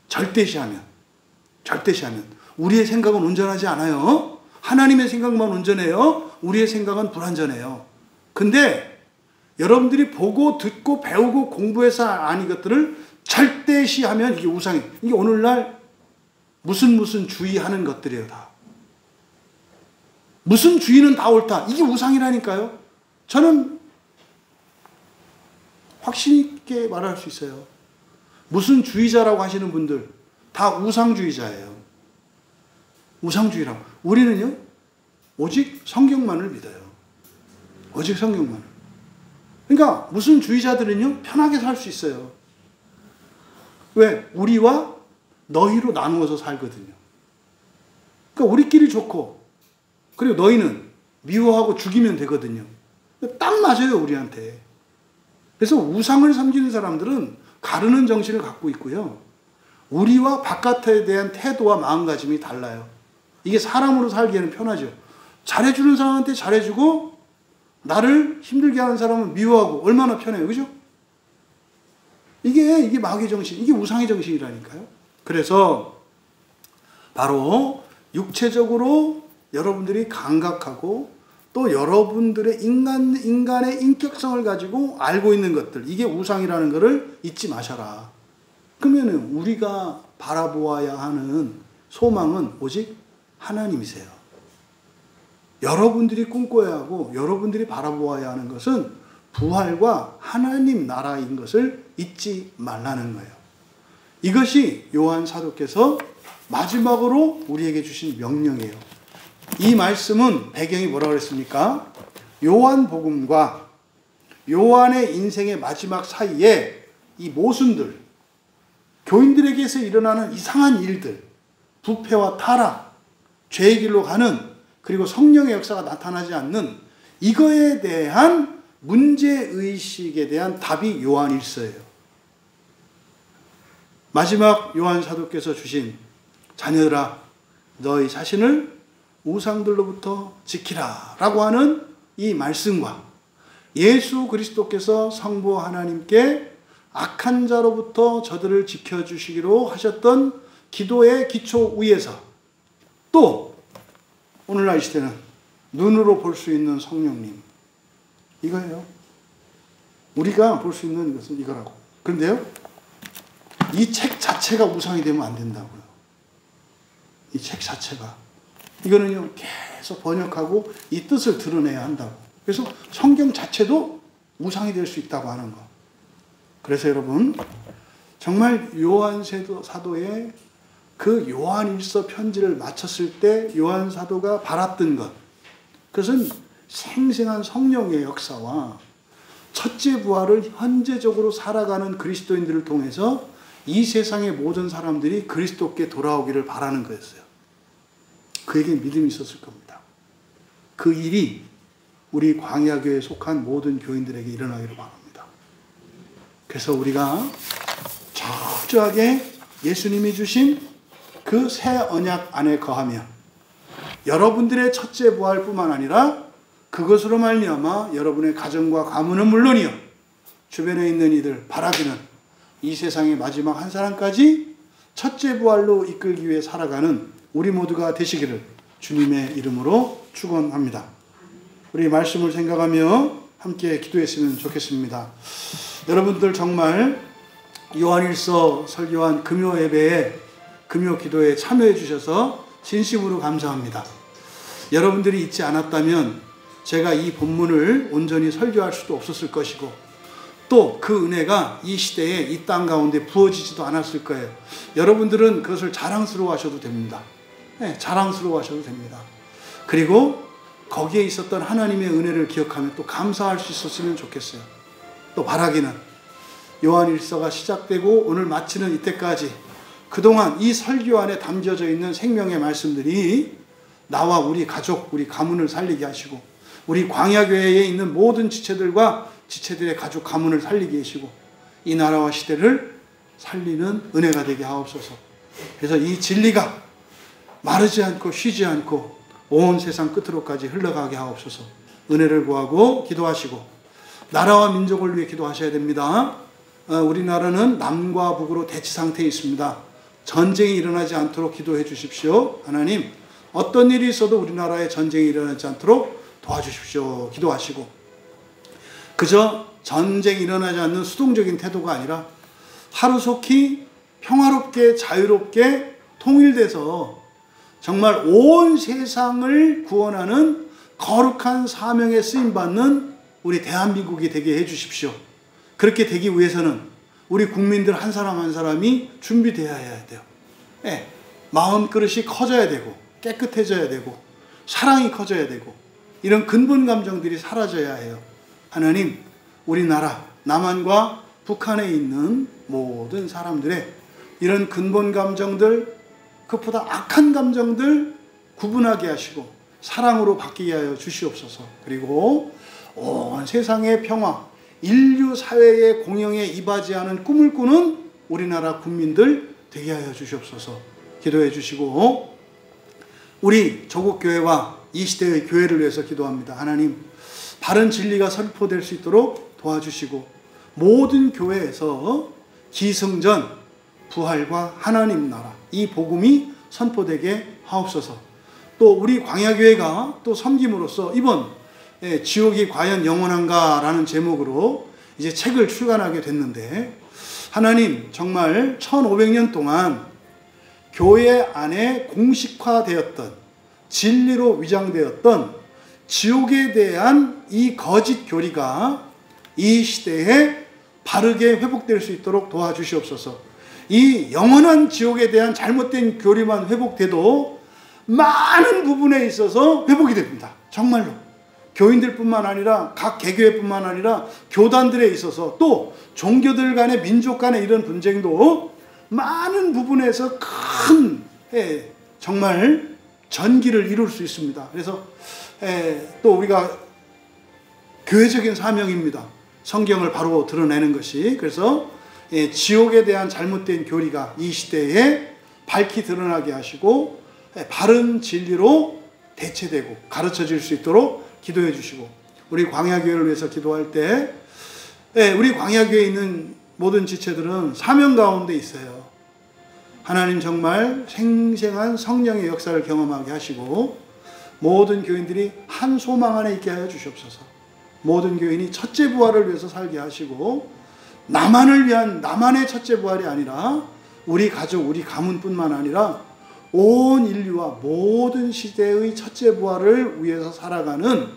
절대시하면. 우리의 생각은 온전하지 않아요. 하나님의 생각만 온전해요. 우리의 생각은 불완전해요. 근데 여러분들이 보고 듣고 배우고 공부해서 아는 것들을 절대시하면 이게 우상이에요. 이게 오늘날 무슨 주의하는 것들이에요. 다. 무슨 주의는 다 옳다. 이게 우상이라니까요. 저는 확신 있게 말할 수 있어요. 무슨 주의자라고 하시는 분들 다 우상주의자예요. 우상주의라고. 우리는요, 오직 성경만을 믿어요. 오직 성경만을. 그러니까 무슨 주의자들은요, 편하게 살 수 있어요. 왜? 우리와 너희로 나누어서 살거든요. 그러니까 우리끼리 좋고, 그리고 너희는 미워하고 죽이면 되거든요. 딱 맞아요, 우리한테. 그래서 우상을 섬기는 사람들은 가르는 정신을 갖고 있고요. 우리와 바깥에 대한 태도와 마음가짐이 달라요. 이게 사람으로 살기에는 편하죠. 잘해주는 사람한테 잘해주고, 나를 힘들게 하는 사람은 미워하고, 얼마나 편해요. 그죠? 이게 마귀의 정신, 이게 우상의 정신이라니까요. 그래서 바로 육체적으로 여러분들이 감각하고 또 여러분들의 인간의 인격성을 가지고 알고 있는 것들, 이게 우상이라는 것을 잊지 마셔라. 그러면 우리가 바라보아야 하는 소망은 오직 하나님이세요. 여러분들이 꿈꿔야 하고 여러분들이 바라보아야 하는 것은 부활과 하나님 나라인 것을 잊지 말라는 거예요. 이것이 요한 사도께서 마지막으로 우리에게 주신 명령이에요. 이 말씀은 배경이 뭐라고 그랬습니까? 요한복음과 요한의 인생의 마지막 사이에 이 모순들, 교인들에게서 일어나는 이상한 일들, 부패와 타락, 죄의 길로 가는, 그리고 성령의 역사가 나타나지 않는 이거에 대한 문제의식에 대한 답이 요한일서예요. 마지막 요한 사도께서 주신 자녀들아, 너희 자신을 우상들로부터 지키라 라고 하는 이 말씀과 예수 그리스도께서 성부 하나님께 악한 자로부터 저들을 지켜주시기로 하셨던 기도의 기초 위에서 또 오늘날 이 시대는 눈으로 볼 수 있는 성령님, 이거예요. 우리가 볼 수 있는 것은 이거라고. 그런데요, 이 책 자체가 우상이 되면 안 된다고요. 이 책 자체가. 이거는요, 계속 번역하고 이 뜻을 드러내야 한다고. 그래서 성경 자체도 우상이 될 수 있다고 하는 거. 그래서 여러분, 정말 요한 사도의 그 요한일서 편지를 마쳤을 때 요한 사도가 바랐던 것, 그것은 생생한 성령의 역사와 첫째 부활을 현재적으로 살아가는 그리스도인들을 통해서 이 세상의 모든 사람들이 그리스도께 돌아오기를 바라는 거였어요. 그에게 믿음이 있었을 겁니다. 그 일이 우리 광야교회에 속한 모든 교인들에게 일어나기를 바랍니다. 그래서 우리가 철저하게 예수님이 주신 그 새 언약 안에 거하며 여러분들의 첫째 부활뿐만 아니라 그것으로 말미암아 여러분의 가정과 가문은 물론이요, 주변에 있는 이들, 바라기는 이 세상의 마지막 한 사람까지 첫째 부활로 이끌기 위해 살아가는 우리 모두가 되시기를 주님의 이름으로 축원합니다. 우리 말씀을 생각하며 함께 기도했으면 좋겠습니다. 여러분들 정말 요한일서 설교한 금요 예배에 금요 기도에 참여해 주셔서 진심으로 감사합니다. 여러분들이 있지 않았다면 제가 이 본문을 온전히 설교할 수도 없었을 것이고 또 그 은혜가 이 시대에 이 땅 가운데 부어지지도 않았을 거예요. 여러분들은 그것을 자랑스러워 하셔도 됩니다. 네, 자랑스러워 하셔도 됩니다. 그리고 거기에 있었던 하나님의 은혜를 기억하며 또 감사할 수 있었으면 좋겠어요. 또 바라기는 요한일서가 시작되고 오늘 마치는 이때까지 그동안 이 설교 안에 담겨져 있는 생명의 말씀들이 나와 우리 가족, 우리 가문을 살리게 하시고 우리 광야교회에 있는 모든 지체들과 지체들의 가족 가문을 살리게 하시고 이 나라와 시대를 살리는 은혜가 되게 하옵소서. 그래서 이 진리가 마르지 않고 쉬지 않고 온 세상 끝으로까지 흘러가게 하옵소서. 은혜를 구하고 기도하시고 나라와 민족을 위해 기도하셔야 됩니다. 우리나라는 남과 북으로 대치 상태에 있습니다. 전쟁이 일어나지 않도록 기도해 주십시오. 하나님, 어떤 일이 있어도 우리나라에 전쟁이 일어나지 않도록 도와주십시오. 기도하시고 그저 전쟁이 일어나지 않는 수동적인 태도가 아니라 하루속히 평화롭게 자유롭게 통일돼서 정말 온 세상을 구원하는 거룩한 사명에 쓰임받는 우리 대한민국이 되게 해주십시오. 그렇게 되기 위해서는 우리 국민들 한 사람 한 사람이 준비되어야 해야 돼요. 네, 마음 그릇이 커져야 되고 깨끗해져야 되고 사랑이 커져야 되고 이런 근본 감정들이 사라져야 해요. 하나님, 우리나라 남한과 북한에 있는 모든 사람들의 이런 근본 감정들, 그보다 악한 감정들 구분하게 하시고 사랑으로 바뀌게 하여 주시옵소서. 그리고 온 세상의 평화, 인류 사회의 공영에 이바지하는 꿈을 꾸는 우리나라 국민들 되게 하여 주시옵소서. 기도해 주시고 우리 조국교회와 이 시대의 교회를 위해서 기도합니다. 하나님, 바른 진리가 선포될 수 있도록 도와주시고 모든 교회에서 기승전, 부활과 하나님 나라 이 복음이 선포되게 하옵소서. 또 우리 광야교회가 또 섬김으로써 이번 지옥이 과연 영원한가 라는 제목으로 이제 책을 출간하게 됐는데 하나님, 정말 1500년 동안 교회 안에 공식화되었던 진리로 위장되었던 지옥에 대한 이 거짓 교리가 이 시대에 바르게 회복될 수 있도록 도와주시옵소서. 이 영원한 지옥에 대한 잘못된 교리만 회복돼도 많은 부분에 있어서 회복이 됩니다. 정말로. 교인들뿐만 아니라 각 개교회뿐만 아니라 교단들에 있어서 또 종교들 간의 민족 간의 이런 분쟁도 많은 부분에서 큰 정말 전기를 이룰 수 있습니다. 그래서 또 우리가 교회적인 사명입니다. 성경을 바로 드러내는 것이. 그래서 지옥에 대한 잘못된 교리가 이 시대에 밝히 드러나게 하시고 바른 진리로 대체되고 가르쳐질 수 있도록 기도해 주시고 우리 광야교회를 위해서 기도할 때 우리 광야교회에 있는 모든 지체들은 사명 가운데 있어요. 하나님, 정말 생생한 성령의 역사를 경험하게 하시고 모든 교인들이 한 소망 안에 있게 하여 주시옵소서. 모든 교인이 첫째 부활을 위해서 살게 하시고 나만을 위한 나만의 첫째 부활이 아니라 우리 가족, 우리 가문뿐만 아니라 온 인류와 모든 시대의 첫째 부활을 위해서 살아가는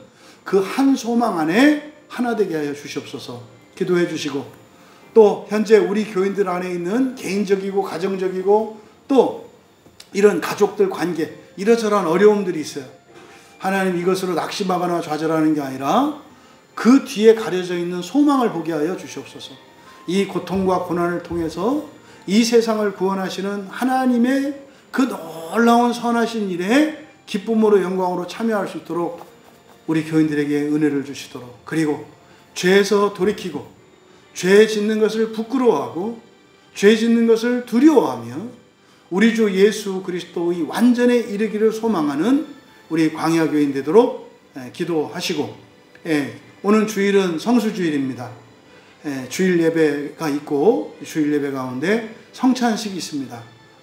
그 한 소망 안에 하나 되게 하여 주시옵소서. 기도해 주시고 또 현재 우리 교인들 안에 있는 개인적이고 가정적이고 또 이런 가족들 관계 이러저러한 어려움들이 있어요. 하나님, 이것으로 낙심하거나 좌절하는 게 아니라 그 뒤에 가려져 있는 소망을 보게 하여 주시옵소서. 이 고통과 고난을 통해서 이 세상을 구원하시는 하나님의 그 놀라운 선하신 일에 기쁨으로 영광으로 참여할 수 있도록 우리 교인들에게 은혜를 주시도록, 그리고 죄에서 돌이키고 죄 짓는 것을 부끄러워하고 죄 짓는 것을 두려워하며 우리 주 예수 그리스도의 완전에 이르기를 소망하는 우리 광야교인 되도록 기도하시고, 오늘 주일은 성수주일입니다. 주일 예배가 있고 주일 예배 가운데 성찬식이 있습니다.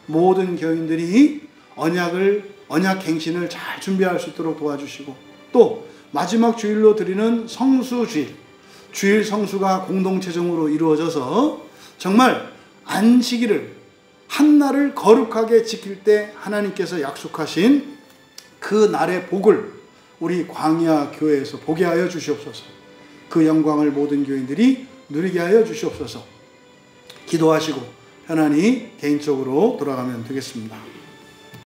모든 교인들이 언약을 언약 갱신을 잘 준비할 수 있도록 도와주시고, 또 마지막 주일로 드리는 성수주일, 주일 성수가 공동체정으로 이루어져서 정말 안식일을, 한날을 거룩하게 지킬 때 하나님께서 약속하신 그 날의 복을 우리 광야 교회에서 보게 하여 주시옵소서. 그 영광을 모든 교인들이 누리게 하여 주시옵소서. 기도하시고 편안히 개인적으로 돌아가면 되겠습니다.